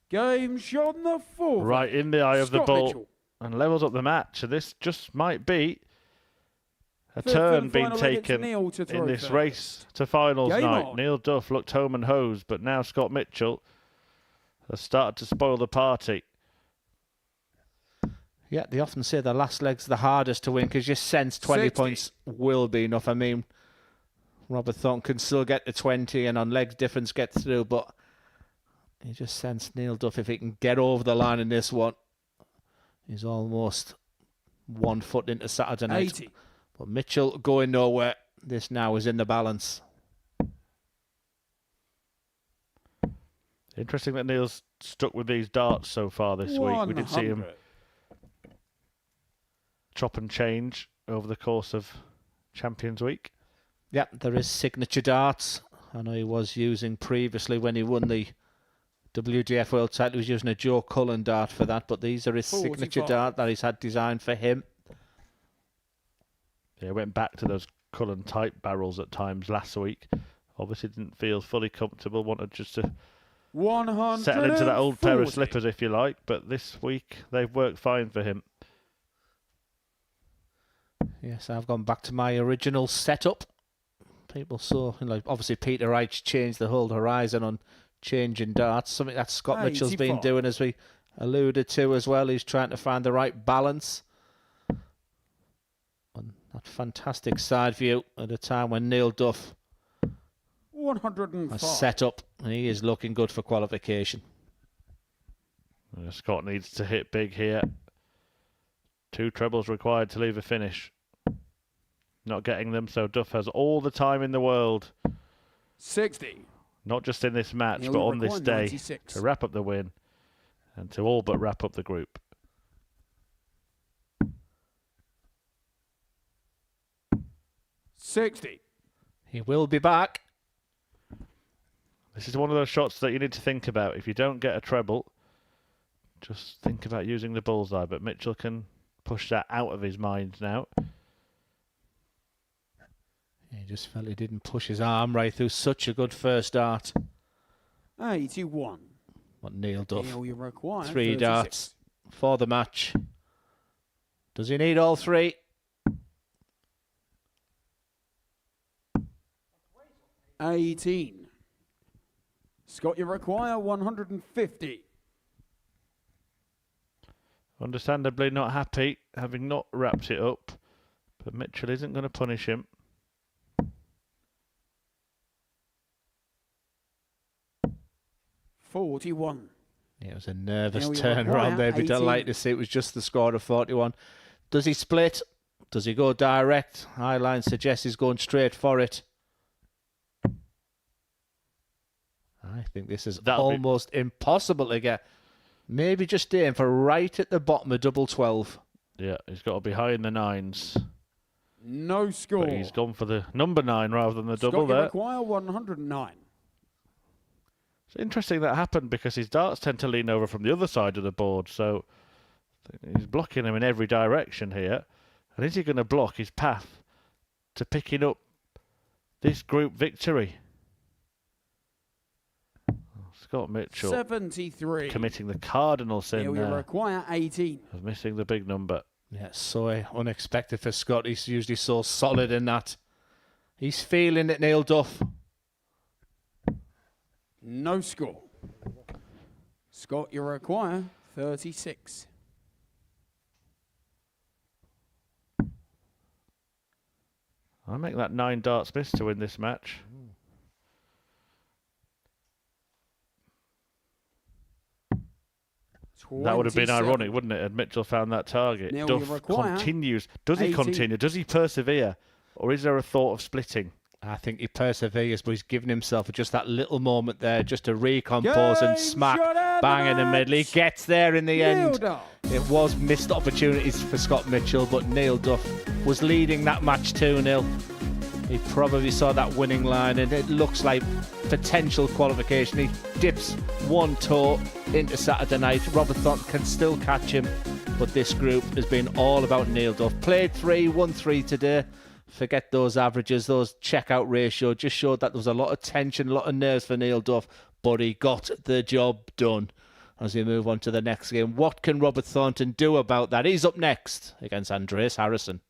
Game shot on the 4th. Right in the eye of the Scott ball. Mitchell. And levels up the match. So this just might be a Fifth turn and being final leg, it's taken Neil to throw in this first. race to finals Game night. on. Neil Duff looked home and hosed, but now Scott Mitchell has started to spoil the party. Yeah, they often say the last leg's the hardest to win because you sense 20 60. points will be enough. I mean, Robert Thornton can still get to 20 and on legs difference get through, but you just sense Neil Duff, if he can get over the line in this one, he's almost 1 foot into Saturday night. 80. But Mitchell going nowhere. This now is in the balance. Interesting that Neil's stuck with these darts so far this week. We did see him 100. chop and change over the course of Champions Week. Yeah, there is signature darts. I know he was using previously when he won the WGF World title. He was using a Joe Cullen dart for that, but these are his signature 45. dart that he's had designed for him. Yeah, went back to those Cullen type barrels at times last week. Obviously didn't feel fully comfortable. Wanted just to settle into that old pair of slippers if you like, but this week they've worked fine for him. Yes, I've gone back to my original setup. People saw, obviously Peter Reich changed the whole horizon on changing darts, something that Scott Mitchell's been doing, as we alluded to as well. He's trying to find the right balance. And that fantastic side view at a time when Neil Duff 105. has set up, and he is looking good for qualification. Scott needs to hit big here. 2 trebles required to leave a finish. Not getting them, so Duff has all the time in the world. 60. Not just in this match, He'll but on this require day 96. to wrap up the win and to all but wrap up the group. $60. He will be back. This is one of those shots that you need to think about. If you don't get a treble, just think about using the bullseye. But Mitchell can push that out of his mind now. He just felt he didn't push his arm right through such a good first dart. 81. What Neil Duff. You require 3 36. darts for the match. Does he need all 3? $18. Scott, you require 150. Understandably not happy, having not wrapped it up. But Mitchell isn't going to punish him. $41. Yeah, it was a nervous Now you turnaround there. require Be delighted to see it was just the score of 41. Does he split? Does he go direct? Highline suggests he's going straight for it. I think this is almost impossible to get. Maybe just aim for right at the bottom of double 12. Yeah, he's got to be high in the 9s. No score. But he's gone for the number 9 rather than the Scott, double you there. require 109. It's interesting that happened because his darts tend to lean over from the other side of the board, so he's blocking him in every direction here. And is he going to block his path to picking up this group victory? Scott Mitchell 73. committing the cardinal sin You there require 18. of missing the big number. Yeah, so unexpected for Scott. He's usually so solid in that. He's feeling it, Neil Duff. No score. Scott, you require 36. I make that 9 darts miss to win this match. That would have been ironic, wouldn't it, had Mitchell found that target? Now Duff you require continues. Does he 18. continue? Does he persevere? Or is there a thought of splitting? I think he perseveres, but he's given himself just that little moment there just to recompose and smack bang in the middle. He gets there in the end. It was missed opportunities for Scott Mitchell, but Neil Duff was leading that match 2-0. He probably saw that winning line, and it looks like potential qualification. He dips one toe into Saturday night. Robert Thornton can still catch him, but this group has been all about Neil Duff. Played 3, won 3 today. Forget those averages, those checkout ratio. Just showed that there was a lot of tension, a lot of nerves for Neil Duff, but he got the job done. As we move on to the next game, what can Robert Thornton do about that? He's up next against Andreas Harrison.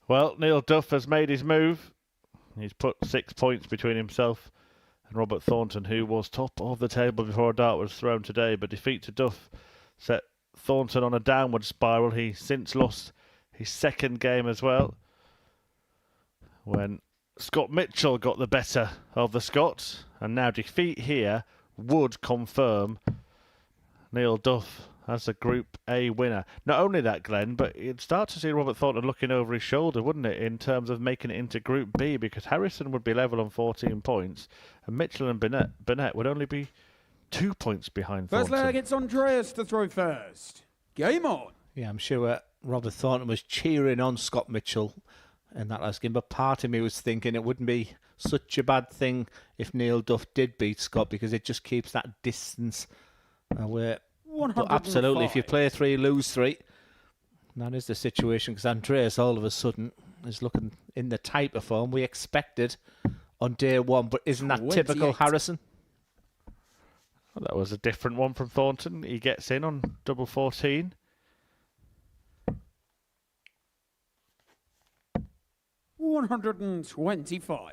Well, Neil Duff has made his move. He's put 6 points between himself and Robert Thornton, who was top of the table before a dart was thrown today. But defeat to Duff set Thornton on a downward spiral. He since lost his second game as well, when Scott Mitchell got the better of the Scots. And now defeat here would confirm Neil Duff as a Group A winner. Not only that, Glenn, but you'd start to see Robert Thornton looking over his shoulder, wouldn't it, in terms of making it into Group B, because Harrison would be level on 14 points, and Mitchell and Burnett would only be 2 points behind First Thornton. leg, it's Andreas to throw first. Game on. Yeah, I'm sure Robert Thornton was cheering on Scott Mitchell in that last game, but part of me was thinking it wouldn't be such a bad thing if Neil Duff did beat Scott, because it just keeps that distance away. But absolutely, if you play 3, lose 3, that is the situation, because Andreas all of a sudden is looking in the type of form we expected on day 1. But isn't that typical Harrison? Well, that was a different one from Thornton. He gets in on double 14. $125.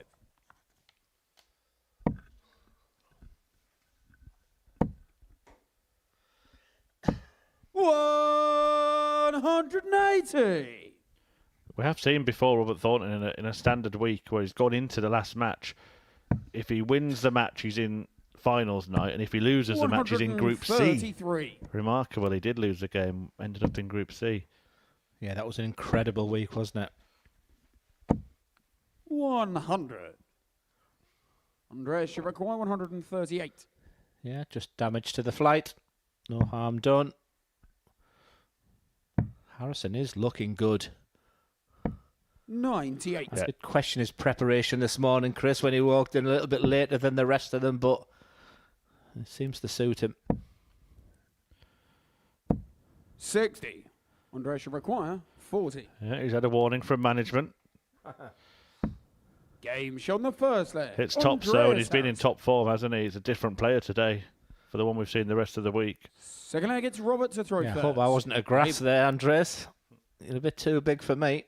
$180. We have seen before Robert Thornton in a standard week where he's gone into the last match. If he wins the match, he's in finals night, and if he loses the match, he's in Group C. Remarkable, he did lose the game, ended up in Group C. Yeah, that was an incredible week, wasn't it? 100. Andreas, you require 138. Yeah, just damage to the flight. No harm done. Harrison is looking good. 98. I did question his preparation this morning, Chris, when he walked in a little bit later than the rest of them, but it seems to suit him. 60. Andreas, you require 40. Yeah, he's had a warning from management. Game shown the first leg. It's top zone. He's been in top form, hasn't he? He's a different player today for the one we've seen the rest of the week. Second leg, it's Robert to throw I first. hope I wasn't a grass there, Andres. You're a bit too big for me.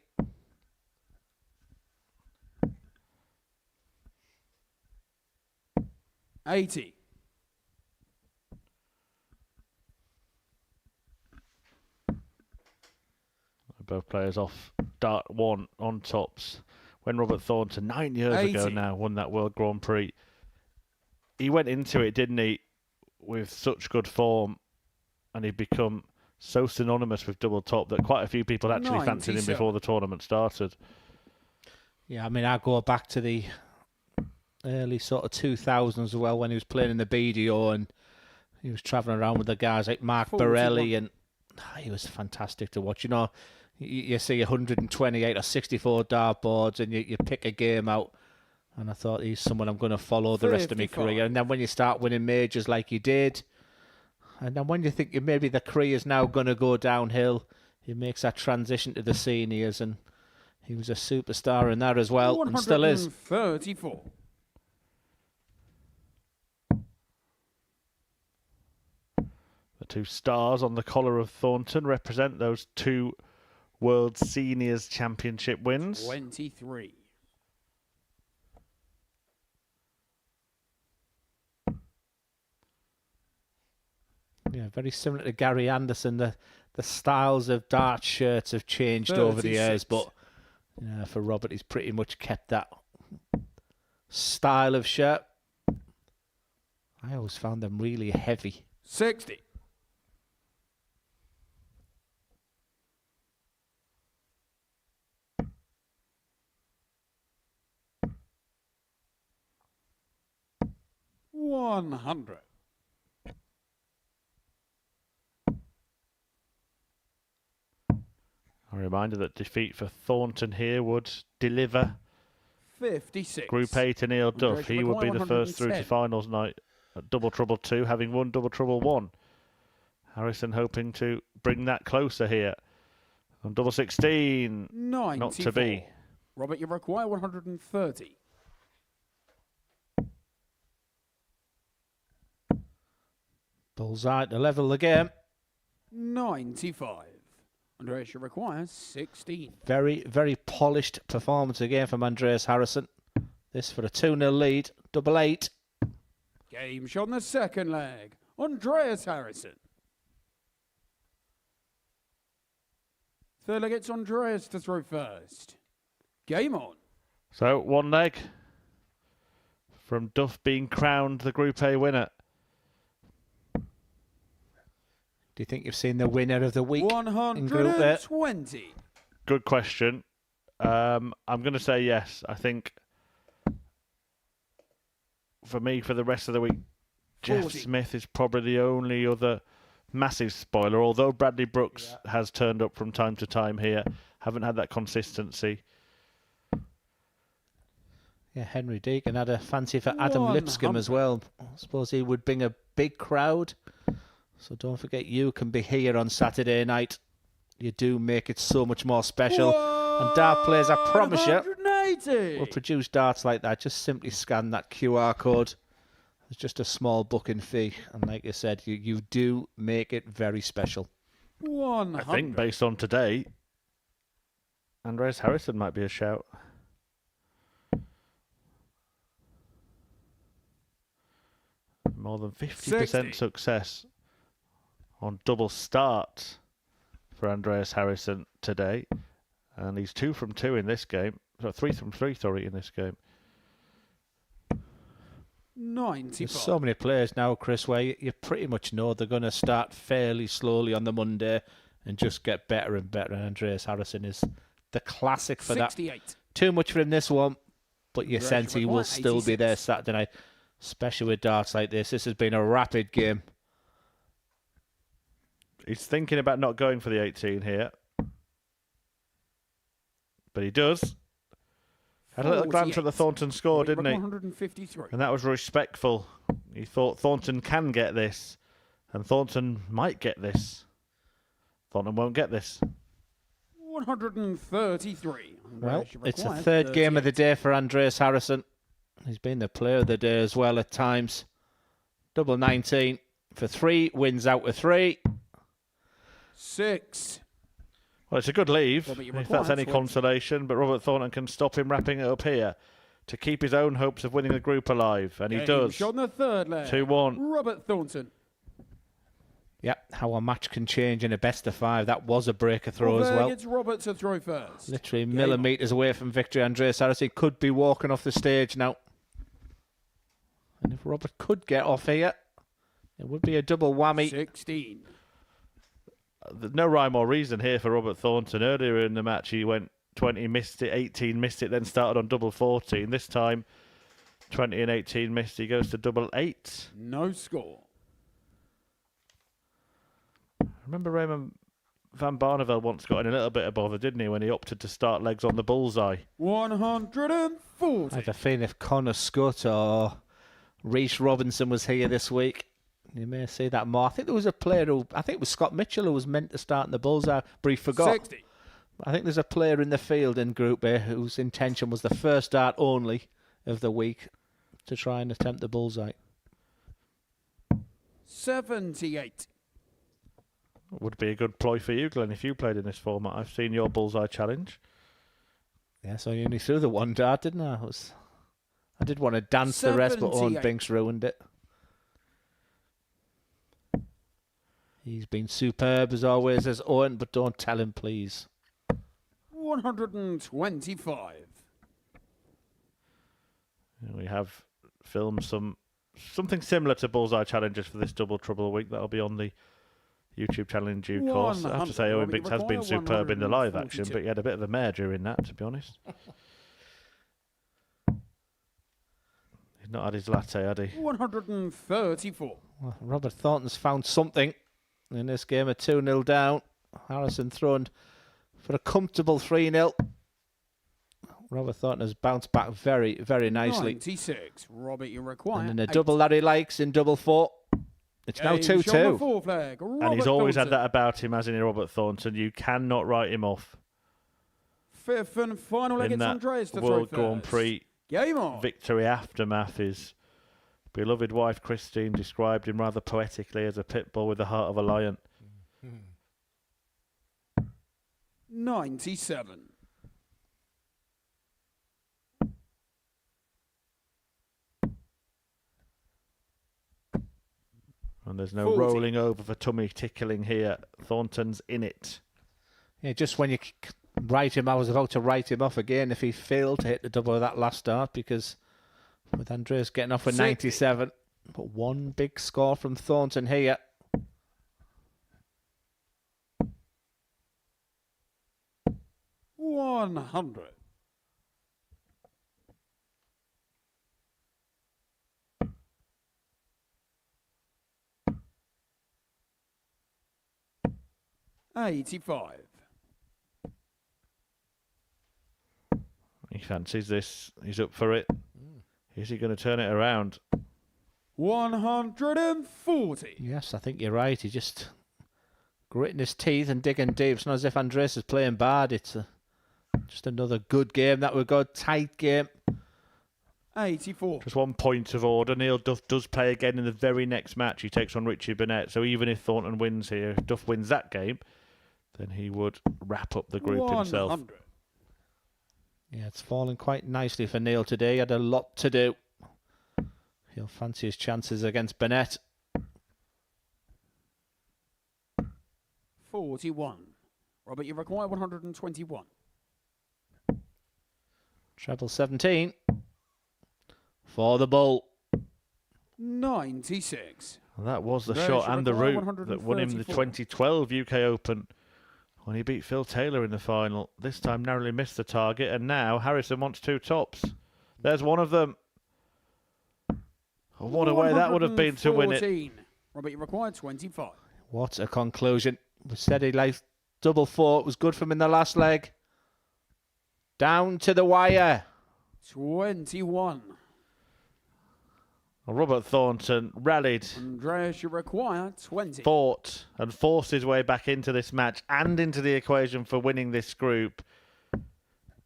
$80. Both players off dart 1 on tops. When Robert Thornton, 9 years ago now, won that World Grand Prix, he went into it, didn't he, with such good form, and he'd become so synonymous with double top that quite a few people actually fancied him before the tournament started. Yeah, I mean, I go back to the early sort of 2000s as well, when he was playing in the BDO and he was travelling around with the guys like Mark Borelli, and he was fantastic to watch. You know, you see 128 or 64 dartboards and you pick a game out, and I thought he's someone I'm going to follow the rest of my career. And then when you start winning majors like he did, and then when you think maybe the career is now going to go downhill, he makes that transition to the seniors, and he was a superstar in that as well, and still is. 134. The 2 stars on the collar of Thornton represent those 2 World Seniors Championship wins. 23. Yeah, very similar to Gary Anderson. The styles of dart shirts have changed over the years, but for Robert, he's pretty much kept that style of shirt. I always found them really heavy. 60. $100. A reminder that defeat for Thornton here would deliver 56. Group A to Neil Duff. He would be the first through to finals night at Double Trouble 2, having won Double Trouble 1. Harrison hoping to bring that closer here. On Double 16, 94. not to be. Robert, you require 130. Bullseye to level the game. 95. Andreas, you require 16. Very, very polished performance again from Andreas Harrison. This for a 2-0 lead, double 8. Game shot in the second leg. Andreas Harrison. Third leg, it's Andreas to throw first. Game on. So, one leg from Duff being crowned the Group A winner. Do you think you've seen the winner of the week in Group A? 120. Good question. I'm going to say yes. I think for me, for the rest of the week, Jeff 40. Smith is probably the only other massive spoiler, although Bradley Brooks has turned up from time to time here. Haven't had that consistency. Yeah, Henry Deacon had a fancy for Adam Lipscomb as well. I suppose he would bring a big crowd. So don't forget, you can be here on Saturday night. You do make it so much more special. And dart players, I promise you, will produce darts like that. Just simply scan that QR code. It's just a small booking fee. And like I said, you do make it very special. 100. I think based on today, Andreas Harrison might be a shout. More than 50% success on double start for Andreas Harrison today. And he's 2 from 2 in this game. So 3 from 3, sorry, in this game. 95. There's so many players now, Chris, where you pretty much know they're going to start fairly slowly on the Monday and just get better and better. And Andreas Harrison is the classic for 68. that. Too much for him this one, but you sense he will still be there 86. Saturday night, especially with darts like this. This has been a rapid game. He's thinking about not going for the 18 here. But he does. Had a little glance at the Thornton score, didn't he? 153. And that was respectful. He thought Thornton can get this. And Thornton might get this. Thornton won't get this. 133. Well, it's the third game of the day for Andreas Harrison. He's been the player of the day as well at times. Double 19 for 3, wins out with 3. 6. Well, it's a good leave, Well, but you if require that's any 20. consolation, but Robert Thornton can stop him wrapping it up here to keep his own hopes of winning the group alive, and he does. Shot in the third leg. 2-1. Robert Thornton. Yeah, how a match can change in a best of 5. That was a breaker throw as well. It's Robert to throw first. Literally millimetres away from victory. Andreas Harrison could be walking off the stage now. And if Robert could get off here, it would be a double whammy. 16. There's no rhyme or reason here for Robert Thornton. Earlier in the match, he went 20, missed it, 18, missed it, then started on double 14. This time, 20 and 18 missed. He goes to double 8. No score. I remember Raymond Van Barneveld once got in a little bit of bother, didn't he, when he opted to start legs on the bullseye. 140. I have a feeling if Connor Scott or Reece Robinson was here this week, you may see that more. I think there was a player I think it was Scott Mitchell who was meant to start in the bullseye, but he forgot. 60. I think there's a player in the field in Group A whose intention was the first dart only of the week to try and attempt the bullseye. 78. Would be a good ploy for you, Glenn, if you played in this format. I've seen your bullseye challenge. Yeah, so I only threw the one dart, didn't I? I did want to dance the rest, but Owen 78. Binks ruined it. He's been superb as always, as Owen, but don't tell him, please. 125. We have filmed something similar to bullseye challenges for this Double Trouble week. That'll be on the YouTube channel in due course. I have to say, Owen Binks has been superb in the live action, but he had a bit of a mare during that, to be honest. He's not had his latte, had he? 134. Well, Robert Thornton's found something in this game, a 2-0 down. Harrison thrown for a comfortable 3-0. Robert Thornton has bounced back very, very nicely. 96. Robert, you require. And in a double that he likes in double 4. It's now 2-2. And he's always had that about him, hasn't he, Robert Thornton? You cannot write him off. Fifth and final leg, In it's that Andreas to World throw Grand first. Prix Game on. victory aftermath, his beloved wife Christine described him rather poetically as a pit bull with the heart of a lion. 97. And there's no 40. rolling over for tummy tickling here. Thornton's in it. Yeah, just when you write him, I was about to write him off again if he failed to hit the double of that last start, because with Andreas getting off with 97. But one big score from Thornton here. $100. $85. He fancies this. He's up for it. Is he going to turn it around? 140. Yes, I think you're right. He's just gritting his teeth and digging deep. It's not as if Andreas is playing bad. It's just another good game. That was a tight game. 84. Just 1 point of order. Neil Duff does play again in the very next match. He takes on Richie Burnett. So even if Thornton wins here, if Duff wins that game, then he would wrap up the group 100. himself. Yeah, it's falling quite nicely for Neil today. He had a lot to do. He'll fancy his chances against Burnett. 41. Robert, you require 121. Treble 17 for the bull. 96. Well, that was the There shot should and the require route that won him the 134. 2012 UK Open when he beat Phil Taylor in the final. This time narrowly missed the target, and now Harrison wants two tops. There's one of them. Oh, what a way that would have been to win it. 114. Robert, you require 25. What a conclusion. With steady life, double four. It was good for him in the last leg. Down to the wire. 21. Well, Robert Thornton rallied, Andreas, you require 20. fought, and forced his way back into this match and into the equation for winning this group.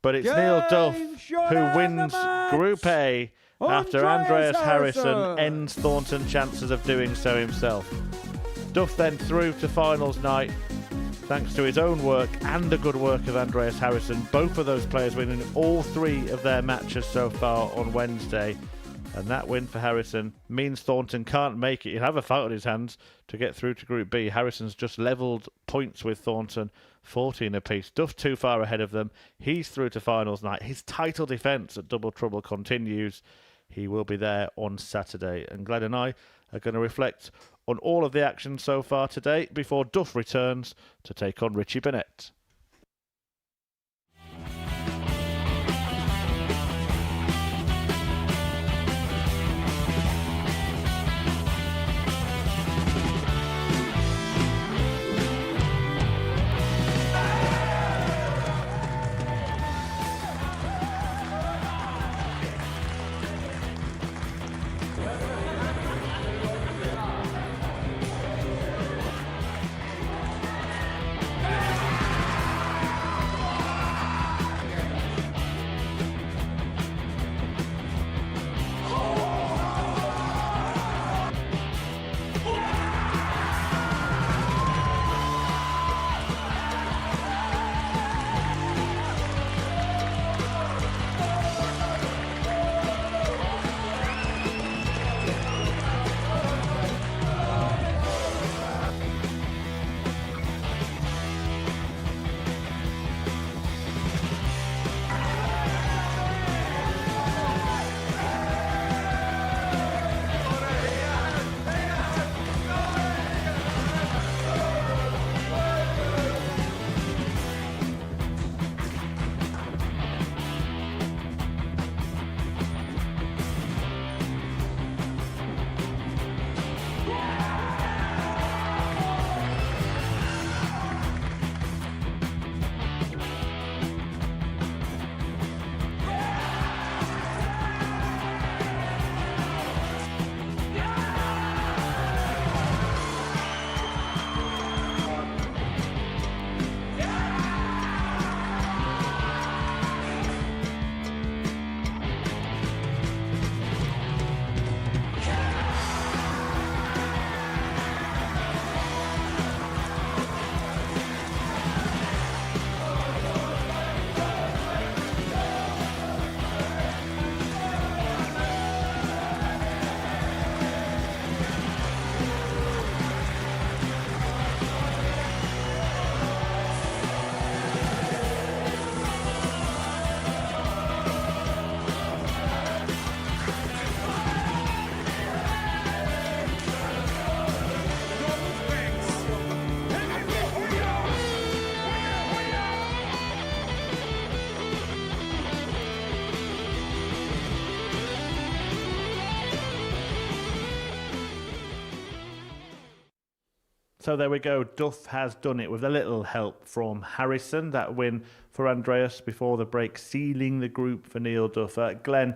But it's Neil Duff who wins Group A after Andreas Harrison ends Thornton's chances of doing so himself. Duff then through to finals night thanks to his own work and the good work of Andreas Harrison. Both of those players winning all three of their matches so far on Wednesday. And that win for Harrison means Thornton can't make it. He'll have a fight on his hands to get through to Group B. Harrison's just levelled points with Thornton, 14 apiece. Duff too far ahead of them. He's through to finals night. His title defence at Double Trouble continues. He will be there on Saturday. And Glenn and I are going to reflect on all of the action so far today before Duff returns to take on Richie Burnett. So there we go. Duff has done it with a little help from Harrison. That win for Andreas before the break, sealing the group for Neil Duff. Glenn,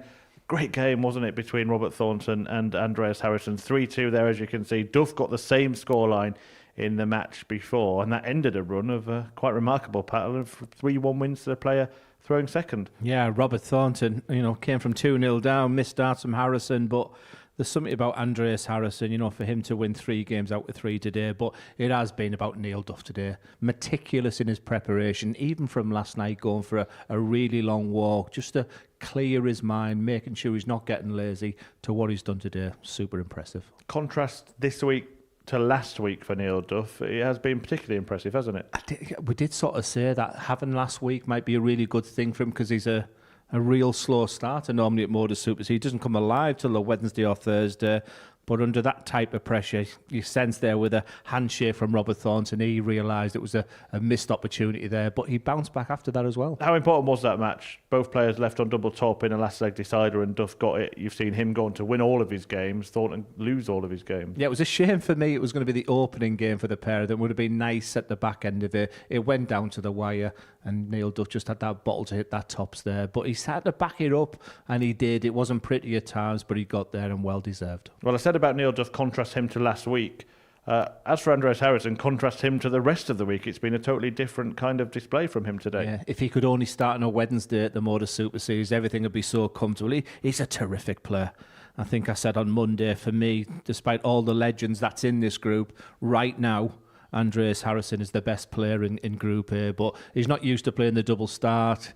great game, wasn't it, between Robert Thornton and Andreas Harrison? 3-2 there, as you can see. Duff got the same scoreline in the match before, and that ended a run of a quite remarkable pattern of 3-1 wins to the player throwing second. Yeah, Robert Thornton, came from 2-0 down, missed out from Harrison, but there's something about Andreas Harrison, for him to win 3 games out of 3 today, but it has been about Neil Duff today. Meticulous in his preparation, even from last night, going for a really long walk, just to clear his mind, making sure he's not getting lazy, to what he's done today. Super impressive. Contrast this week to last week for Neil Duff. It has been particularly impressive, hasn't it? We did sort of say that having last week might be a really good thing for him, because he's a real slow starter normally at Modus Super. So he doesn't come alive till the Wednesday or Thursday. But under that type of pressure, you sense there with a handshake from Robert Thornton, he realised it was a missed opportunity there. But he bounced back after that as well. How important was that match? Both players left on double top in a last leg decider, and Duff got it. You've seen him go on to win all of his games, Thornton lose all of his games. Yeah, it was a shame for me. It was going to be the opening game for the pair. That would have been nice at the back end of it. It went down to the wire, and Neil Duff just had that bottle to hit that tops there. But he had to back it up, and he did. It wasn't pretty at times, but he got there, and well deserved. Well, I said about Neil Duff, contrast him to last week. As for Andreas Harrison, contrast him to the rest of the week. It's been a totally different kind of display from him today. Yeah, if he could only start on a Wednesday at the Modus Super Series, everything would be so comfortable. He's a terrific player. I think I said on Monday, for me, despite all the legends that's in this group, right now, Andreas Harrison is the best player in Group A, but he's not used to playing the double start.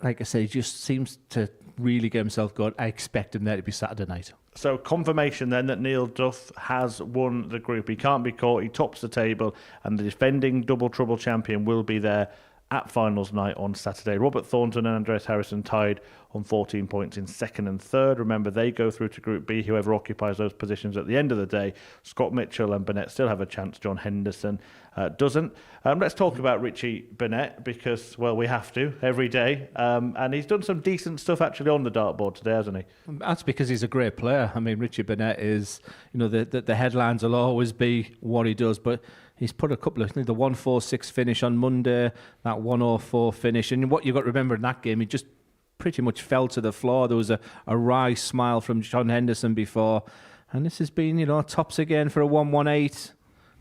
Like I say, he just seems to really get himself going. I expect him there to be Saturday night. So confirmation then that Neil Duff has won the group. He can't be caught. He tops the table, and the defending double trouble champion will be there at finals night on Saturday. Robert Thornton and Andreas Harrison tied on 14 points in second and third. Remember, they go through to Group B. Whoever occupies those positions at the end of the day, Scott Mitchell and Burnett still have a chance. John Henderson doesn't. Let's talk about Richie Burnett, because, well, we have to every day. And he's done some decent stuff actually on the dartboard today, hasn't he? That's because he's a great player. I mean, Richie Burnett is, the headlines will always be what he does, but he's put a couple of, the 1-4-6 finish on Monday, that 1-0-4 finish. And what you've got to remember in that game, he just pretty much fell to the floor. There was a wry smile from John Henderson before. And this has been, tops again for a 1-1-8.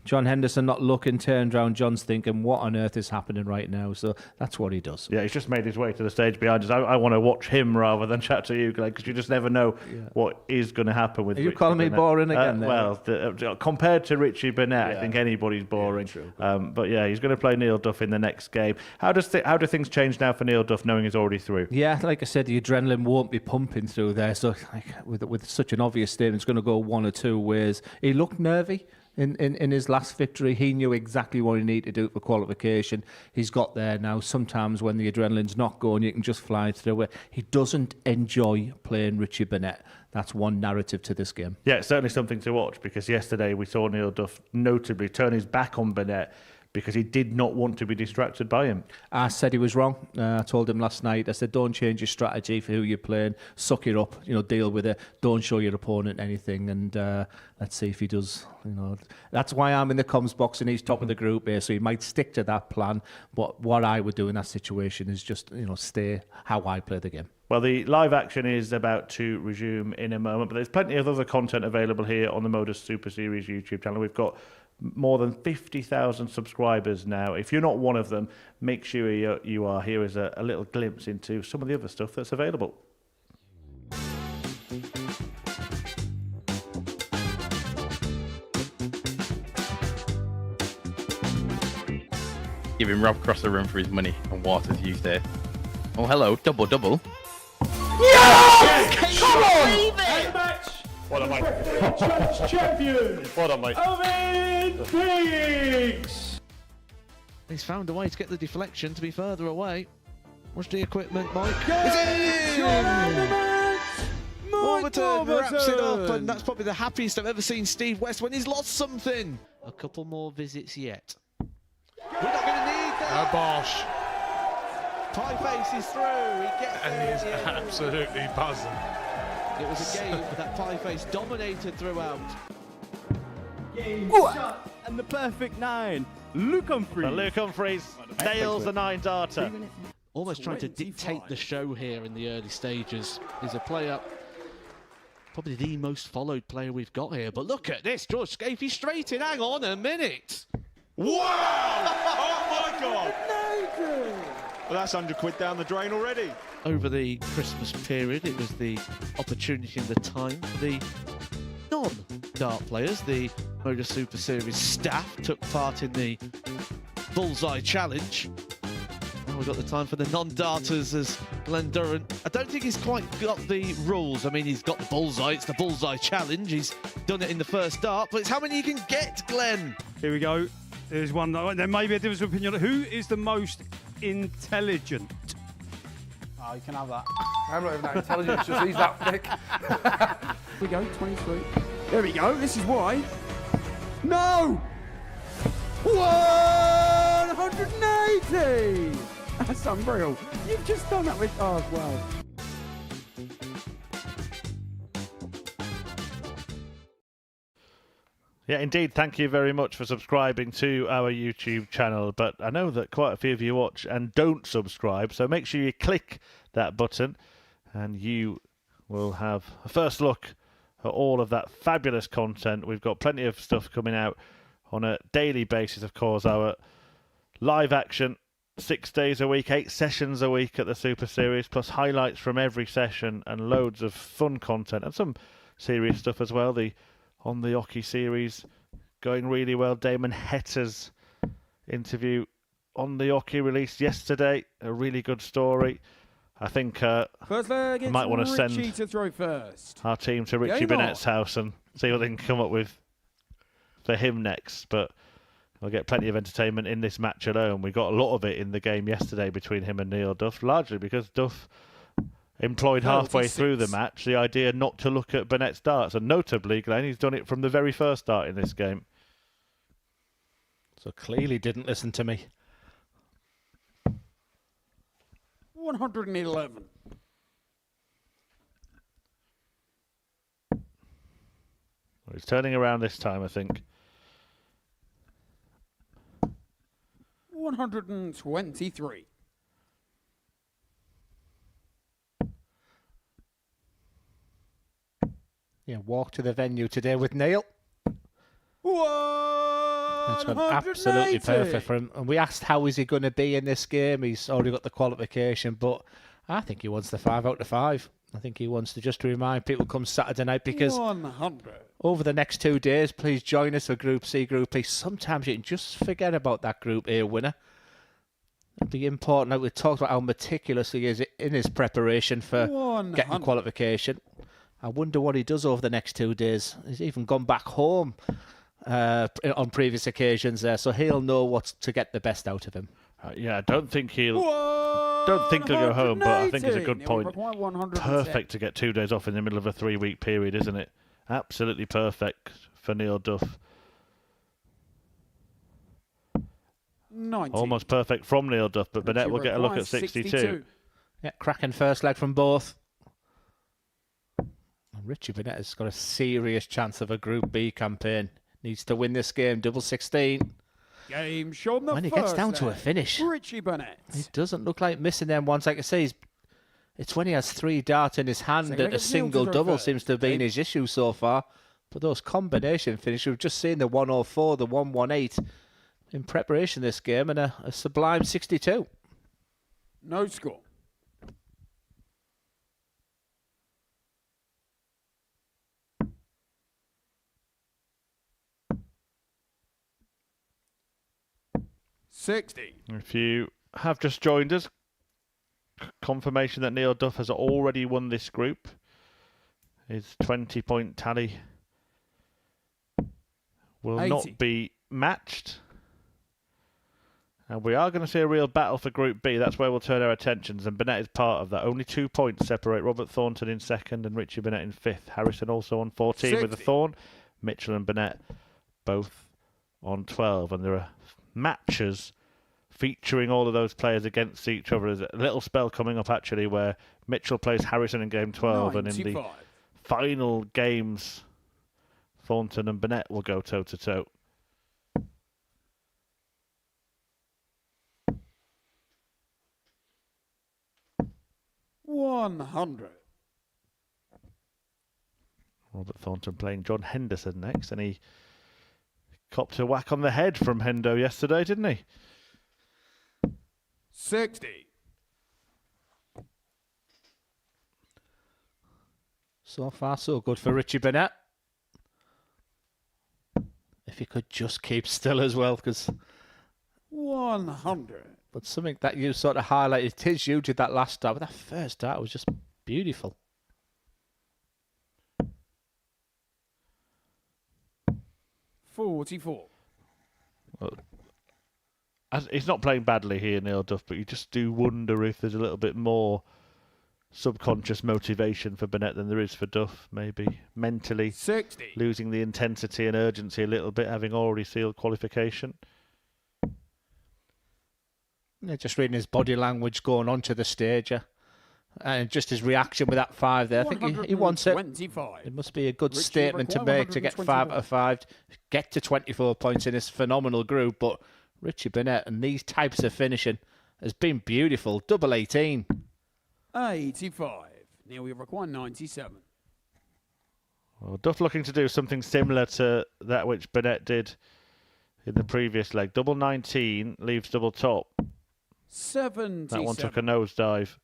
John Henderson not looking, turned around. John's thinking, what on earth is happening right now? So that's what he does. Yeah, he's just made his way to the stage behind us. I want to watch him rather than chat to you, Glenn, because you just never know what is going to happen with Richie Burnett. Are you calling me boring again there? Well, compared to Richie Burnett, I think anybody's boring. Yeah, but yeah, he's going to play Neil Duff in the next game. How do things change now for Neil Duff, knowing he's already through? Yeah, like I said, the adrenaline won't be pumping through there. So with such an obvious statement, it's going to go one or two ways. He looked nervy. In his last victory, he knew exactly what he needed to do for qualification. He's got there now. Sometimes when the adrenaline's not going, you can just fly through it. He doesn't enjoy playing Richie Burnett. That's one narrative to this game. Yeah, it's certainly something to watch, because yesterday we saw Neil Duff notably turn his back on Burnett because he did not want to be distracted by him. I said he was wrong. I told him last night, I said, don't change your strategy for who you're playing. Suck it up, deal with it. Don't show your opponent anything. And let's see if he does. That's why I'm in the comms box and he's top of the group here. So he might stick to that plan. But what I would do in that situation is just, stay how I play the game. Well, the live action is about to resume in a moment, but there's plenty of other content available here on the Modus Super Series YouTube channel. We've got more than 50,000 subscribers now. If you're not one of them, make sure you are. Here is a little glimpse into some of the other stuff that's available. Giving Rob Cross a run for his money, and Waters used it. Oh, hello, double. Yes! Come on! What am I? Champion! What am I? Owen Briggs! He's found a way to get the deflection to be further away. Watch the equipment, Mike. Warburton wraps it up, and that's probably the happiest I've ever seen Steve West when he's lost something. A couple more visits yet. We're not going to need that. Bosh. Pie Face is through. He gets And he's absolutely buzzing. It was a game that Pie Face dominated throughout. Game shot And the perfect 9, Luke Humphries. But Luke Humphries nails the 9 darter. Almost trying to dictate the show here in the early stages. He's a player, probably the most followed player we've got here. But look at this, George Scafey straight in. Hang on a minute. Wow! Oh my God! Well, that's £100 down the drain already. Over the Christmas period, it was the opportunity and the time for the non-dart players. The Modus Super Series staff took part in the Bullseye Challenge. Now we've got the time for the non-darters as Glenn Durant. I don't think he's quite got the rules. I mean, he's got the bullseye. It's the Bullseye Challenge. He's done it in the first dart, but it's how many you can get, Glenn. Here we go. There's one. There may be a difference of opinion. Who is the most intelligent? Oh, you can have that. I'm not even that intelligent, just he's that thick. Here we go, 23. There we go. This is why. No! 180! That's unreal. You've just done that with... Oh, wow. Yeah, indeed. Thank you very much for subscribing to our YouTube channel. But I know that quite a few of you watch and don't subscribe, so make sure you click that button and you will have a first look at all of that fabulous content. We've got plenty of stuff coming out on a daily basis, of course. Our live action 6 days a week, 8 sessions a week at the Super Series, plus highlights from every session and loads of fun content and some serious stuff as well. The On the Hockey series going really well. Damon Hetter's interview on the Hockey released yesterday. A really good story. I think I might want to send to throw first. our team to Richie Burnett's house and see what they can come up with for him next. But we'll get plenty of entertainment in this match alone. We got a lot of it in the game yesterday between him and Neil Duff, largely because Duff employed halfway through the match the idea not to look at Burnett's darts. And notably, Glenn, he's done it from the very first dart in this game. So clearly didn't listen to me. 111. Well, he's turning around this time, I think. 123. Yeah, walk to the venue today with Neil. It's gone absolutely perfect for him. And we asked how is he going to be in this game. He's already got the qualification, but I think he wants the 5 out of 5. I think he wants to just remind people come Saturday night, because 100. over the next 2 days, please join us for Group C, Group B. Sometimes you can just forget about that Group A winner. It'll be important. Like we talked about how meticulous he is in his preparation for getting qualification. I wonder what he does over the next 2 days. He's even gone back home on previous occasions there, so he'll know what to get the best out of him. Yeah, I don't think he'll go home, but I think it's a good point. Perfect to get 2 days off in the middle of a 3-week period, isn't it? Absolutely perfect for Neil Duff. 90. Almost perfect from Neil Duff, but Burnett will get a look at 62. Yeah, cracking first leg from both. Richie Burnett has got a serious chance of a Group B campaign. Needs to win this game, double 16. Game shown the when he gets down to a finish, Richie Burnett. He doesn't look like missing them ones. Like I say, it's when he has 3 darts in his hand that a single double seems to have been his issue so far. But those combination finishes, we've just seen the 104, the 118 in preparation this game, and a sublime 62. No score. If you have just joined us, confirmation that Neil Duff has already won this group. His 20-point tally will 80. not be matched. And we are going to see a real battle for Group B. That's where we'll turn our attentions, and Burnett is part of that. Only 2 points separate Robert Thornton in second and Richie Burnett in fifth. Harrison also on 14 with a Thorn. Mitchell and Burnett both on 12. And there are matches featuring all of those players against each other. There's a little spell coming up, actually, where Mitchell plays Harrison in game 12, 95. And in the final games, Thornton and Burnett will go toe-to-toe. 100. Robert Thornton playing John Henderson next, and he copped a whack on the head from Hendo yesterday, didn't he? 60. So far, so good for Richie Burnett. If he could just keep still as well, because 100. But something that you sort of highlighted, it is you did that last start, but that first start was just beautiful. 44. Well, he's not playing badly here, Neil Duff, but you just do wonder if there's a little bit more subconscious motivation for Burnett than there is for Duff, maybe mentally 60. Losing the intensity and urgency a little bit, having already sealed qualification. Yeah, just reading his body language going onto the stage, and just his reaction with that 5 there. I think he wants it. It must be a good Richie statement to make to get 5 out of 5, get to 24 points in this phenomenal group. But Richie Burnett and these types of finishing has been beautiful. Double 18. 85. Neil, we require 97. Well, Duff looking to do something similar to that which Burnett did in the previous leg. Double 19 leaves double top. 77. That one took a nosedive.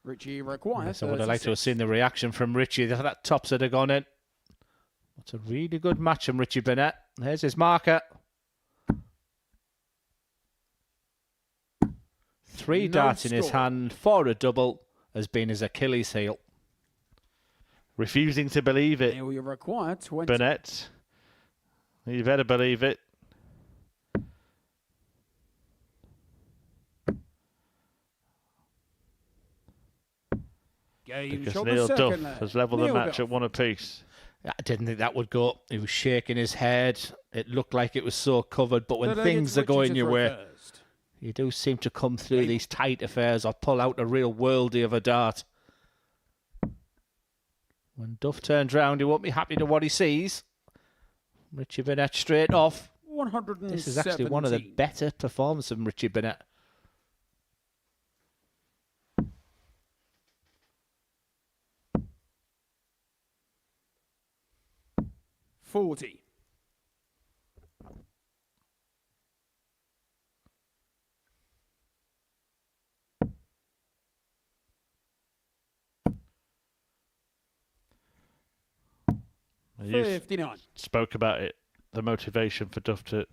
Richie requires. Yes, I would have liked to have seen the reaction from Richie. That tops would have gone in. It's a really good match from Richie Burnett. There's his marker. 3 darts in his hand for a double has been his Achilles heel. Refusing to believe it. Neil, you require 20. Burnett. You better believe it. Because Neil Duff has levelled the match at 1 apiece. I didn't think that would go. He was shaking his head. It looked like it was so covered, but when things are going your way, you do seem to come through these tight affairs or pull out a real worldie of a dart. When Duff turns round, he won't be happy to what he sees. Richie Burnett straight off. 117. This is actually one of the better performances from Richie Burnett. 40. You 59. spoke about it, the motivation for Duff to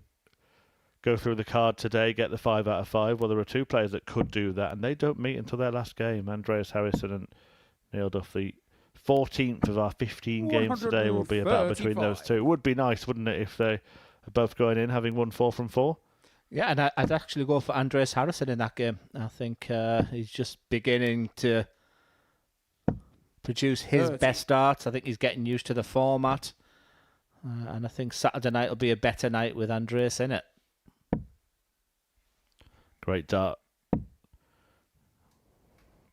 go through the card today, get the 5 out of 5. Well, there are 2 players that could do that, and they don't meet until their last game. Andreas Harrison and Neil Duff. The 14th of our 15 games today will be about between those 2. It would be nice, wouldn't it, if they are both going in, having won 4 from 4? Yeah, and I'd actually go for Andreas Harrison in that game. I think he's just beginning to produce his best darts. I think he's getting used to the format. And I think Saturday night will be a better night with Andreas in it. Great dart.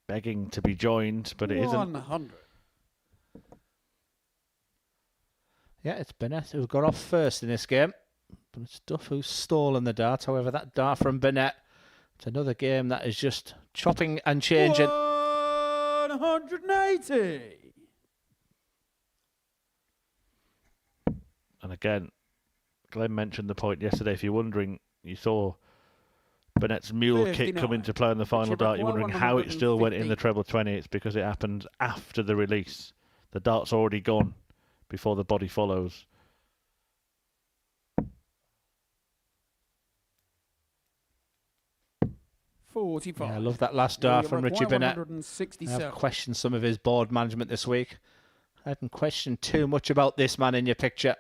Begging to be joined, but it isn't. 100. Yeah, it's Burnett who got off first in this game. But it's Duff who's stolen the dart. However, that dart from Burnett, it's another game that is just chopping and changing. 180. And again, Glenn mentioned the point yesterday. If you're wondering, you saw Burnett's mule kick come into play in the final dart. You're wondering how it still went in the treble 20. It's because it happened after the release. The dart's already gone before the body follows. $45. Yeah, I love that last dart from Richie Burnett. 167. I've questioned some of his board management this week. I haven't questioned too much about this man in your picture.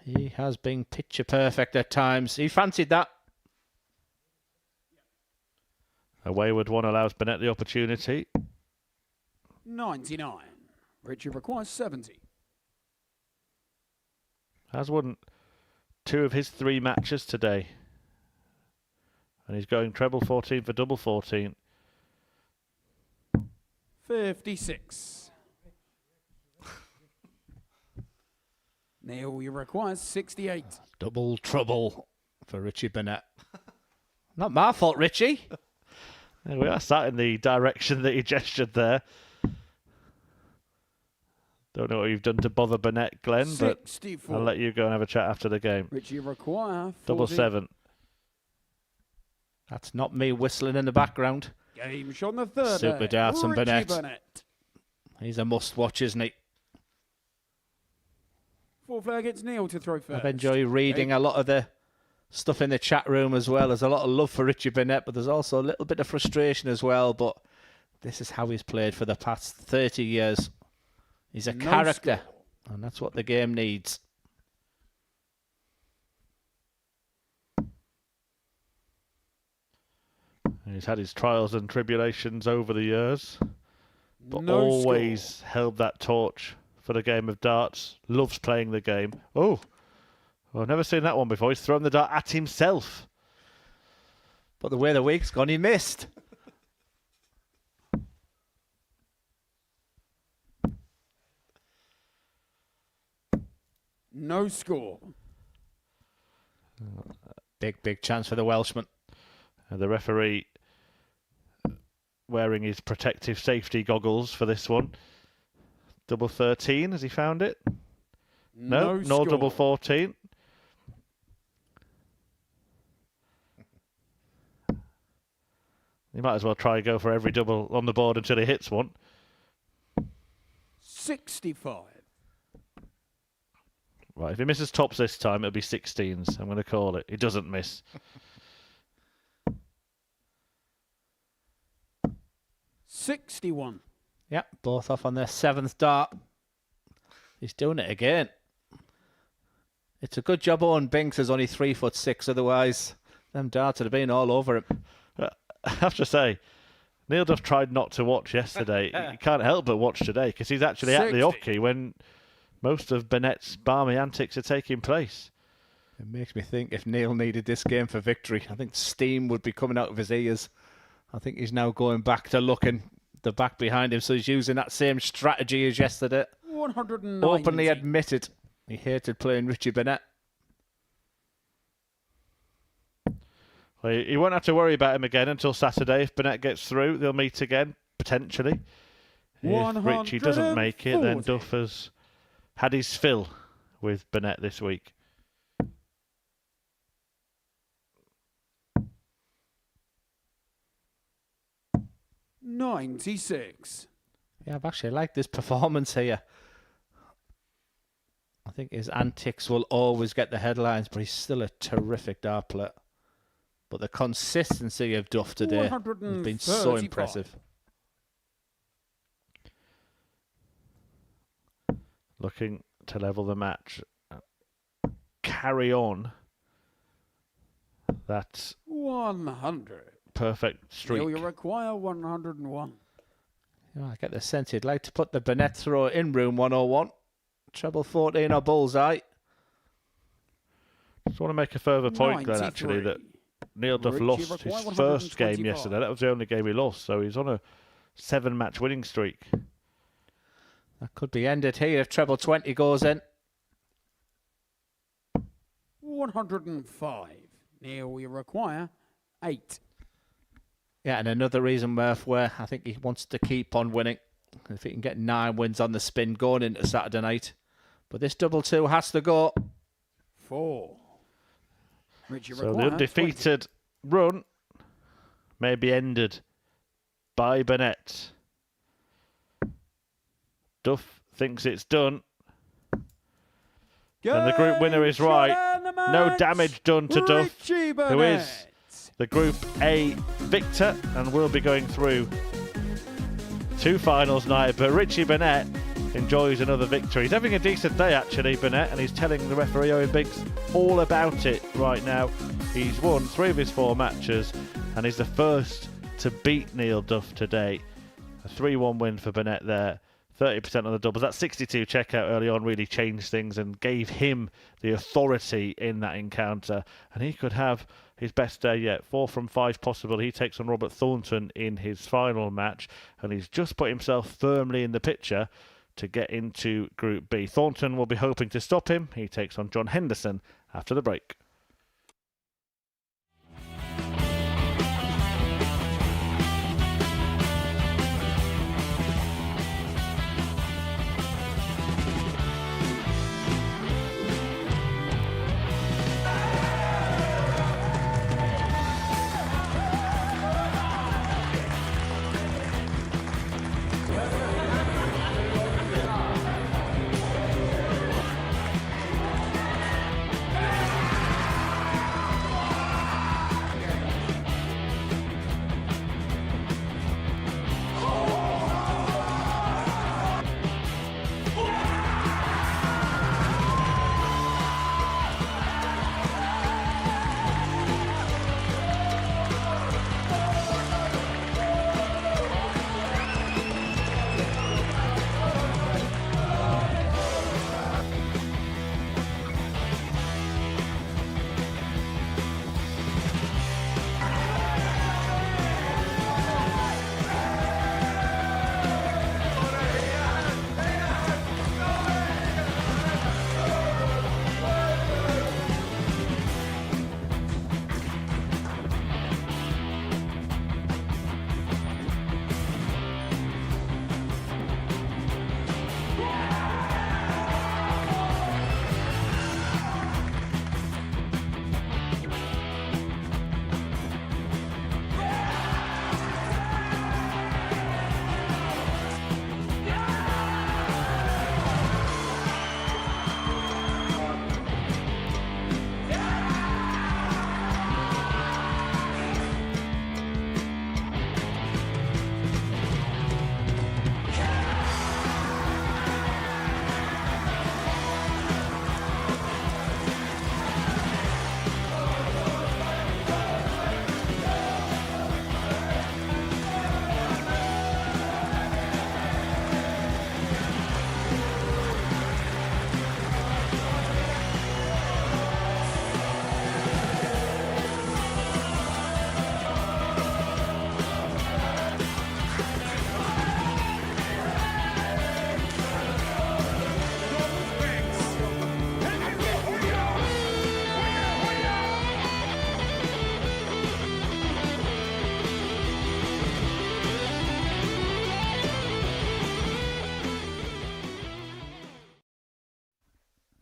He has been picture perfect at times. He fancied that. A wayward one allows Burnett the opportunity. 99. Richie requires 70. Has won 2 of his 3 matches today. And he's going treble 14 for double 14. 56. Neil, you require 68. Double trouble for Richie Burnett. Not my fault, Richie. There we are, sat in the direction that he gestured there. Don't know what you've done to bother Burnett, Glenn, 64. but I'll let you go and have a chat after the game. Richie require 7-7. That's not me whistling in the background. Game shot on the third. Super darts and Richie Burnett. He's a must-watch, isn't he? Full flag gets Neil to throw first. I've enjoyed reading a lot of the stuff in the chat room as well. There's a lot of love for Richie Burnett, but there's also a little bit of frustration as well. But this is how he's played for the past 30 years. He's a character, and that's what the game needs. He's had his trials and tribulations over the years, but always held that torch for the game of darts. Loves playing the game. Oh, well, I've never seen that one before. He's thrown the dart at himself. But the way the week's gone, he missed. No score. Big chance for the Welshman. And the referee wearing his protective safety goggles for this one. 13, has he found it? No, nor 14. He might as well try and go for every double on the board until he hits one. 65. Right, if he misses tops this time, it'll be 16s. I'm going to call it. He doesn't miss. 61. Yep, both off on their 7th dart. He's doing it again. It's a good job Owen Binks is only 3'6", otherwise them darts would have been all over him. I have to say, Neil Duff tried not to watch yesterday. He can't help but watch today because he's actually at the hockey when most of Burnett's balmy antics are taking place. It makes me think if Neil needed this game for victory, I think steam would be coming out of his ears. I think he's now going back to looking the back behind him, so he's using that same strategy as yesterday. 190. Openly admitted he hated playing Richie Burnett. Well, he won't have to worry about him again until Saturday. If Burnett gets through, they'll meet again, potentially. If Richie doesn't make it, then Duff has had his fill with Burnett this week. $96. Yeah, I've actually liked this performance here. I think his antics will always get the headlines, but he's still a terrific dart player. But the consistency of Duff today has been so impressive. Looking to level the match. Carry on that 100. perfect streak. You require 101. I get the sense he'd like to put the Burnett throw in room 101. Treble 14 or bullseye. Just want to make a further point, Glenn, actually, that Neil Duff lost his first game yesterday. That was the only game he lost, so he's on a 7-match winning streak. That could be ended here if treble 20 goes in. 105. Neil, you require 8. Yeah, and another reason, Murph, where I think he wants to keep on winning. If he can get 9 wins on the spin going into Saturday night. But this double 2 has to go. 4. So the undefeated run may be ended by Burnett. Duff thinks it's done. And the group winner is right. No damage done to Duff, who is the Group A victor and will be going through 2 finals night. But Richie Burnett enjoys another victory. He's having a decent day, actually, Burnett, and he's telling the referee Owen Binks all about it right now. He's won 3 of his 4 matches, and he's the first to beat Neil Duff today. A 3-1 win for Burnett there. 30% on the doubles. That 62 checkout early on really changed things and gave him the authority in that encounter. And he could have his best day yet. 4 from 5 possible. He takes on Robert Thornton in his final match. And he's just put himself firmly in the picture to get into Group B. Thornton will be hoping to stop him. He takes on John Henderson after the break.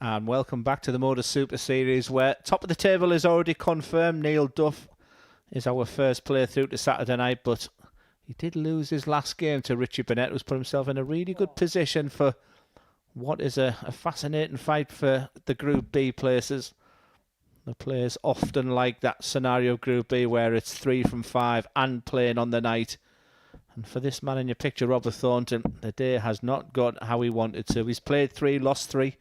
And welcome back to the Modus Super Series, where top of the table is already confirmed. Neil Duff is our first player through to Saturday night, but he did lose his last game to Richie Burnett, who's put himself in a really good position for what is a fascinating fight for the Group B places. The players often like that scenario Group B where it's 3 from 5 and playing on the night. And for this man in your picture, Robert Thornton, the day has not gone how he wanted to. He's played 3, lost 3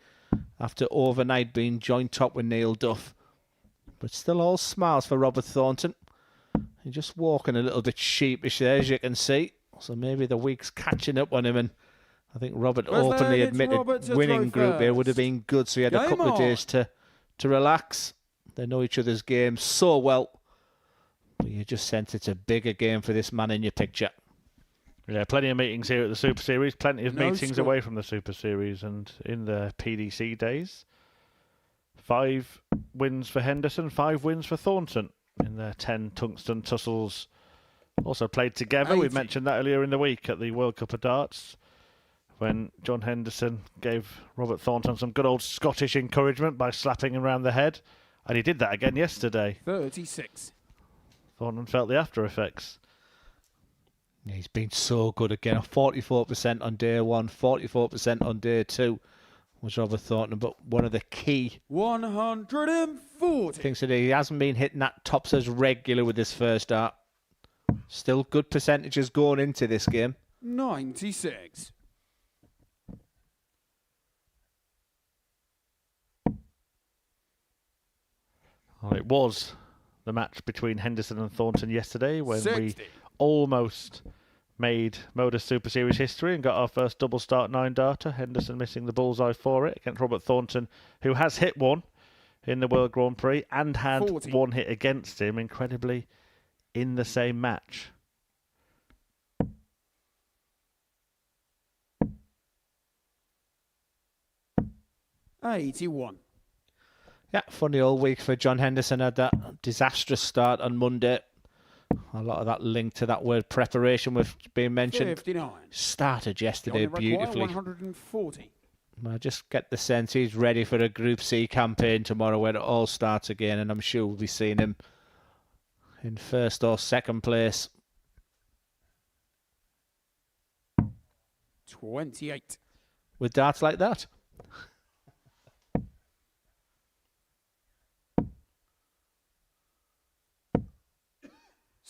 after overnight being joint top with Neil Duff. But still all smiles for Robert Thornton. He's just walking a little bit sheepish there, as you can see. So maybe the week's catching up on him. And I think Robert openly admitted winning Group A would have been good. So he had a couple of days to relax. They know each other's games so well. But you just sense it's a bigger game for this man in your picture. Yeah, plenty of meetings here at the Super Series, plenty of meetings away from the Super Series and in the PDC days. 5 wins for Henderson, 5 wins for Thornton in their 10 tungsten tussles. Also played together, we mentioned that earlier in the week at the World Cup of Darts, when John Henderson gave Robert Thornton some good old Scottish encouragement by slapping him around the head. And he did that again yesterday. 36. Thornton felt the after effects. Yeah, he's been so good again. 44% on day 1, 44% on day 2 was Robert Thornton. But one of the key 140 things today, he hasn't been hitting that tops as regular with his first start. Still good percentages going into this game. 96. Well, it was the match between Henderson and Thornton yesterday when 60. we almost made Modus Super Series history and got our first double start 9-darter. Henderson missing the bullseye for it against Robert Thornton, who has hit one in the World Grand Prix and had 40. one hit against him, incredibly, in the same match. $81. Yeah, funny all week for John Henderson. Had that disastrous start on Monday. A lot of that linked to that word preparation was being mentioned. 59. Started yesterday beautifully. 140. I just get the sense he's ready for a Group C campaign tomorrow where it all starts again, and I'm sure we'll be seeing him in first or second place. 28. With darts like that.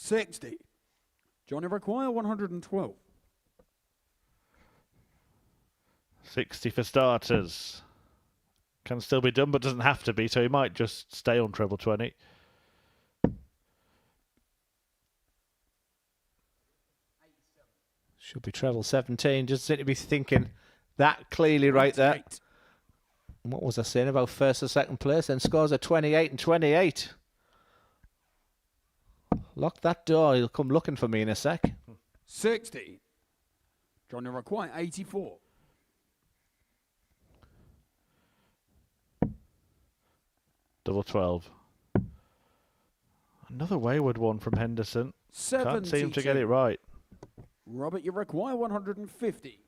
$60. Johnny require 112. 60 for starters. Can still be done, but doesn't have to be, so he might just stay on treble 20. Should be treble 17. Just seem to be thinking that clearly right there. What was I saying about first or second place? And scores are 28 and 28. Lock that door. He'll come looking for me in a sec. 60. Johnny require 84. Double 12. Another wayward one from Henderson. Can't seem to get it right. Robert, you require 150.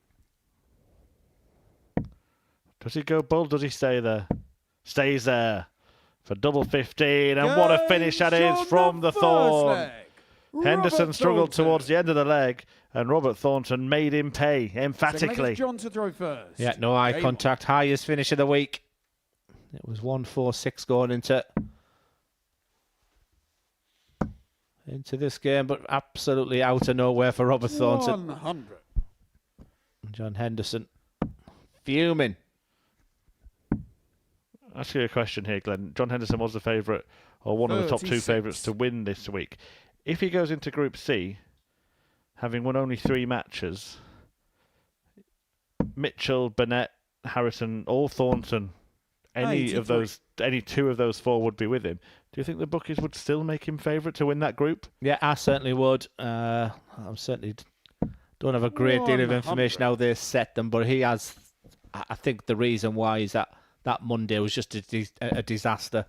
Does he go bull? Does he stay there? Stays there for double 15. And what a finish that is from the Thorn. Henderson struggled towards the end of the leg, and Robert Thornton made him pay emphatically. John to throw first. Yeah, no eye contact. Highest finish of the week. It was 146 going into this game, but absolutely out of nowhere for Robert Thornton. 100. John Henderson fuming. Ask you a question here, Glenn. John Henderson was the favourite, or one of the top 2 favourites to win this week. If he goes into Group C, having won only 3 matches, Mitchell, Burnett, Harrison, or Thornton, any 2 of those 4 would be with him. Do you think the bookies would still make him favourite to win that group? Yeah, I certainly would. I certainly don't have a great deal of information how they set them, but he has. I think the reason why is that Monday was just a disaster.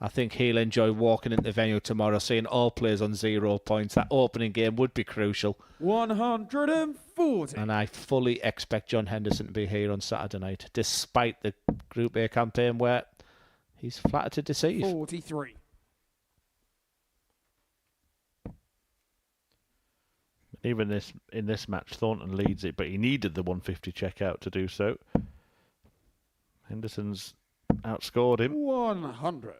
I think he'll enjoy walking into the venue tomorrow, seeing all players on 0 points. That opening game would be crucial. 140. And I fully expect John Henderson to be here on Saturday night, despite the Group A campaign where he's flattered to deceive. 43. Even in this match, Thornton leads it, but he needed the 150 checkout to do so. Henderson's outscored him. 100.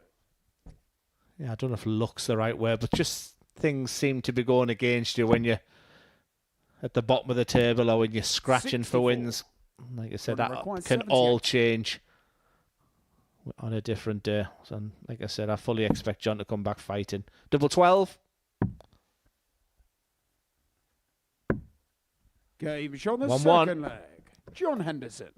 Yeah, I don't know if luck's the right word, but just things seem to be going against you when you're at the bottom of the table or when you're scratching 64. For wins. Like I said, that can 78. all change on a different day. So, like I said, I fully expect John to come back fighting. Double 12. Game on the 1-1. second leg. John Henderson.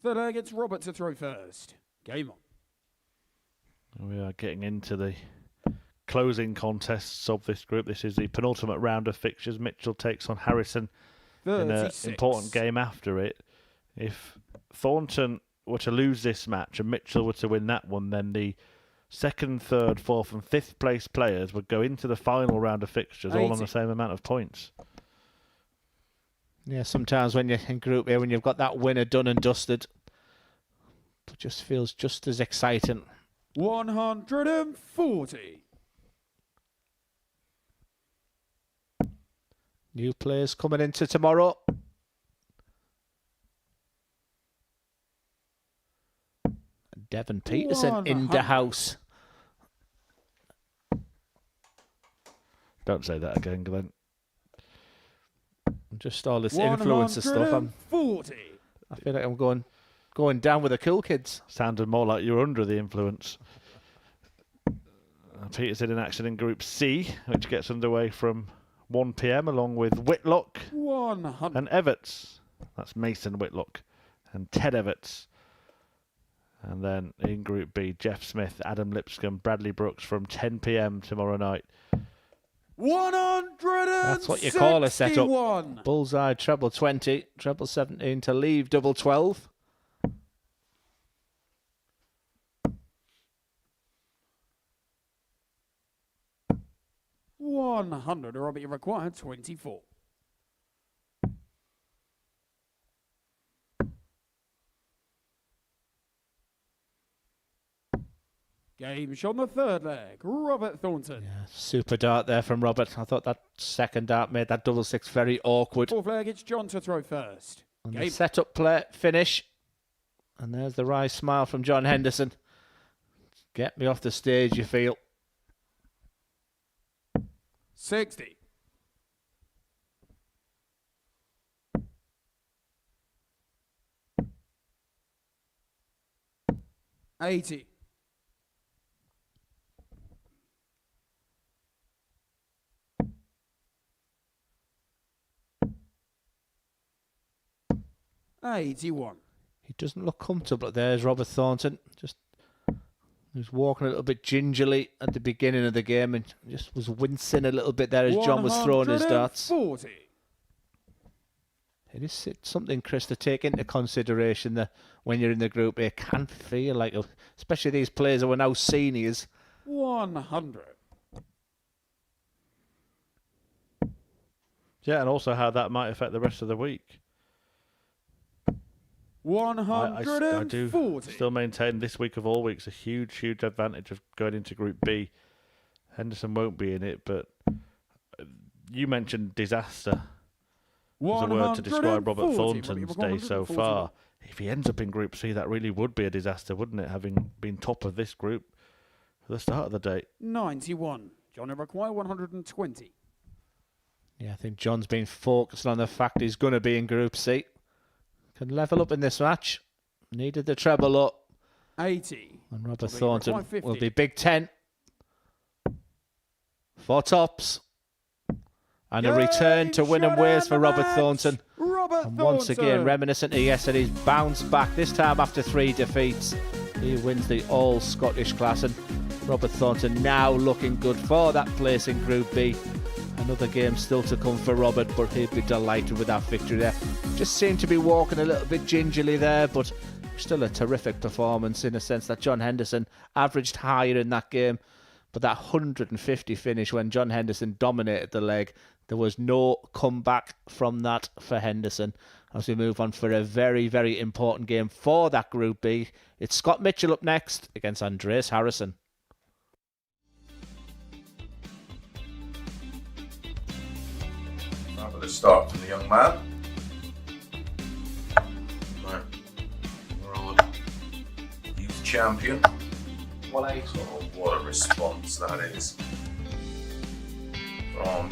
Third leg, it's Robert to throw first. Game on. We are getting into the closing contests of this group. This is the penultimate round of fixtures. Mitchell takes on Harrison 36. in an important game after it. If Thornton were to lose this match and Mitchell were to win that one, then the second, third, fourth and fifth place players would go into the final round of fixtures 80. all on the same amount of points. Yeah, sometimes when you're in Group A, when you've got that winner done and dusted, it just feels just as exciting. 140. New players coming into tomorrow. Devon Peterson in the house. Don't say that again, Glenn. Just all this influencer stuff. I feel like I'm going down with the cool kids. Sounded more like you're under the influence. Peterson in action in Group C, which gets underway from 1 p.m. along with Whitlock 100. and Everts. That's Mason Whitlock and Ted Everts. And then in Group B, Jeff Smith, Adam Lipscomb, Bradley Brooks from 10 p.m. tomorrow night. 161. That's what you call a setup. Bullseye, treble 20, treble 17 to leave, double 12. $100. Robert, you require 24. Game shot on the third leg. Robert Thornton. Yeah, super dart there from Robert. I thought that second dart made that double six very awkward. Fourth leg, it's John to throw first. And the setup play finish. And there's the wry smile from John Henderson. Get me off the stage, you feel. 60. $80. $81. He doesn't look comfortable. There's Robert Thornton. He was walking a little bit gingerly at the beginning of the game and just was wincing a little bit there as John was throwing his darts. 40. It is something, Chris, to take into consideration that when you're in the group, it can feel like, especially these players who are now seniors. 100. Yeah, and also how that might affect the rest of the week. 140. I do still maintain this week of all weeks a huge advantage of going into Group B. Henderson won't be in it, but you mentioned disaster as a word to describe Robert Thornton's day so far. If he ends up in Group C, that really would be a disaster, wouldn't it, having been top of this group at the start of the day. 91. John require 120. Yeah, I think John's been focused on the fact he's going to be in Group C. Can level up in this match. Needed the treble up. 80. And Robert Thornton will be Big Ten. 4 tops. And a return to winning ways for Robert Thornton. And once again, reminiscent of yesterday's bounce back, this time after 3 defeats. He wins the All-Scottish Class. And Robert Thornton now looking good for that place in Group B. Another game still to come for Robert, but he'll be delighted with that victory there. Just seemed to be walking a little bit gingerly there, but Still a terrific performance in a sense that John Henderson averaged higher in that game, but that 150 finish when John Henderson dominated the leg, there was no comeback from that for Henderson. As we move on for a very, very important game for that Group B, it's Scott Mitchell up next against Andreas Harrison. Fabulous start from the young man. Right. World Youth Champion. Oh, what a response that is from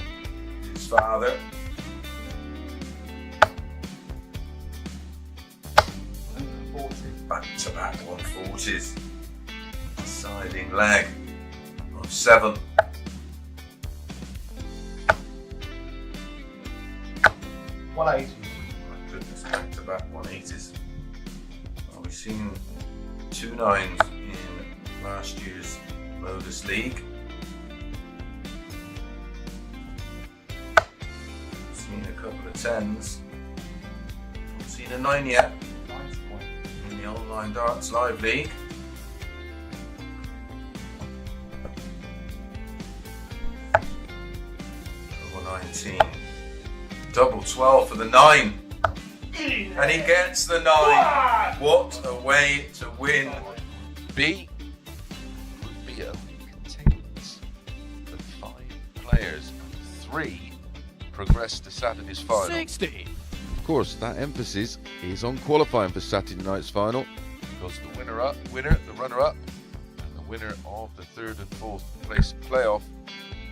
his father. Back-to-back 140s. Deciding leg of 7. My goodness, back-to-back 180s. Well, we've seen 2 9s in last year's Modus League. Seen a couple of 10s. Not seen a 9 yet in the Online Darts Live League. Double 19. Double 12 for the 9. And he gets the 9. What a way to win. B. Group B contains the 5 players. 3 progress to Saturday's final. 60. Of course, that emphasis is on qualifying for Saturday night's final, because the the runner-up, and the winner of the 3rd and 4th place playoff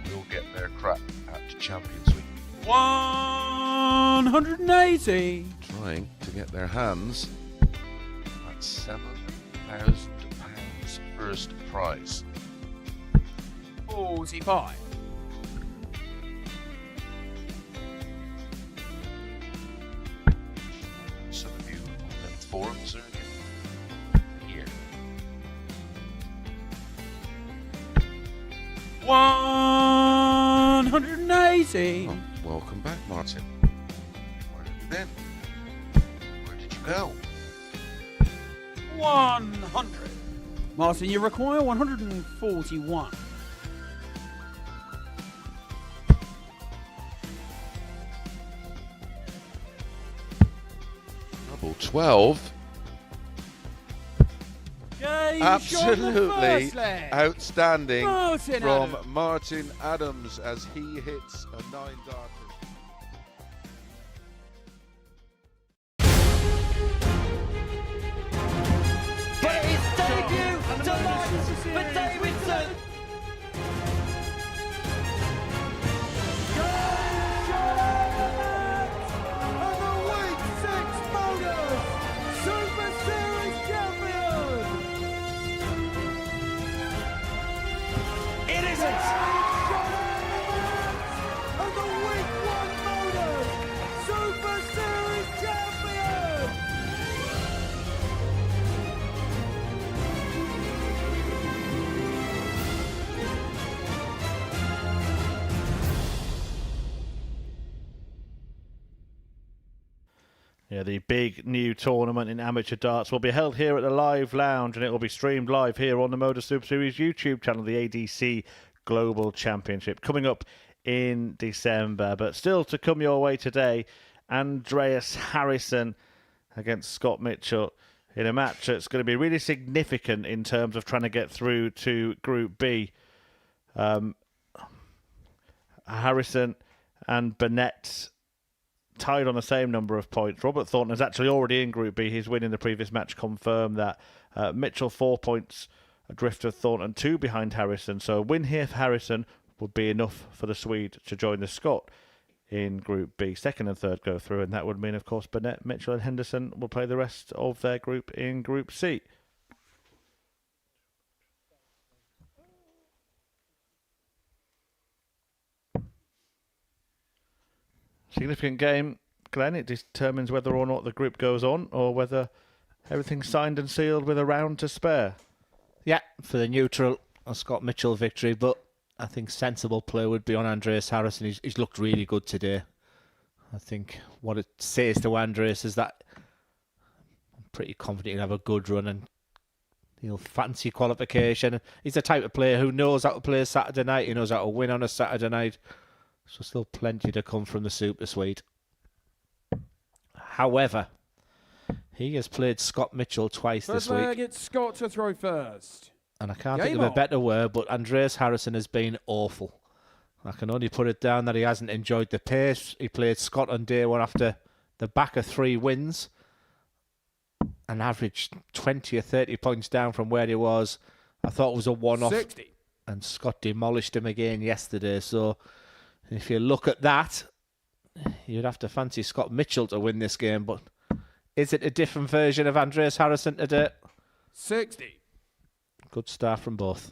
will get their crack at Champions Week. 180. Trying to get their hands at £7,000 first prize. 45. Some of you on them forums earlier here. 180. Oh, welcome back, Martin. Where have you been? Where did you go? 100. Martin, you require 141. Double 12. Absolutely outstanding from Martin Adams as he hits a 9-darter. But his debut tonight for Davidson. And the Week 6 Modus Super Series champion. It isn't. And the Week 1 Modus Super Series champion. Yeah, the big new tournament in amateur darts will be held here at the Live Lounge, and it will be streamed live here on the Modus Super Series YouTube channel, the ADC Global Championship, coming up in December. But still to come your way today, Andreas Harrison against Scott Mitchell in a match that's going to be really significant in terms of trying to get through to Group B. Harrison and Burnett tied on the same number of points. Robert Thornton is actually already in Group B. His win in the previous match confirmed that. Mitchell 4 points adrift of Thornton, 2 behind Harrison. So a win here for Harrison would be enough for the Swede to join the Scot in Group B. 2nd and 3rd go through, and that would mean, of course, Burnett, Mitchell and Henderson will play the rest of their group in Group C. Significant game, Glenn. It determines whether or not the group goes on, or whether everything's signed and sealed with a round to spare. Yeah, for the neutral, a Scott Mitchell victory, but I think sensible play would be on Andreas Harrison. He's looked really good today. I think what it says to Andreas is that I'm pretty confident he'll have a good run and he'll fancy qualification. He's the type of player who knows how to play Saturday night. He knows how to win on a Saturday night. So still plenty to come from the Super Suite. However, he has played Scott Mitchell twice this week. First leg, it's Scott to throw first. And I can't think of a better word, but Andreas Harrison has been awful. I can only put it down that he hasn't enjoyed the pace. He played Scott on day one after the back of 3 wins and averaged 20 or 30 points down from where he was. I thought it was a one-off. 60. And Scott demolished him again yesterday. So if you look at that, you'd have to fancy Scott Mitchell to win this game. But is it a different version of Andreas Harrison today? 60. Good start from both.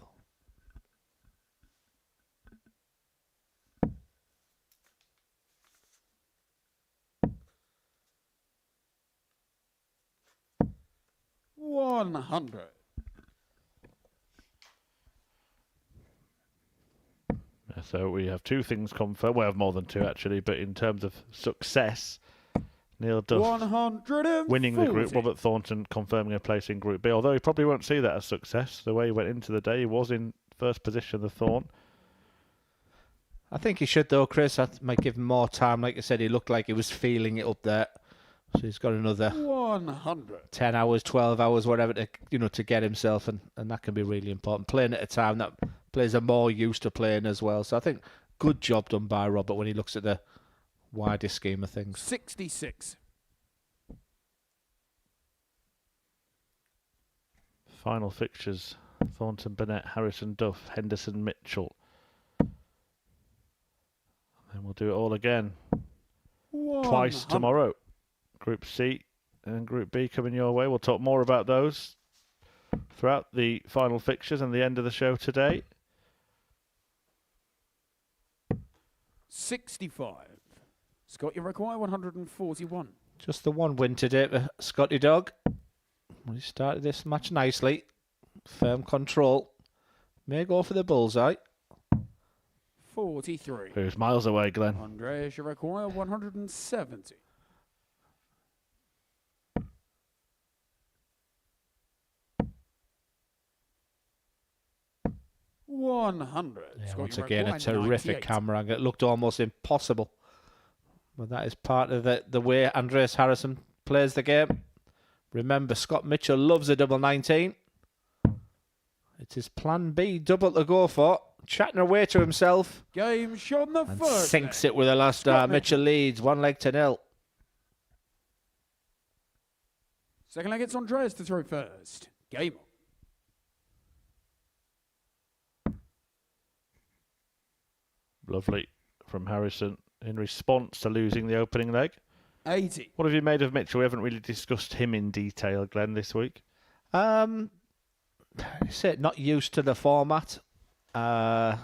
$100. So we have 2 things confirmed. We have more than 2 actually, but in terms of success, Neil Duff 140. winning the group, Robert Thornton confirming a place in Group B, although he probably won't see that as success. The way he went into the day, he was in first position, the Thorn. I think he should though, Chris. I might give him more time. Like I said, he looked like he was feeling it up there. So he's got another 100. 10 hours, 12 hours, whatever, to get himself, and that can be really important. Playing at a time that players are more used to playing as well. So I think good job done by Robert when he looks at the wider scheme of things. 66. Final fixtures: Thornton, Burnett, Harrison, Duff, Henderson, Mitchell. And we'll do it all again. Twice tomorrow. Group C and Group B coming your way. We'll talk more about those throughout the final fixtures and the end of the show today. 65. Scott, you require 141. Just the one win today for Scotty Dog. We started this match nicely. Firm control. May go for the bullseye. 43. Who's miles away, Glenn? Andreas, you require 170. $100. Yeah, once again, a terrific camera angle. It looked almost impossible. But that is part of the way Andreas Harrison plays the game. Remember, Scott Mitchell loves a double 19. It's his plan B double to go for. Chatting away to himself. Game shot on the and first. Sinks it with the last start. Mitchell leads 1-0. Second leg, it's Andreas to throw first. Game on. Lovely from Harrison in response to losing the opening leg. 80. What have you made of Mitchell? We haven't really discussed him in detail, Glenn, this week. Not used to the format. Like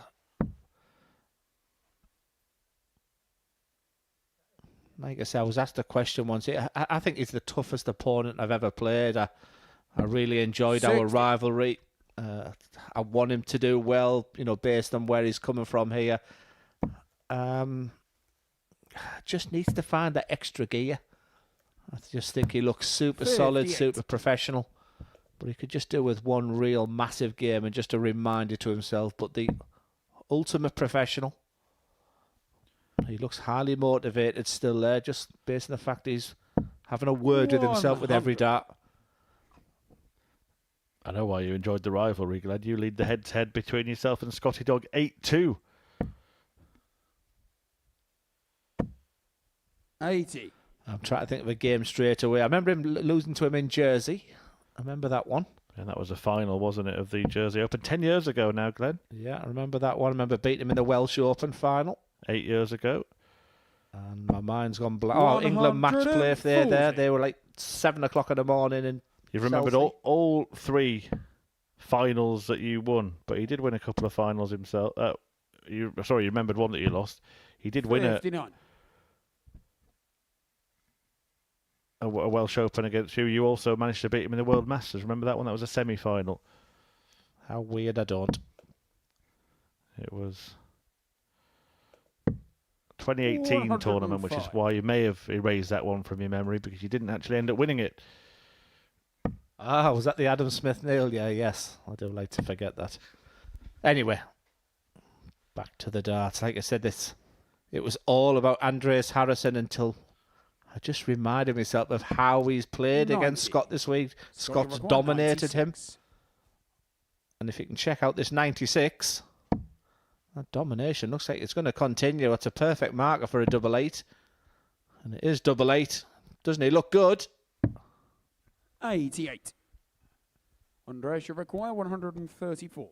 I said, I was asked a question once. I think he's the toughest opponent I've ever played. I really enjoyed 60. our rivalry. I want him to do well, based on where he's coming from here. Just needs to find that extra gear. I just think he looks super solid, super professional. But he could just do with one real massive game and just a reminder to himself. But the ultimate professional. He looks highly motivated still there, just based on the fact he's having a word with himself with every dart. I know why you enjoyed the rivalry, Glenn. You lead the head-to-head between yourself and Scotty Dog 8-2. 80. I'm trying to think of a game straight away. I remember him losing to him in Jersey. I remember that one. And that was a final, wasn't it, of the Jersey Open? 10 years ago now, Glenn. Yeah, I remember that one. I remember beating him in the Welsh Open final. 8 years ago. And my mind's gone blank. Oh, England match play if they're there. They were like 7 o'clock in the morning. And you've remembered all 3 finals that you won, but he did win a couple of finals himself. You remembered one that you lost. He did win a Welsh Open against you. You also managed to beat him in the World Masters. Remember that one? That was a semi-final. How weird, I don't. It was 2018 tournament, which is why you may have erased that one from your memory, because you didn't actually end up winning it. Ah, was that the Adam Smith nail? Yeah, yes. I do like to forget that. Anyway, back to the darts. Like I said, it was all about Andreas Harrison until I just reminded myself of how he's played against Scott this week. Scott's dominated him. And if you can check out this 96, that domination looks like it's going to continue. It's a perfect marker for a double 8. And it is double 8. Doesn't he look good? 88. Andreas, you require 134.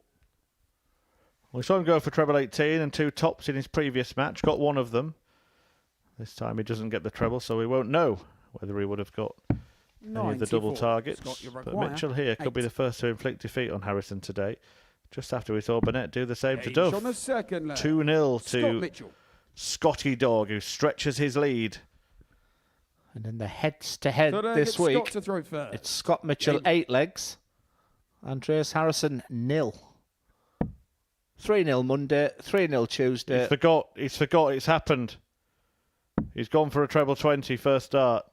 We saw him go for treble 18 and 2 tops in his previous match. Got one of them. This time he doesn't get the treble, so we won't know whether he would have got any of the double targets. But Mitchell here could be the first to inflict defeat on Harrison today. Just after we saw Burnett do the same to Duff. 2-0 to Scotty Dog, who stretches his lead. And then the heads-to-head this week, it's Scott Mitchell 8 legs, Andreas Harrison 0. 3-0 Monday, 3-0 Tuesday. He's forgot it's happened. He's gone for a treble 20 first start.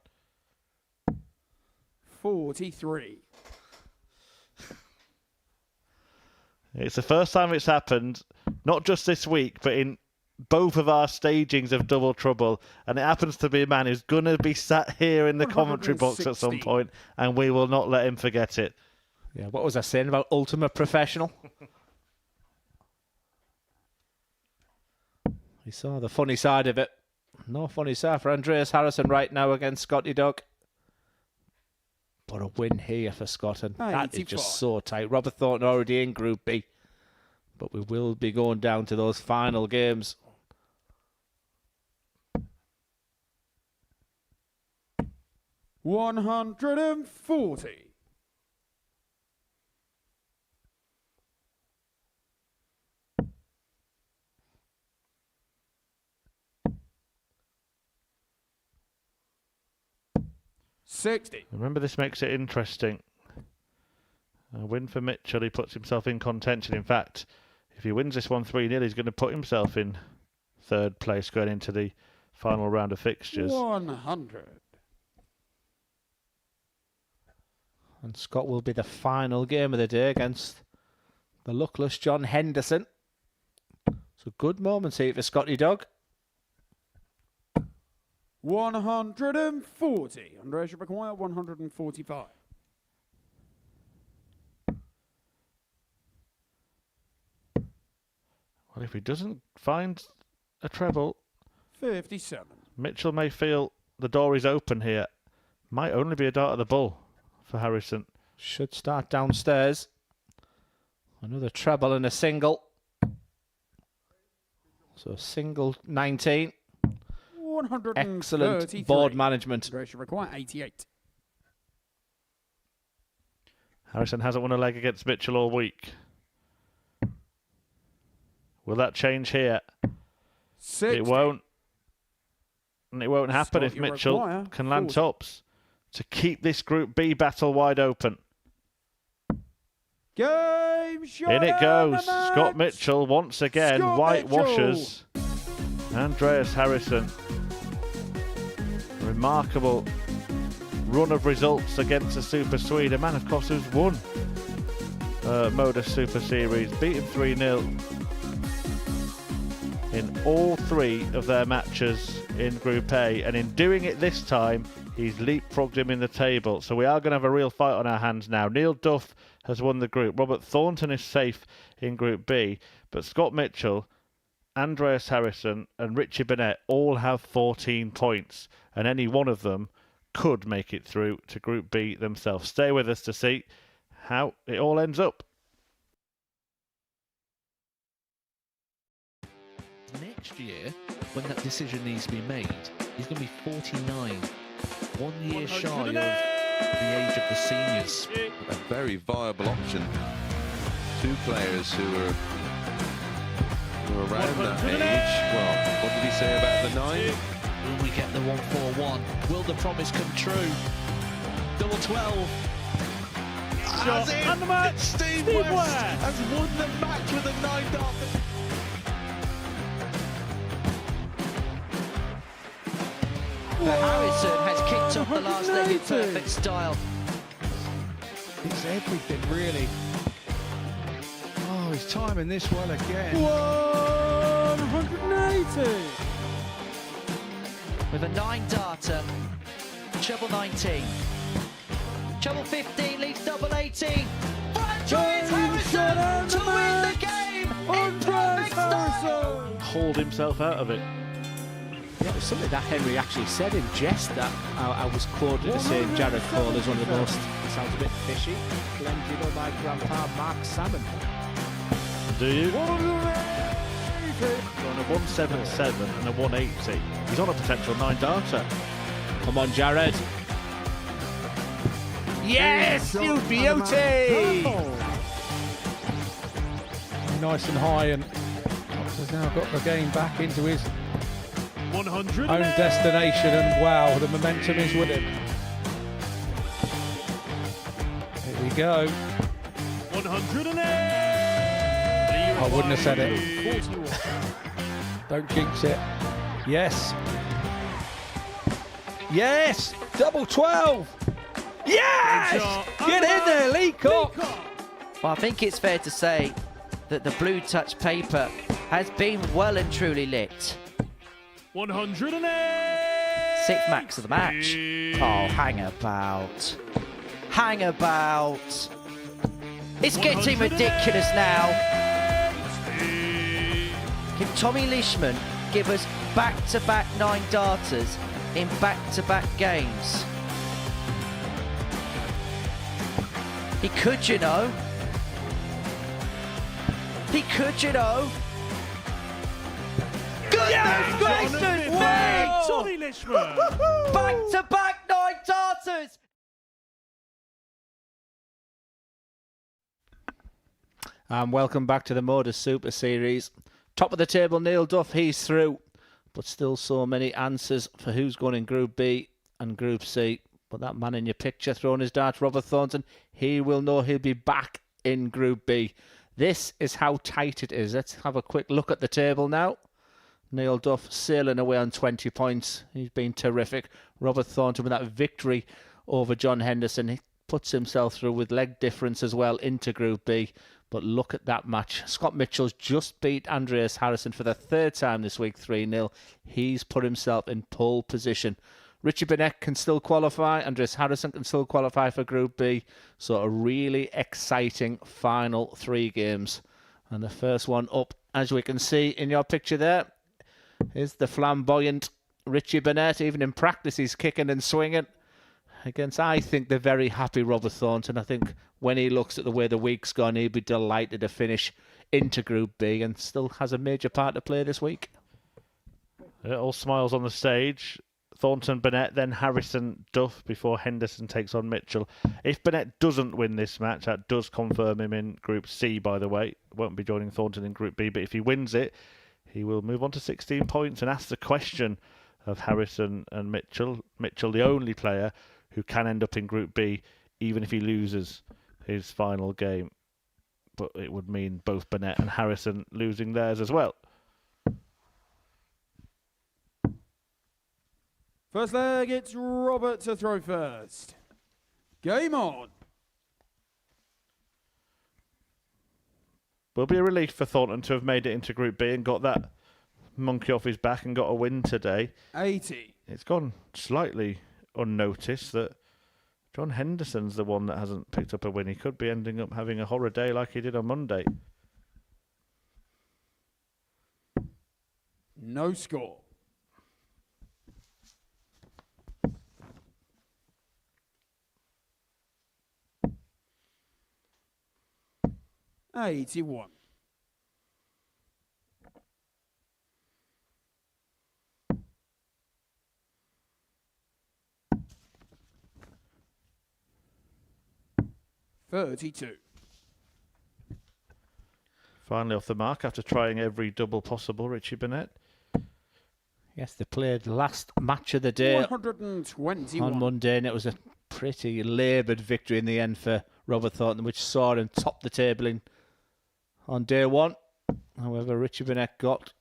43. It's the first time it's happened, not just this week, but in both of our stagings of Double Trouble. And it happens to be a man who's going to be sat here in the commentary box at some point, and we will not let him forget it. Yeah, what was I saying about Ultimate Professional? We saw the funny side of it. No funny side for Andreas Harrison right now against Scotty Dog. But a win here for Scotland. That is just so tight. Robert Thornton already in Group B. But we will be going down to those final games. $140. $60. Remember, this makes it interesting. A win for Mitchell, he puts himself in contention. In fact, if he wins this one 3-0, he's going to put himself in third place going into the final round of fixtures. 100. And Scott will be the final game of the day against the luckless John Henderson. So good moments here for Scotty Dog. 140. Andreas, you require 145. Well, if he doesn't find a treble, 57. Mitchell may feel the door is open here. Might only be a dart of the bull for Harrison. Should start downstairs. Another treble and a single. So single 19. Excellent board management. Andreas, you require 88. Harrison hasn't won a leg against Mitchell all week. Will that change here? 60. It won't. And it won't happen if Mitchell can land tops to keep this Group B battle wide open. Game shot. In it goes. Scott Mitchell once again whitewashes Andreas Harrison. Remarkable run of results against a Super Swede, a man, of course, who's won Modus Super Series, beaten 3-0 in all 3 of their matches in Group A, and in doing it this time, he's leapfrogged him in the table. So we are going to have a real fight on our hands now. Neil Duff has won the group. Robert Thornton is safe in Group B, but Scott Mitchell, Andreas Harrison and Richie Burnett all have 14 points, and any one of them could make it through to Group B themselves. Stay with us to see how it all ends up. Next year, when that decision needs to be made, he's going to be 49. 1 year shy of the age of the seniors. A very viable option. 2 players who are around that age. Well, what did he say about the 9? Will we get the 141? Will the promise come true? Double 12. Shot and the match. Steve West has won the match with a 9-dart. Harrison has kicked off the last leg in perfect style. It's everything, really. Oh, he's timing this well again. 180. With a 9-darter, treble 19. Treble 15 leaves double 18. For Andreas Harrison to win the game in perfect style. Hauled himself out of it. Yeah, it was something that Henry actually said in jest that I was quoted as saying Jared Cole is one of the most, sounds a bit fishy. Glenn, do you know my grandpa Mark Salmon? Do you? On a 177 and a 180. He's on a potential 9-darter. Come on, Jared. Yes, you beauty! Nice and high, and Fox has now got the game back into his 100 own destination, and wow, the momentum is with him. Here we go. 108. I wouldn't have said it. Don't jinx it. Yes. Yes! Double 12! Yes! Get in there, Leacock! Well, I think it's fair to say that the blue touch paper has been well and truly lit. 108. 6th max of the match. Oh, hang about. Hang about. It's getting ridiculous now. Can Tommy Leishman give us back-to-back 9-darters in back-to-back games? He could, you know. He could, you know. Goodness gracious me! Tommy Leishman. Back-to-back 9-darters! And welcome back to the Modus Super Series. Top of the table, Neil Duff, he's through. But still so many answers for who's going in Group B and Group C. But that man in your picture throwing his darts, Robert Thornton, he will know he'll be back in Group B. This is how tight it is. Let's have a quick look at the table now. Neil Duff sailing away on 20 points. He's been terrific. Robert Thornton with that victory over John Henderson. He puts himself through with leg difference as well into Group B. But look at that match. Scott Mitchell's just beat Andreas Harrison for the 3rd time this week, 3-0. He's put himself in pole position. Richie Burnett can still qualify. Andreas Harrison can still qualify for Group B. So a really exciting final 3 games. And the first one up, as we can see in your picture there, is the flamboyant Richie Burnett. Even in practice, he's kicking and swinging against, I think, the very happy Robert Thornton. I think when he looks at the way the week's gone, he'll be delighted to finish into Group B and still has a major part to play this week. All smiles on the stage. Thornton, Burnett, then Harrison, Duff before Henderson takes on Mitchell. If Burnett doesn't win this match, that does confirm him in Group C, by the way. Won't be joining Thornton in Group B, but if he wins it, he will move on to 16 points and ask the question of Harrison and Mitchell. Mitchell, the only player who can end up in Group B, even if he loses his final game. But it would mean both Burnett and Harrison losing theirs as well. First leg, it's Robert to throw first. Game on. Will be a relief for Thornton to have made it into Group B and got that monkey off his back and got a win today. 80. It's gone slightly unnoticed that John Henderson's the one that hasn't picked up a win. He could be ending up having a horror day like he did on Monday. No score. $81. $32. Finally off the mark after trying every double possible, Richie Burnett. Yes, they played the last match of the day 121. on Monday, and it was a pretty laboured victory in the end for Robert Thornton, which saw him top the table on day one. However, Richie Burnett got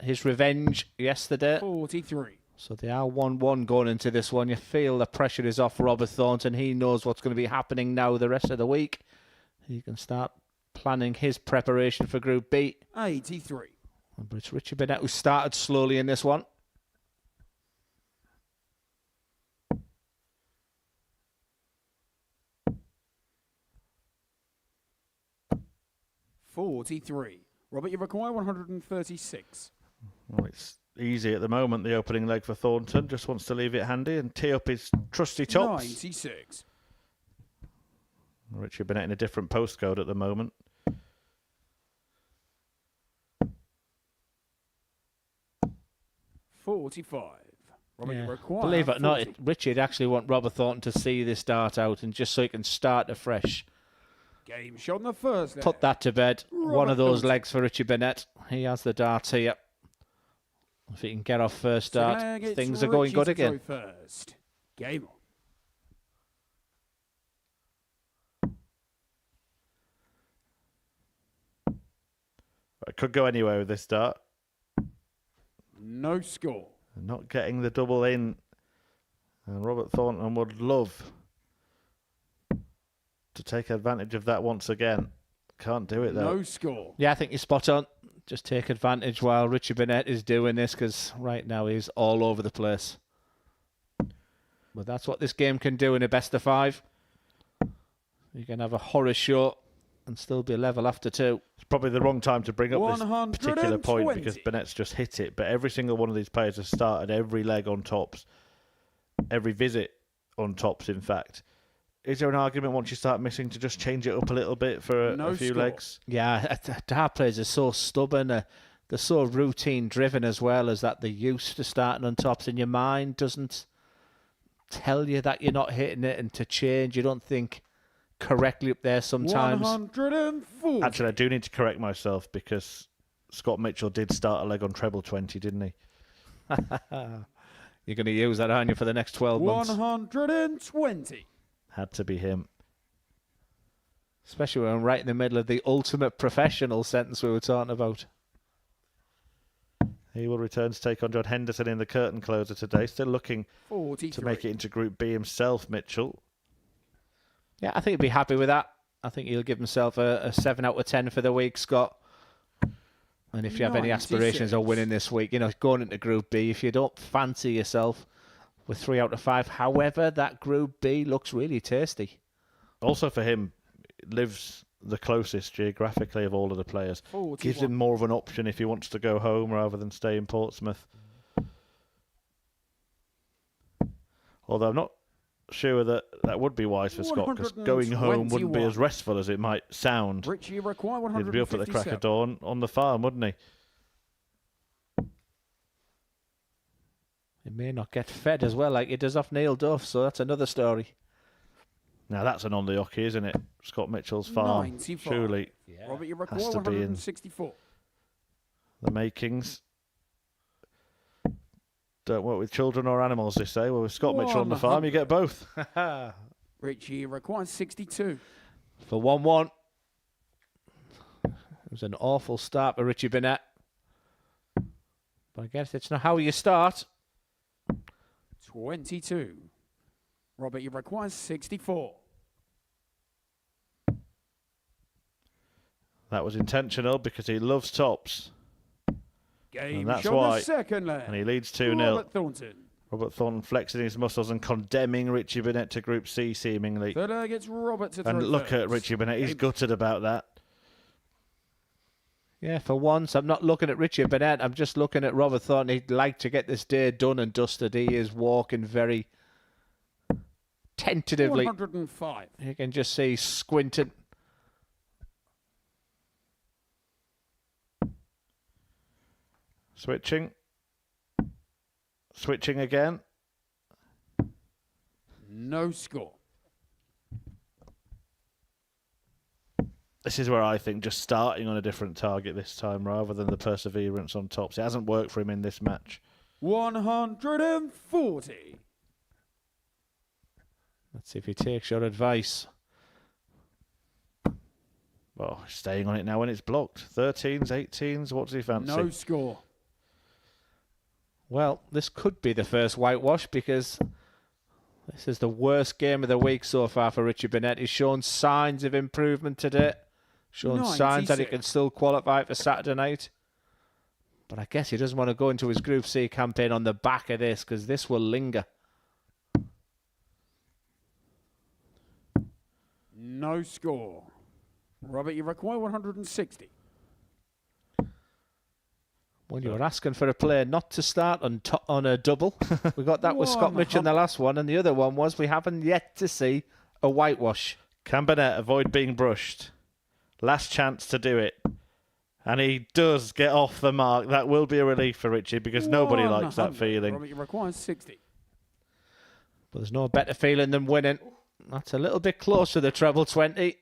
his revenge yesterday. 43. So they are 1-1 going into this one. You feel the pressure is off Robert Thornton. He knows what's going to be happening now the rest of the week. He can start planning his preparation for Group B. 83. But it's Richie Burnett who started slowly in this one. .43. Robert, you require 136. Well, it's easy at the moment, the opening leg for Thornton. Just wants to leave it handy and tee up his trusty tops. 96. Richie Burnett in a different postcode at the moment. .45. Robert, you require Believe it or not, 40. Richard actually want Robert Thornton to see this start out and just so he can start afresh. Game shot on the first leg. Put that to bed. One of those Thornton. legs for Richie Burnett. He has the darts here. If he can get off first start, Leg, it's things are going Richie good to again. throw First. Game on. It could go anywhere with this start. No score. Not getting the double in. And Robert Thornton would love to take advantage of that once again. Can't do it though. No score. Yeah, I think you're spot on. Just take advantage while Richie Burnett is doing this, because right now he's all over the place. But that's what this game can do in a best of 5. You can have a horror show and still be level after 2. It's probably the wrong time to bring up this particular point 120. because Burnett's just hit it. But every single one of these players has started every leg on tops. Every visit on tops, in fact. Is there an argument once you start missing to just change it up a little bit for a few legs? Yeah, dart players are so stubborn. They're so routine driven as well, as that they're used to starting on tops, and your mind doesn't tell you that you're not hitting it, and to change, you don't think correctly up there sometimes. 140. Actually, I do need to correct myself because Scott Mitchell did start a leg on treble 20, didn't he? You're going to use that, aren't you, for the next 12 months? 120. Had to be him. Especially when I'm right in the middle of the ultimate professional sentence we were talking about. He will return to take on John Henderson in the curtain closer today. Still looking 43. to make it into Group B himself, Mitchell. Yeah, I think he'd be happy with that. I think he'll give himself a 7 out of 10 for the week, Scott. And if you have any 96. aspirations of winning this week, you know, going into Group B, if you don't fancy yourself with 3 out of 5, however, that Group B looks really tasty. Also for him, lives the closest geographically of all of the players. 41. Gives him more of an option if he wants to go home rather than stay in Portsmouth. Although I'm not sure that would be wise for Scott, because going home wouldn't be as restful as it might sound. Richie, you require He'd be up at the crack 157. of dawn on the farm, wouldn't he? He may not get fed as well like he does off Neil Duff, so that's another story. Now that's an on the hockey, isn't it? Scott Mitchell's farm. 95. Surely Robert, you require has to be in 164. the makings. Don't work with children or animals, they say. Well, with Scott Mitchell on the farm, you get both. Richie, you require 62. For 1-1. It was an awful start for Richie Burnett. But I guess it's not how you start. 22. Robert, you require 64. That was intentional because he loves tops. Game And that's shot why. the second leg. And he leads 2-0. Robert Thornton. Robert Thornton flexing his muscles and condemning Richie Burnett to Group C, seemingly. Third leg, it's Robert to throw And look at first. Richie Burnett. He's Game- gutted about that. Yeah, for once, I'm not looking at Richie Burnett. I'm just looking at Robert Thornton. He'd like to get this day done and dusted. He is walking very tentatively. 105. You can just see squinting. Switching. Switching again. No score. This is where I think just starting on a different target this time rather than the perseverance on tops. It hasn't worked for him in this match. 140. Let's see if he takes your advice. Well, staying on it now when it's blocked. 13s, 18s, what does he fancy? No score. Well, this could be the first whitewash because this is the worst game of the week so far for Richie Burnett. He's shown signs of improvement today. Shown signs that he can still qualify for Saturday night. But I guess he doesn't want to go into his Group C campaign on the back of this because this will linger. No score. Robert, you require 160. Well, you were asking for a player not to start on a double. We got that with Scott Mitchell in the last one, and the other one was we haven't yet to see a whitewash. Can Burnett avoid being brushed? Last chance to do it. And he does get off the mark. That will be a relief for Richie because nobody likes that feeling. Robert, you require 60. But there's no better feeling than winning. That's a little bit close to the treble 20.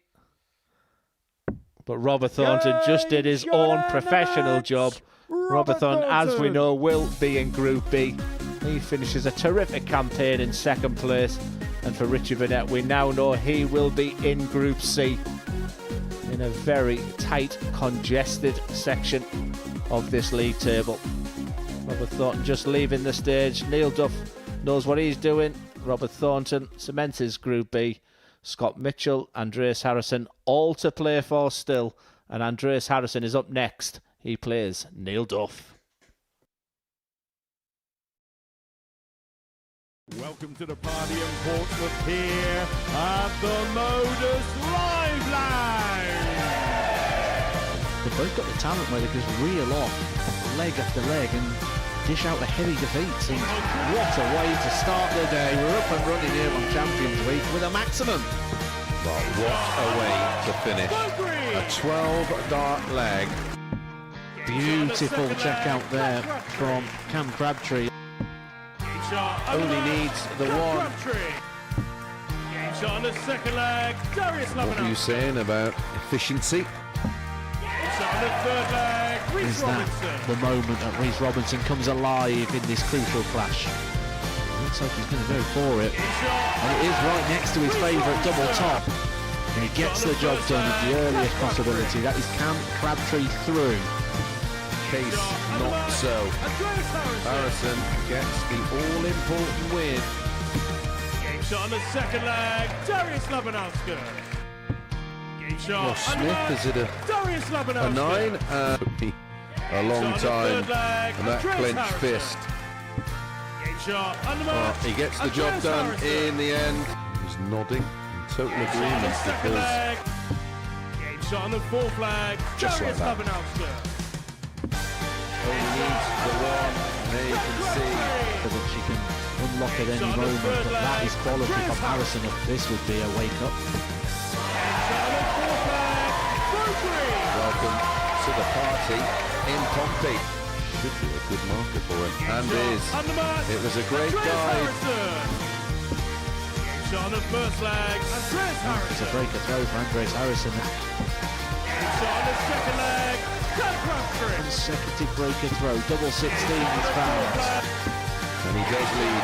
But Robert Thornton just did his own professional job. Robert Thornton, as we know, will be in Group B. He finishes a terrific campaign in second place. And for Richie Burnett, we now know he will be in Group C in a very tight, congested section of this league table. Robert Thornton just leaving the stage. Neil Duff knows what he's doing. Robert Thornton cements his Group B. Scott Mitchell, Andreas Harrison, all to play for still. And Andreas Harrison is up next. He plays Neil Duff. Welcome to the party in Portsmouth here at the Modus Live Lounge. They've both got the talent where they just reel off leg after leg and dish out a heavy defeat. What a way to start the day. We're up and running here on Champions Week with a maximum. But what a way to finish. A 12-dart leg. Beautiful check out there from Cam Crabtree. Only needs the one. On the second leg, What were you saying about efficiency? On the third leg, Is that the moment that Reece Robinson comes alive in this crucial clash? Looks like he's going to go for it. And it is right next to his favourite double top. And he gets the job done at the earliest possibility. That is Cam Crabtree through. Case not so. Harrison gets the all-important win. Game shot on the second leg, Darius Labanowski. Game shot. Ross Smith, is it a 9? A long time. And that clenched fist. Game shot. He gets the job done in the end. He's nodding in total agreement because Game shot on the fourth leg, just like that. Only needs the one. There you can see that she can unlock at any moment, but that is quality from Harrison. This would be a wake-up. Welcome to the party in Pompey. Should be a good marker for him, and is. It was a great guide. On the first leg, Andreas Harrison. It's a breaker throw for Andreas Harrison. On the second leg, consecutive breaker throw, double 16 is found. And he does lead.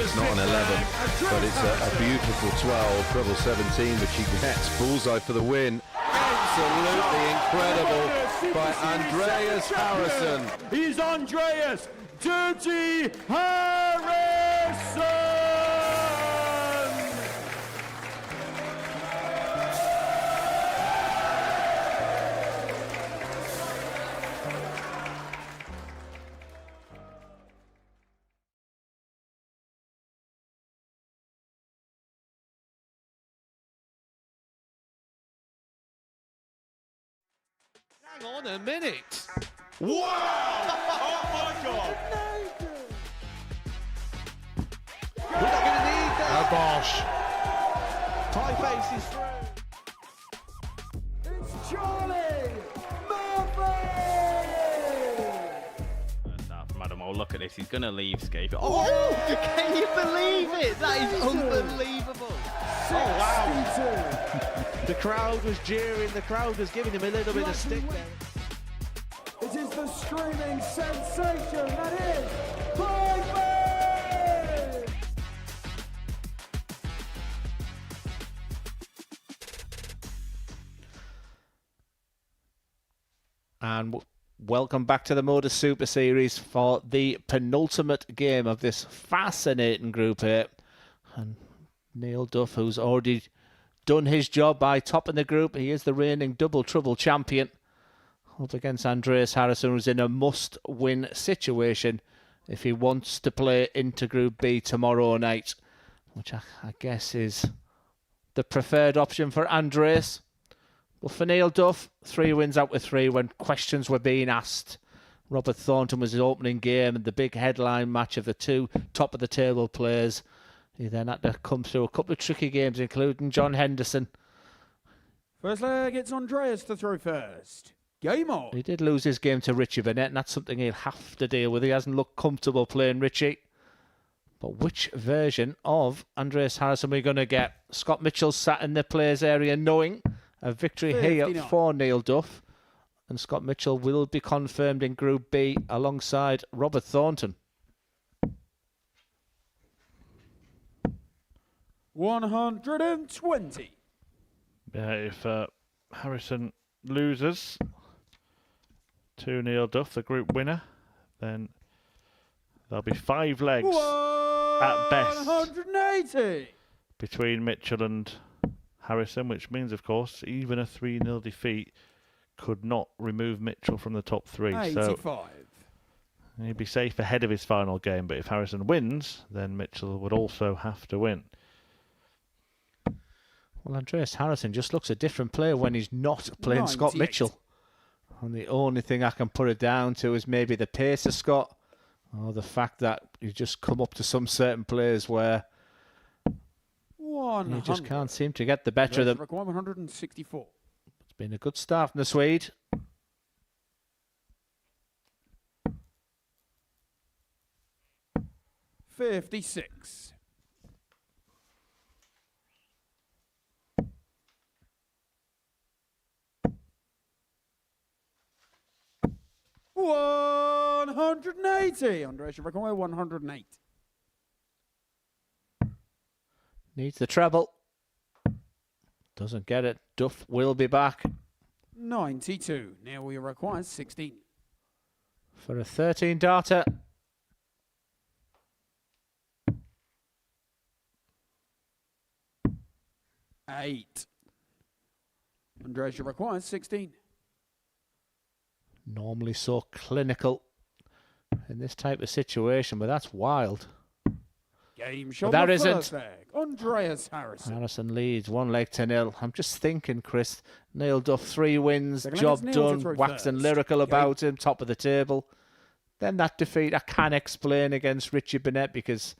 It's not an 11, but it's a beautiful 12, treble 17, which he gets. Bullseye for the win. Absolutely incredible by Andreas Harrison. He's Andreas Dirty Harrison! Hang on a minute. Wow! Oh my God! We're not going to need that. Bosh. High face is through. It's Charlie Murphy! First half, Madam, oh look at this, he's going to leave Scape. Oh, can you believe it? That is unbelievable. Oh, wow. The crowd was jeering, the crowd was giving him a little bit of stick there. It is the screaming sensation that is Burnett! And Welcome back to the Modus Super Series for the penultimate game of this fascinating Group A. And Neil Duff, who's already done his job by topping the group, he is the reigning double trouble champion, up against Andreas Harrison, who's in a must-win situation if he wants to play into Group B tomorrow night, which I guess is the preferred option for Andreas. But for Neil Duff, 3 wins out of 3 when questions were being asked. Robert Thornton was his opening game and the big headline match of the 2 top-of-the-table players. He then had to come through a couple of tricky games, including John Henderson. First leg, it's Andreas to throw first. Game on. He did lose his game to Richie Burnett, and that's something he'll have to deal with. He hasn't looked comfortable playing Richie. But which version of Andreas Harrison are we going to get? Scott Mitchell sat in the players' area knowing a victory 59. here for Neil Duff. And Scott Mitchell will be confirmed in Group B alongside Robert Thornton. 120. Yeah, if Harrison loses to Neil Duff, the group winner, then there'll be 5 legs at best 180. between Mitchell and Harrison, which means, of course, even a 3-0 defeat could not remove Mitchell from the top 3. 85. So he'd be safe ahead of his final game, but if Harrison wins, then Mitchell would also have to win. Well, Andreas Harrison just looks a different player when he's not playing 98. Scott Mitchell. And the only thing I can put it down to is maybe the pace of Scott, or the fact that you just come up to some certain players where you just can't seem to get the better of them. 164. It's been a good start from the Swede. $56. $180. Andreas Reconway, 108. Needs the treble. Doesn't get it. Duff will be back. 92. Now we require 16. For a 13 darter. $8. Andreas requires 16. Normally so clinical in this type of situation, but that's wild. Game shot. That isn't. Andreas Harrison. Harrison leads 1-0. I'm just thinking, Chris, Neil Duff, 3 wins, job done, waxing lyrical about him, top of the table. Then that defeat I can explain against Richie Burnett because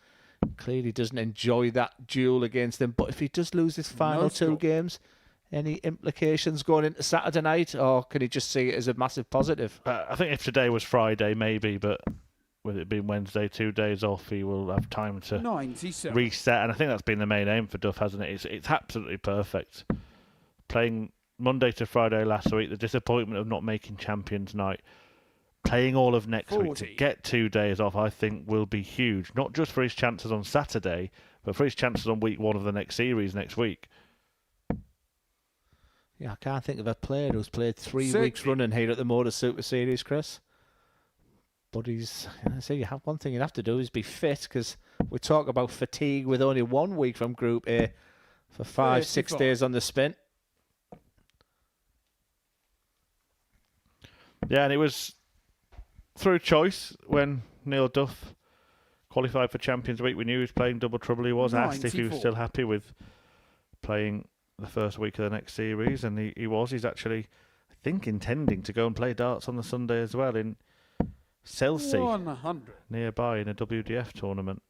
clearly doesn't enjoy that duel against him. But if he does lose his final 2 games, any implications going into Saturday night, or can he just see it as a massive positive? I think if today was Friday, maybe, but with it being Wednesday, 2 days off, he will have time to 97. reset. And I think that's been the main aim for Duff, hasn't it? It's absolutely perfect. Playing Monday to Friday last week, the disappointment of not making Champions Night, playing all of next 40. week to get 2 days off, I think will be huge. Not just for his chances on Saturday, but for his chances on week 1 of the next series next week. Yeah, I can't think of a player who's played 3 weeks running here at the Modus Super Series, Chris. But I say you have one thing you'd have to do is be fit, because we talk about fatigue with only 1 week from Group A for 5-6 days on the spin. Yeah, and it was through choice when Neil Duff qualified for Champions Week. We knew he was playing double trouble. He was asked if he was still happy with playing the first week of the next series, and he was. He's actually, I think, intending to go and play darts on the Sunday as well in Chelsea, 100. nearby in a WDF tournament.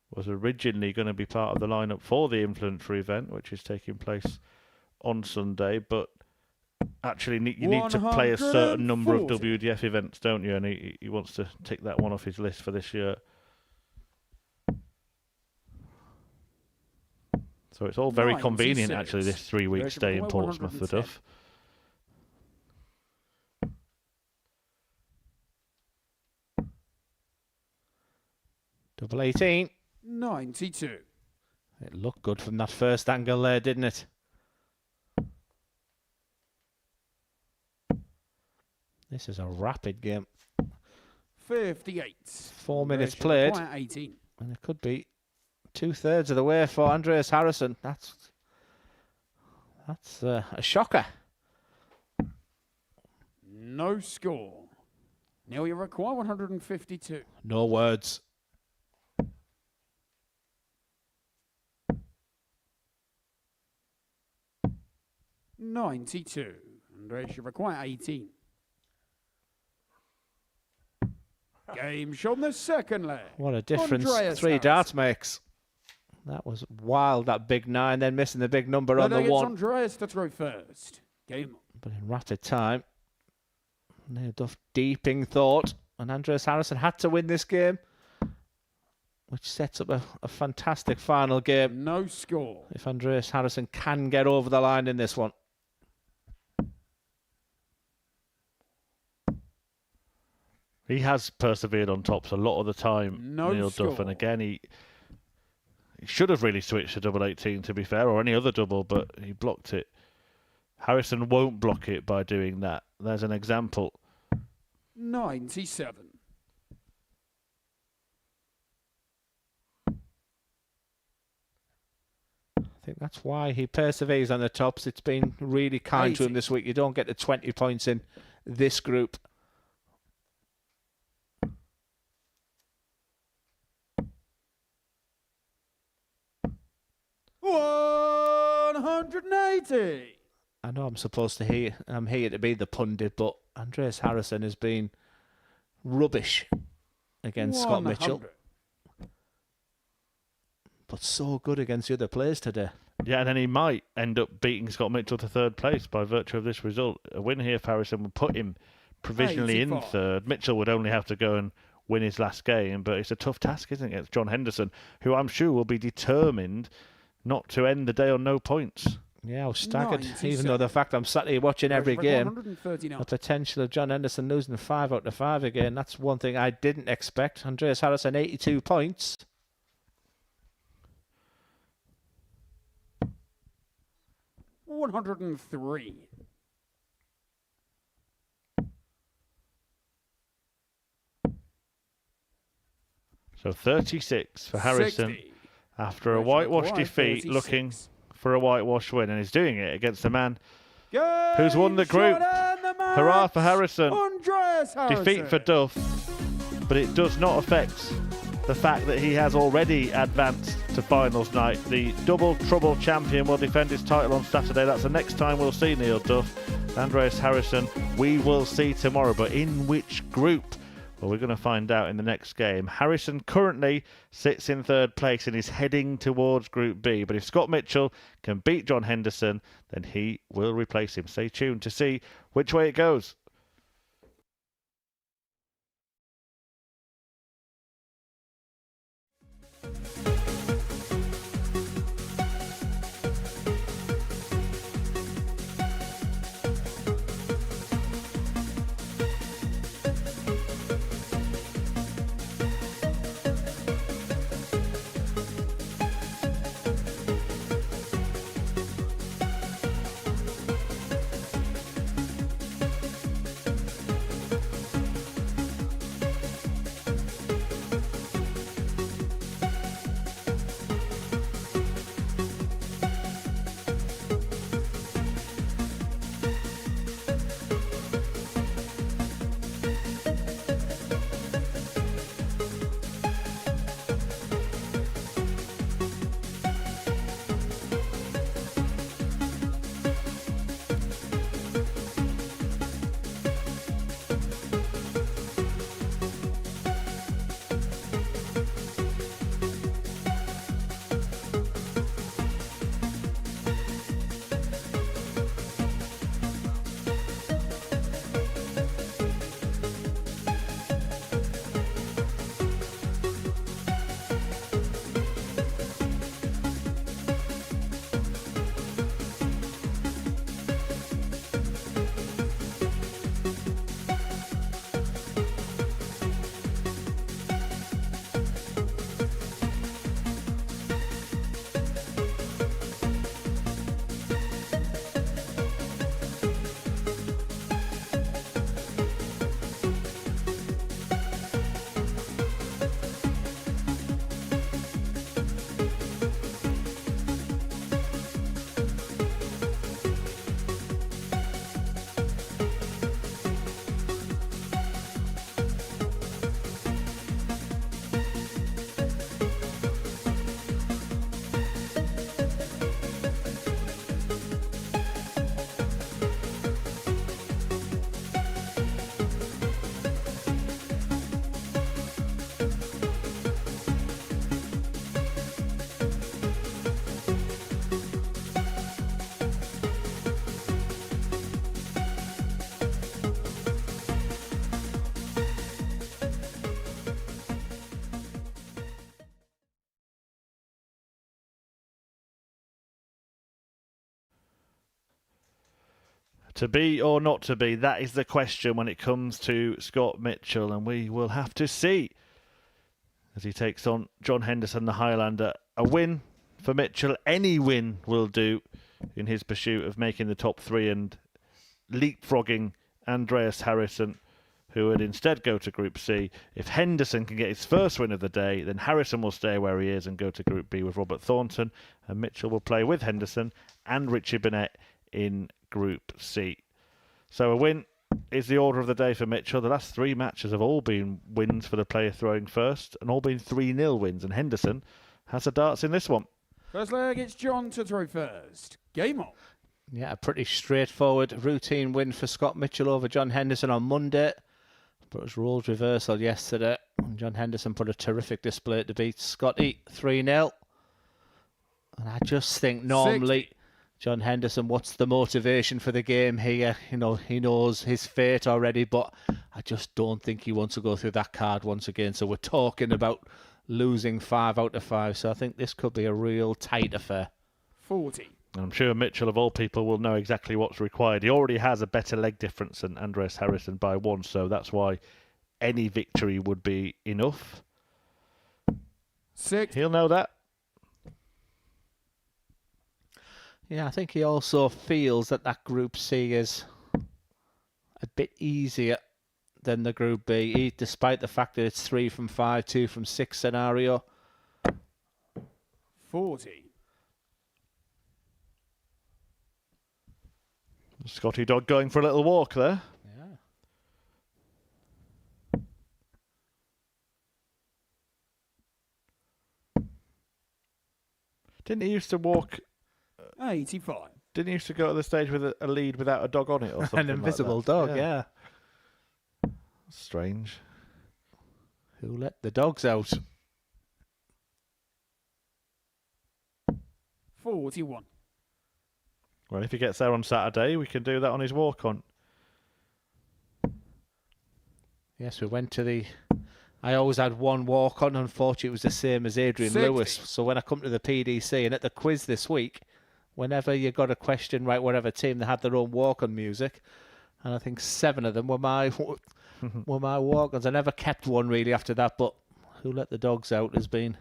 Was originally going to be part of the lineup for the Influencer event, which is taking place on Sunday, but actually you need to play a certain number of WDF events, don't you? And he wants to tick that one off his list for this year. So it's all very convenient, actually, this 3-week stay in Portsmouth for Duff. Double 18. 92. It looked good from that first angle there, didn't it? This is a rapid game. 58. 4 minutes Should played. require 18. And it could be 2/3 of the way for Andreas Harrison. That's a shocker. No score. Now you require 152. No words. $92. Andreas, you require 18. Game shown the second leg. What a difference Andreas 3 Harrison. darts makes. That was wild, that big 9, then missing the big number on the It's 1. Andreas to throw first. Game on. But in rapid time, Neil Duff deep in thought, and Andreas Harrison had to win this game, which sets up a fantastic final game. No score. If Andreas Harrison can get over the line in this one. He has persevered on tops a lot of the time, No Neil score. Duff, and again he should have really switched to double 18 to be fair, or any other double, but he blocked it. Harrison won't block it by doing that. There's an example. 97. I think that's why he perseveres on the tops. It's been really kind to him 80. this week. You don't get the 20 points in this group. $180. I know I'm supposed to I'm here to be the pundit, but Andreas Harrison has been rubbish against Scott Mitchell. 100. But so good against the other players today. Yeah, and then he might end up beating Scott Mitchell to third place by virtue of this result. A win here for Harrison would put him provisionally in 84. third. Mitchell would only have to go and win his last game, but it's a tough task, isn't it? It's John Henderson, who I'm sure will be determined not to end the day on no points. Yeah, I was staggered. 97. Even though the fact I'm sat here watching every game, 139. the potential of John Henderson losing 5 out of 5 again, that's one thing I didn't expect. Andreas Harrison, 82 points. $103. So 36 for Harrison 60. after a Rachel whitewash McGuire, defeat, 36. looking for a whitewash win, and he's doing it against a man Game who's won the group. shot and the match. Hurrah for Harrison. Andreas Harrison. Defeat for Duff, but it does not affect the fact that he has already advanced to finals night. The double trouble champion will defend his title on Saturday. That's the next time we'll see Neil Duff. Andreas Harrison we will see tomorrow, but in which group? Well, we're going to find out in the next game. Harrison currently sits in third place and is heading towards Group B. But if Scott Mitchell can beat John Henderson, then he will replace him. Stay tuned to see which way it goes. To be or not to be, that is the question when it comes to Scott Mitchell, and we will have to see as he takes on John Henderson, the Highlander. A win for Mitchell, any win will do in his pursuit of making the top 3 and leapfrogging Andreas Harrison, who would instead go to Group C. If Henderson can get his first win of the day, then Harrison will stay where he is and go to Group B with Robert Thornton, and Mitchell will play with Henderson and Richie Burnett in Group C. So a win is the order of the day for Mitchell. The last 3 matches have all been wins for the player throwing first, and all been 3-0 wins, and Henderson has the darts in this one. First leg, it's John to throw first. Game on. Yeah, a pretty straightforward routine win for Scott Mitchell over John Henderson on Monday. But it was roles reversal yesterday. John Henderson put a terrific display to beat Scotty 3-0. And I just think normally John Henderson, what's the motivation for the game here? You know, he knows his fate already, but I just don't think he wants to go through that card once again. So we're talking about losing 5 out of 5. So I think this could be a real tight affair. 40. I'm sure Mitchell, of all people, will know exactly what's required. He already has a better leg difference than Andreas Harrison by 1, so that's why any victory would be enough. 6. He'll know that. Yeah, I think he also feels that that Group C is a bit easier than the Group B, despite the fact that it's 3 from 5, 2 from 6 scenario. 40. Scotty Dog going for a little walk there. Yeah. Didn't he used to walk... 85. Didn't he used to go to the stage with a lead without a dog on it or something? An invisible dog, yeah. Strange. Who let the dogs out? 41. Well, if he gets there on Saturday, we can do that on his walk-on. Yes, we went to the... I always had one walk-on. Unfortunately, it was the same as Adrian 60. Lewis. So when I come to the PDC and at the quiz this week, whenever you got a question right, whatever team, they had their own walk-on music. And I think 7 of them were my walk-ons. I never kept one really after that, but Who Let the Dogs Out has been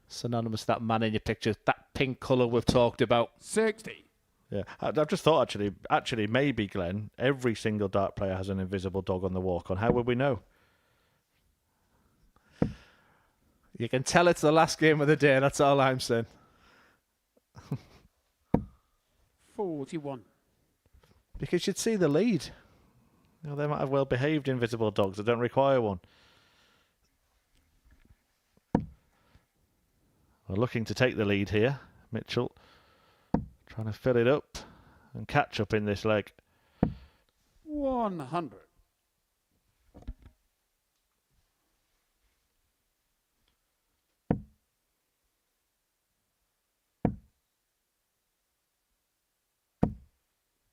synonymous. That man in your picture, that pink colour we've talked about. 60. Yeah, I've just thought actually maybe, Glenn, every single dart player has an invisible dog on the walk-on. How would we know? You can tell it's the last game of the day, that's all I'm saying. 41. Because you'd see the lead. You know, they might have well-behaved invisible dogs that don't require one. We're looking to take the lead here. Mitchell trying to fill it up and catch up in this leg. 100.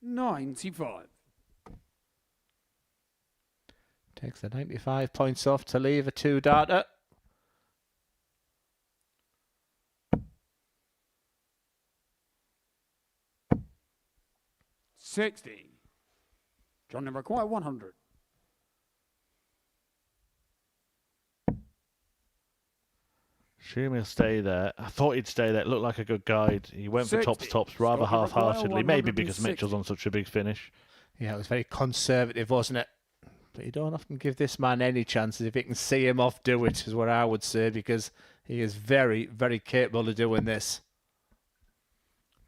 $95. Takes the 95 points off to leave a 2-darter. $60. John number require 100. Assume he'll stay there. I thought he'd stay there. It looked like a good guide. He went for 60. tops rather Scott half-heartedly. Maybe because 160. Mitchell's on such a big finish. Yeah, it was very conservative, wasn't it? But you don't often give this man any chances. If you can see him off, do it, is what I would say, because he is very, very capable of doing this.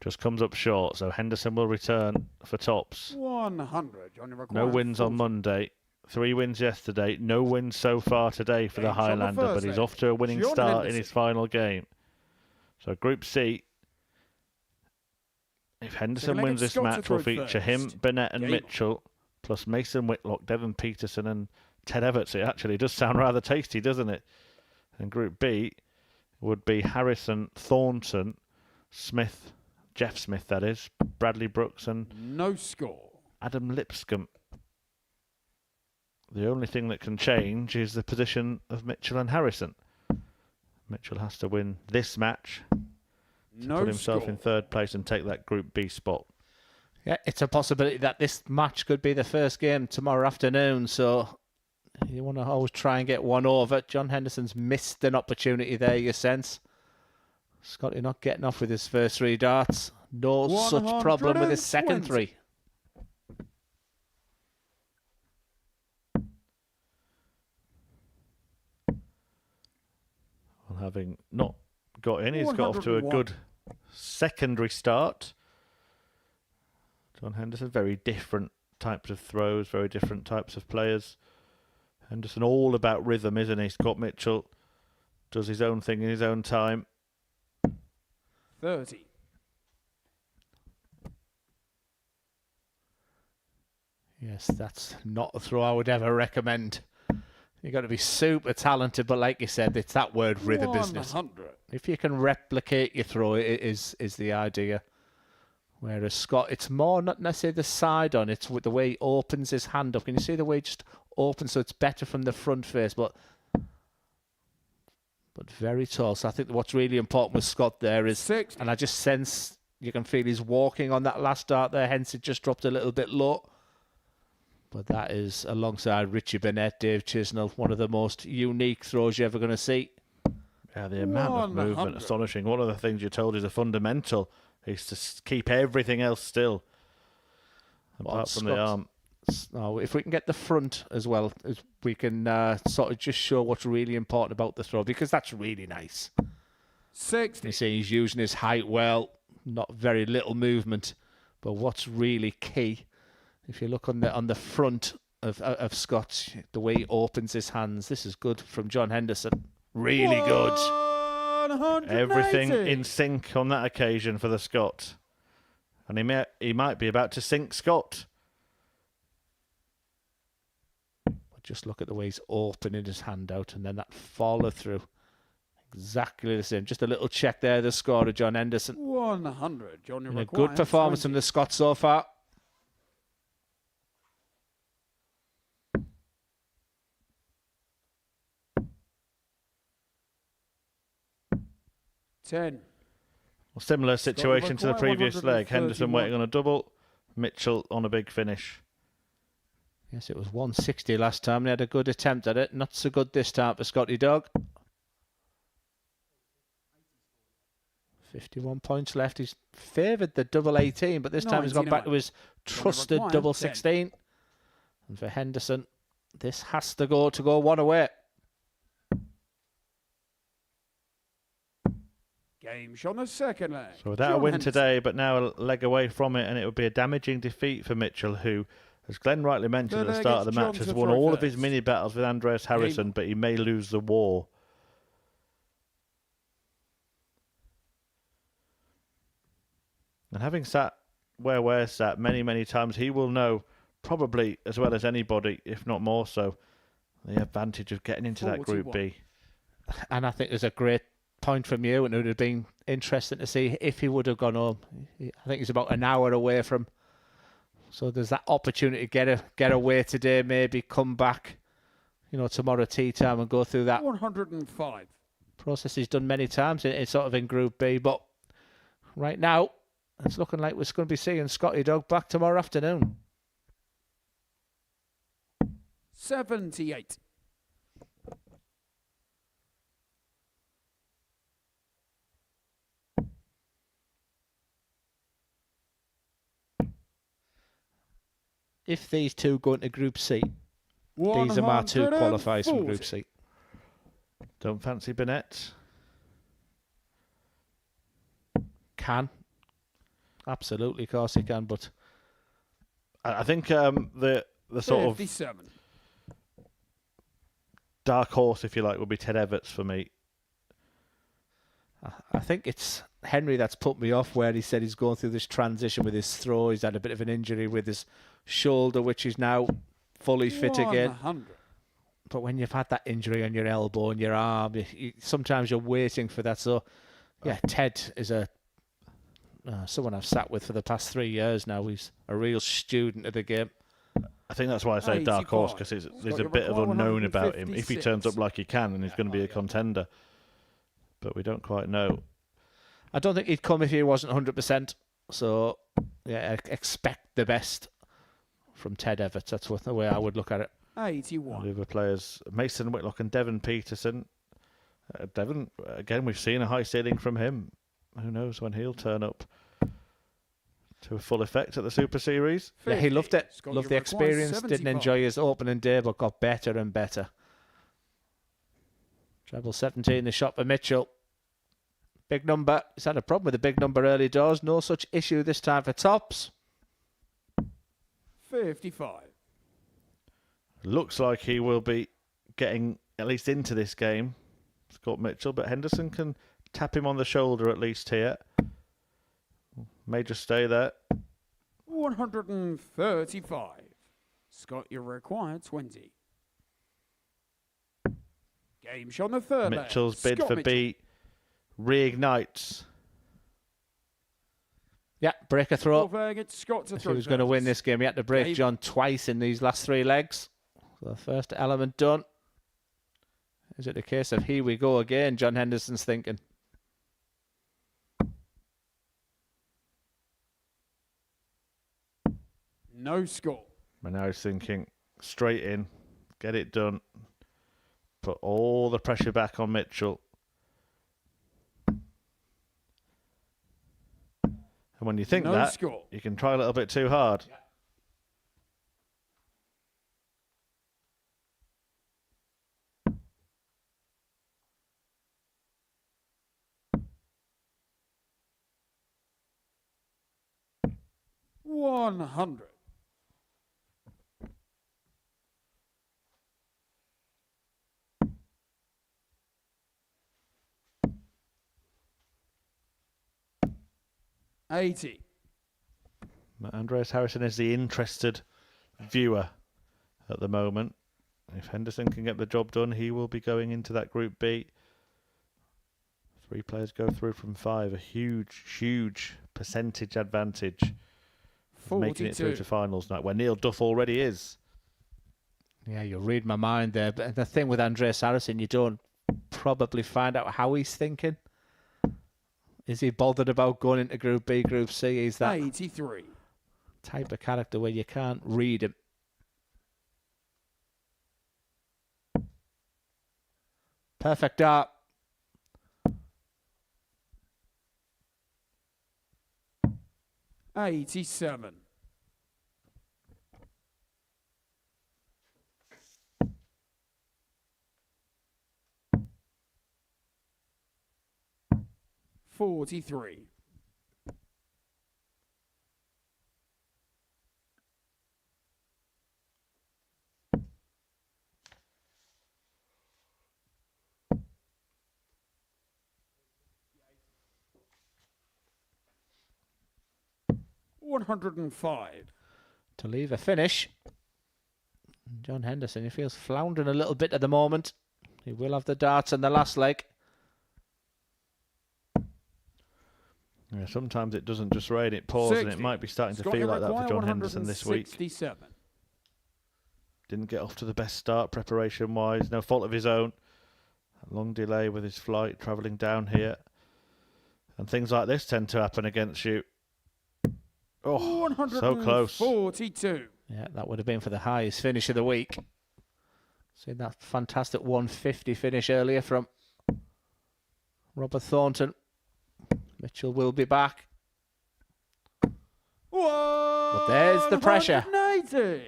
Just comes up short, so Henderson will return for tops. 100. John number No wins on Monday. 3 wins yesterday. No wins so far today for the Games on the Highlander, but first he's leg. off to a winning John start in Henderson. his final game. So Group C. If Henderson Second leg, wins it's this Scott to match, will throw feature him, first. Burnett and Game on. Mitchell, plus Mason Whitlock, Devon Peterson and Ted Everts. It actually does sound rather tasty, doesn't it? And Group B would be Harrison, Thornton, Smith, Jeff Smith, that is, Bradley Brooks and No score. Adam Lipscomb. The only thing that can change is the position of Mitchell and Harrison. Mitchell has to win this match to No put himself score. in third place and take that Group B spot. Yeah, it's a possibility that this match could be the first game tomorrow afternoon, so you want to always try and get one over. John Henderson's missed an opportunity there, you sense. Scotty not getting off with his first 3 darts. No such problem with his second 3. Well, having not got in, he's got off to a good secondary start. John Henderson, very different types of throws, very different types of players. Henderson all about rhythm, isn't he? Scott Mitchell does his own thing in his own time. 30. Yes, that's not a throw I would ever recommend. You've got to be super talented, but like you said, it's that word rhythm business. 100. If you can replicate your throw, it is the idea. Whereas Scott, it's more not necessarily the side on, it's with the way he opens his hand up. Can you see the way he just opens, so it's better from the front face, but very tall. So I think what's really important with Scott there is, 60. and I just sense you can feel he's walking on that last dart there, hence it just dropped a little bit low. But that is alongside Richie Burnett, Dave Chisnell, one of the most unique throws you're ever going to see. Yeah, the amount of movement, astonishing. One of the things you're told is a fundamental is to keep everything else still, apart from the arm. No, if we can get the front as well, we can sort of just show what's really important about the throw, because that's really nice. 60. You see he's using his height well, not very little movement, but what's really key, if you look on the front of Scott, the way he opens his hands, this is good from John Henderson. Really good. 180. Everything in sync on that occasion for the Scot. And he might be about to sink Scott. Just look at the way he's opening his hand out, and then that follow through. Exactly the same. Just a little check there, the score of John Henderson. 100. John, a good performance from the Scot so far. Ten. Well, similar situation to the previous leg. Henderson waiting on a double, Mitchell on a big finish. Yes, it was 160 last time. They had a good attempt at it. Not so good this time for Scotty Dog. 51 points left. He's favoured the double 18, but this time he's gone back to his trusted double 16. And for Henderson, this has to go one away. Game on the second leg. So without a win today, but now a leg away from it, and it would be a damaging defeat for Mitchell, who, as Glenn rightly mentioned at the start of the match, has won all of his mini battles with Andreas Harrison, but he may lose the war. And having sat where we're sat many, many times, he will know, probably as well as anybody, if not more so, the advantage of getting into that Group B. And I think there's a great point from you, and it would have been interesting to see if he would have gone home. I think he's about an hour away from. So there's that opportunity to get away today, maybe come back, tomorrow tea time and go through that 105 process he's done many times in Group B. But right now, it's looking like we're going to be seeing Scotty Dog back tomorrow afternoon. 78. If these two go into Group C, these are my two qualifiers from Group C. Don't fancy Burnett? Can. Absolutely, of course he can, but I think the sort 57. of dark horse, if you like, would be Ted Everts for me. I think it's Henry that's put me off, where he said he's going through this transition with his throw. He's had a bit of an injury with his shoulder, which is now fully fit again. 100. But when you've had that injury on your elbow and your arm, sometimes you're waiting for that. So, yeah, Ted is someone I've sat with for the past 3 years now. He's a real student of the game. I think that's why I say dark horse, because there's a bit of unknown about him. If he turns up like he can, then he's going to be a contender. But we don't quite know. I don't think he'd come if he wasn't 100%. So expect the best from Ted Everts. That's the way I would look at it. 81. The other players, Mason Whitlock and Devon Peterson. Devon, again, we've seen a high ceiling from him. Who knows when he'll turn up to a full effect at the Super Series. Yeah, he loved it. Loved the experience. Didn't enjoy his opening day, but got better and better. Treble 17, the shot for Mitchell. Big number. He's had a problem with the big number early doors. No such issue this time for tops. 55. Looks like he will be getting at least into this game, Scott Mitchell, but Henderson can tap him on the shoulder at least here. May just stay there. 135. Scott, you require 20. Game shot on the third leg. Mitchell's bid Scott for Mitchell. B reignites. Yeah, break a throw. Scott to If he was going to win this game, he had to break John twice in these last 3 legs. So the first element done. Is it a case of here we go again, John Henderson's thinking? No score. And now he's thinking straight in, get it done. Put all the pressure back on Mitchell. And when you think No that, score. you can try a little bit too hard. Yeah. $100. $80. Andreas Harrison is the interested viewer at the moment. If Henderson can get the job done, he will be going into that Group B. 3 players go through from 5. A huge, huge percentage advantage. Making it through to finals night, where Neil Duff already is. Yeah, you read my mind there. But the thing with Andreas Harrison, you don't probably find out how he's thinking. Is he bothered about going into Group B, Group C? He's that 83. type of character where you can't read him. Perfect dart. $87. $43. $105. To leave a finish. John Henderson, he feels floundering a little bit at the moment. He will have the darts in the last leg. Yeah, sometimes it doesn't just rain, it pours, and it might be starting to feel like that for John Henderson this week. 167. Didn't get off to the best start preparation-wise. No fault of his own. A long delay with his flight, travelling down here. And things like this tend to happen against you. Oh, so close. 142. Yeah, that would have been for the highest finish of the week. Seen that fantastic 150 finish earlier from Robert Thornton. Mitchell will be back. But there's the pressure. 180.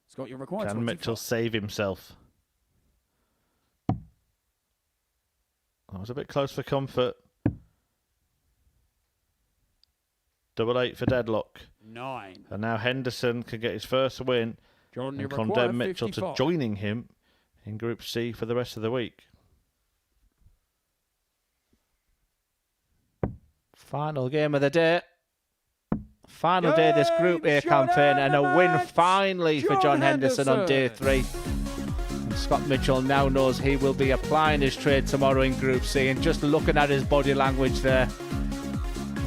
Scott, you're required. Can Mitchell save himself? That was a bit close for comfort. 8 for deadlock. 9. And now Henderson can get his first win and condemn Mitchell to joining him in Group C for the rest of the week. Final game of the day. Final day of this Group A campaign, and a win finally for John Henderson on day 3. And Scott Mitchell now knows he will be applying his trade tomorrow in Group C, and just looking at his body language there,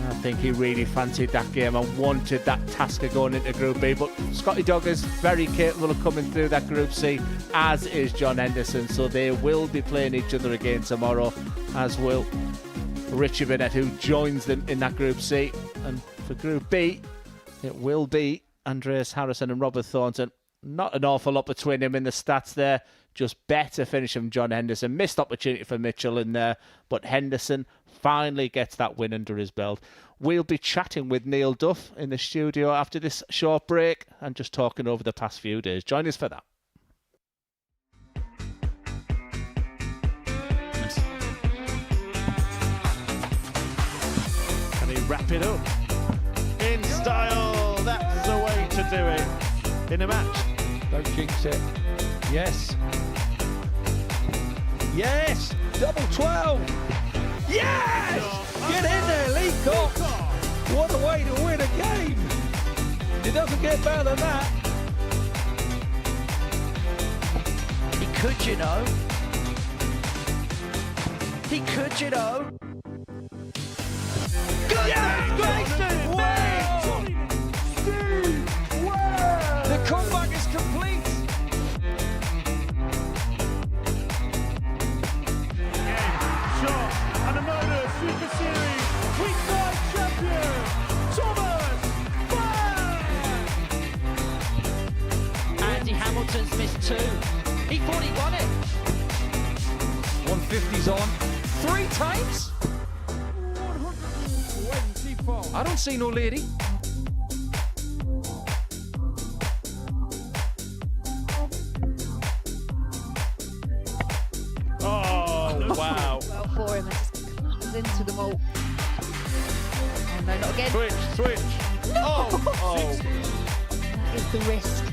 I think he really fancied that game and wanted that task of going into Group B. But Scotty Dog is very capable of coming through that Group C, as is John Henderson, so they will be playing each other again tomorrow, as will Richie Burnett, who joins them in that Group C. And for Group B, It will be Andreas Harrison and Robert Thornton. Not an awful lot between him in the stats there. Just better finish from John Henderson. Missed opportunity for Mitchell in there, but Henderson finally gets that win under his belt. We'll be chatting with Neil Duff in the studio after this short break and just talking over the past few days. Join us for that. Can he wrap it up? In style, that's the way to do it in a match. Don't jinx it. Yes. Yes! Double 12! Yes! Get in there, Lee Cox! What a way to win a game! It doesn't get better than that. He could, you know. He could, you know. Yes! Grayson! Wow! Steve! Wow! The comeback is complete! Shot and a Modus Super Series Week 5 champion, Thomas Burnett! Andy Hamilton's missed 2. He thought he won it. 150's on 3 times. 124. I don't see no lady. Oh, wow. Well for him, it just comes into them all. Oh no, not again. Switch. No! Oh. That is the risk. You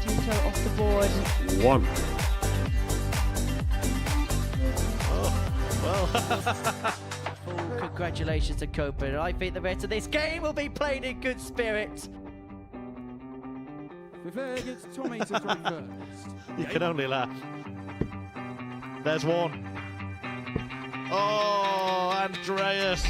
do throw it off the board. 1. Full congratulations to Copeland. I think the rest of this game will be played in good spirit. Viver gets Tommy to throw first. You can only laugh. There's one. Oh, Andreas.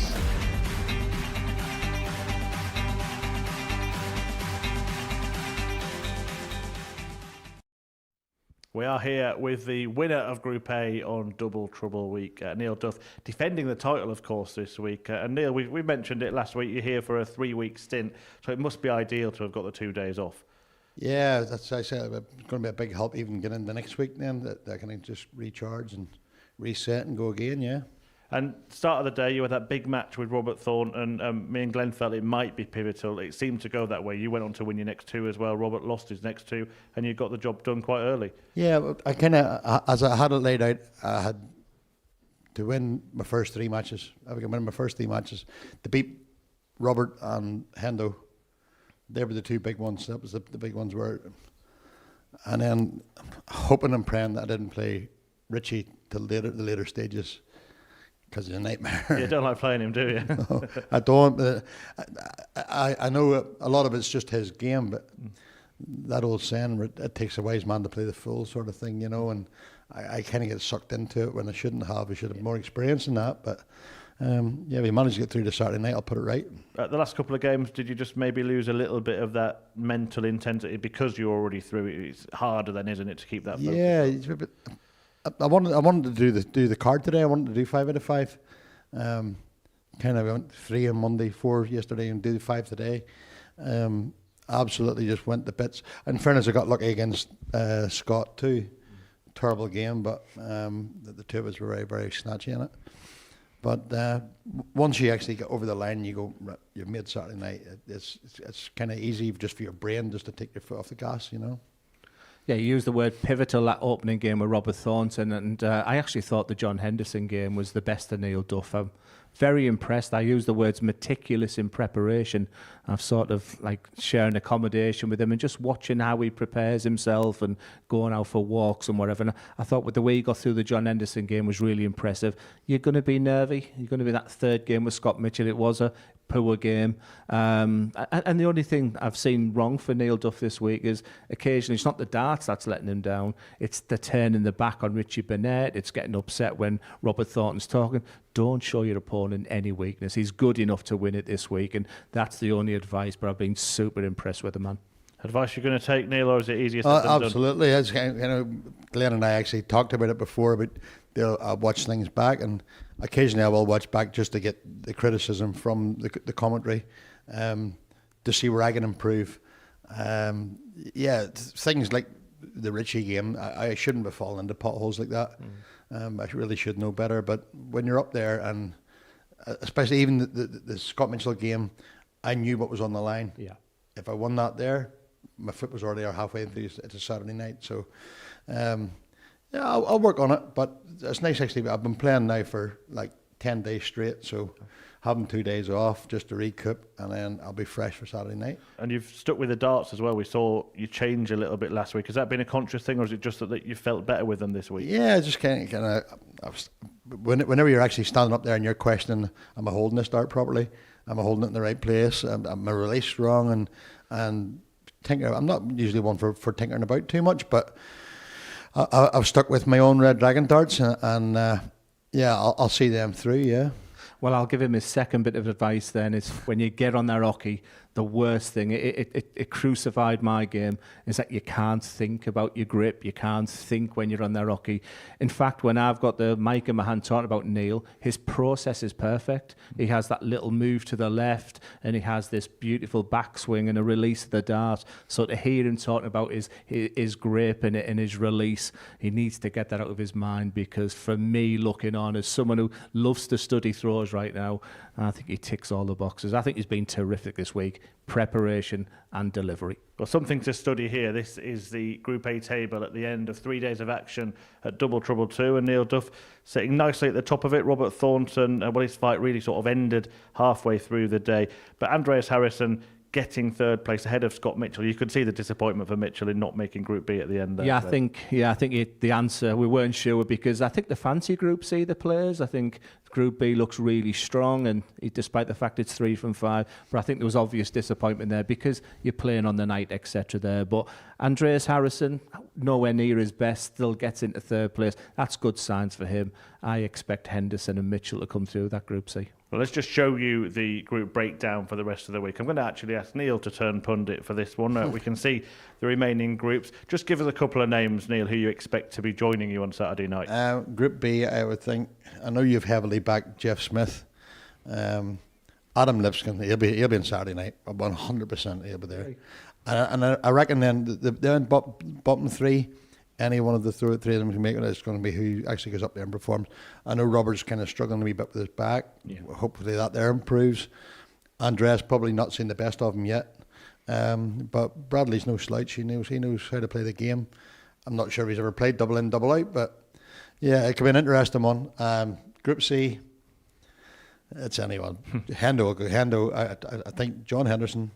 We are here with the winner of Group A on Double Trouble Week, Neil Duff, defending the title, of course, this week. And Neil, we mentioned it last week. You're here for a 3-week stint, so it must be ideal to have got the 2 days off. Yeah, that's I said it's going to be a big help even getting into next week. Then that I can just recharge and reset and go again. Yeah. And start of the day, you had that big match with Robert Thornton. Me and Glenn felt it might be pivotal. It seemed to go that way. You went on to win your next 2 as well. Robert lost his next 2, and you got the job done quite early. Yeah, I kind of, as I had it laid out, I had to win my first 3 matches. I could win my first 3 matches to beat Robert and Hendo. They were the 2 big ones. That was the big ones were, and then hoping and praying that I didn't play Richie till the later stages. Because he's a nightmare. You don't like playing him, do you? No, I don't. I know a lot of it's just his game, but that old saying, it takes a wise man to play the fool sort of thing, you know, and I kind of get sucked into it when I shouldn't have. I should have more experience in that, but yeah, we managed to get through to Saturday night, I'll put it right. The last couple of games, did you just maybe lose a little bit of that mental intensity because you're already through it? It's harder then, isn't it, to keep that focus? Yeah, I wanted to do the card today. I wanted to do 5 out of 5. Kind of went 3 on Monday, 4 yesterday, and do 5 today. Absolutely just went to bits. In fairness, I got lucky against Scott too. Terrible game, but the 2 of us were very, very snatchy in it. But once you actually get over the line, you've made Saturday night. It's kind of easy just for your brain just to take your foot off the gas, you know. Yeah, you used the word pivotal, that opening game with Robert Thornton, and I actually thought the John Henderson game was the best of Neil Duff. I'm very impressed. I used the words meticulous in preparation. I've sort of like sharing accommodation with him and just watching how he prepares himself and going out for walks and whatever. And I thought with the way he got through the John Henderson game was really impressive. You're going to be nervy. You're going to be that 3rd game with Scott Mitchell. It was a poor game. And the only thing I've seen wrong for Neil Duff this week is occasionally it's not the darts that's letting him down. It's the turning the back on Richie Burnett. It's getting upset when Robert Thornton's talking. Don't show your opponent any weakness. He's good enough to win it this week, and that's the only advice, but I've been super impressed with the man. Advice you're going to take, Neil, or is it easier said than done? Absolutely. As, you know, Glenn and I actually talked about it before, but I'll watch things back, and occasionally I will watch back just to get the criticism from the commentary. to see where I can improve. Yeah, things like the Richie game, I shouldn't have fallen into potholes like that. I really should know better. But when you're up there, and especially even the Scott Mitchell game, I knew what was on the line. Yeah. If I won that there, my foot was already halfway through. It's a Saturday night, so yeah, I'll work on it. But it's nice actually. I've been playing now for like 10 days straight, so having 2 days off just to recoup, and then I'll be fresh for Saturday night. And you've stuck with the darts as well. We saw you change a little bit last week. Has that been a conscious thing, or is it just that you felt better with them this week? Yeah, just kind of. Whenever you're actually standing up there and you're questioning, am I holding this dart properly? Am I holding it in the right place? Am I release wrong? And tinkering. I'm not usually one for tinkering about too much, but I've stuck with my own Red Dragon darts, and yeah, I'll see them through. Yeah. Well, I'll give him his second bit of advice then, is when you get on that hockey, the worst thing, it crucified my game, is that you can't think about your grip, you can't think when you're on that hockey. In fact, when I've got the mic in my hand talking about Neil, his process is perfect. He has that little move to the left, and he has this beautiful backswing and a release of the dart. So to hear him talking about his grip and his release, he needs to get that out of his mind, because for me, looking on as someone who loves to study throws right now, I think he ticks all the boxes. I think he's been terrific this week. Preparation and delivery. Well, something to study here. This is the Group A table at the end of 3 days of action at Double Trouble 2, and Neil Duff sitting nicely at the top of it. Robert Thornton, well, his fight really sort of ended halfway through the day. But Andreas Harrison getting third place ahead of Scott Mitchell. You could see the disappointment for Mitchell in not making Group B at the end there. Yeah, I think the answer, we weren't sure, because I think the fancy Group C, the players, I think Group B looks really strong, and despite the fact it's 3 from 5, but I think there was obvious disappointment there because you're playing on the night, etc. there. But Andreas Harrison, nowhere near his best, still gets into third place. That's good signs for him. I expect Henderson and Mitchell to come through that Group C. Well, let's just show you the group breakdown for the rest of the week. I'm going to actually ask Neil to turn pundit for this one. We can see the remaining groups. Just give us a couple of names, Neil, who you expect to be joining you on Saturday night. Group B, I would think. I know you've heavily backed Jeff Smith. Adam Lipscomb, he'll be on Saturday night. 100% he'll be there. And I reckon then the bottom three, any one of the three of them who make it is going to be who actually goes up there and performs. I know Robert's kind of struggling a wee bit with his back. Yeah. Hopefully that there improves. Andres probably not seen the best of him yet. But Bradley's no slouch. He knows how to play the game. I'm not sure if he's ever played double in, double out, but yeah, it could be an interesting one. Group C, it's anyone. Hendo will go. Hendo, I think John Henderson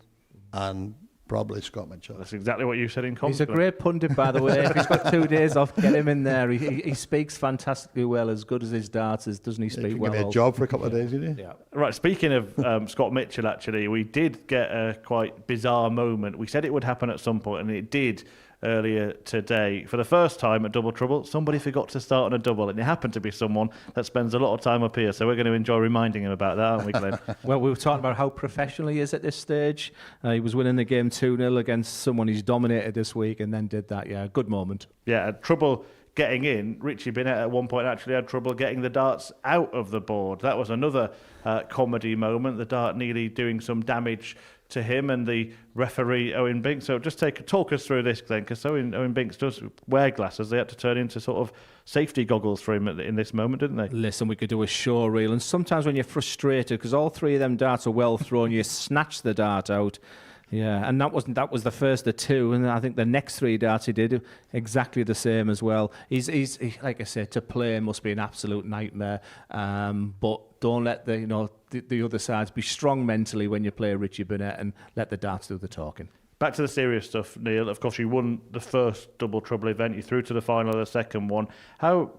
and probably Scott Mitchell. That's exactly what you said in comment. He's a great pundit, by the way. If he's got 2 days off, get him in there. He speaks fantastically well, as good as his darts is, doesn't he speak well? Give me a job for a couple of days, did he? Yeah. Right, speaking of Scott Mitchell, actually, we did get a quite bizarre moment. We said it would happen at some point, and it did earlier today. For the first time at Double Trouble, somebody forgot to start on a double, and it happened to be someone that spends a lot of time up here, so we're going to enjoy reminding him about that, aren't we, Glenn? Well, we were talking about how professional he is at this stage. He was winning the game 2-0 against someone he's dominated this week, and then did that. Yeah, good moment. Yeah, had trouble getting in. Richie Burnett at one point actually had trouble getting the darts out of the board. That was another comedy moment, the dart nearly doing some damage to him and the referee Owen Binks. So just talk us through this, Glenn, because Owen Binks does wear glasses. They had to turn into sort of safety goggles for him in this moment, didn't they? Listen, we could do a show reel, and sometimes when you're frustrated because all 3 of them darts are well thrown, you snatch the dart out. Yeah, and that was the first of 2, and I think the next 3 darts he did exactly the same as well. He's like I said, to play must be an absolute nightmare. But don't let the other sides be strong mentally when you play Richie Burnett, and let the darts do the talking. Back to the serious stuff, Neil. Of course, you won the first Double Trouble event. You through to the final of the second one. How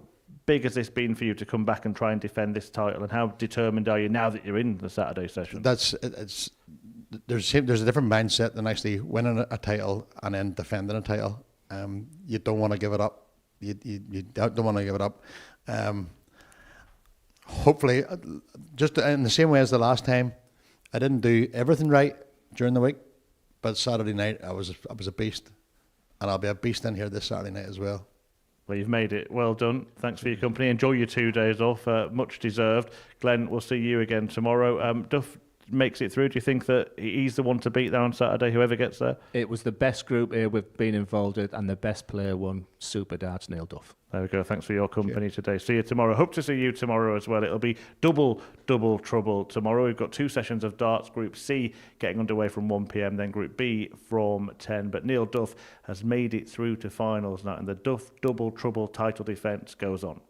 big has this been for you to come back and try and defend this title, and how determined are you now that you're in the Saturday session? There's a different mindset than actually winning a title and then defending a title. You don't want to give it up. You don't want to give it up. Hopefully, just in the same way as the last time, I didn't do everything right during the week, but Saturday night I was a beast, and I'll be a beast in here this Saturday night as well. Well, you've made it. Well done. Thanks for your company. Enjoy your 2 days off. Much deserved. Glenn, we'll see you again tomorrow. Duff, makes it through? Do you think that he's the one to beat there on Saturday, whoever gets there? It was the best Group A we've been involved in, and the best player won. Super darts, Neil Duff. There we go. Thanks for your company today. See you tomorrow. Hope to see you tomorrow as well. It'll be double trouble tomorrow. We've got 2 sessions of darts. Group C getting underway from 1 p.m, then Group B from 10. But Neil Duff has made it through to finals now, and the Duff double trouble title defence goes on.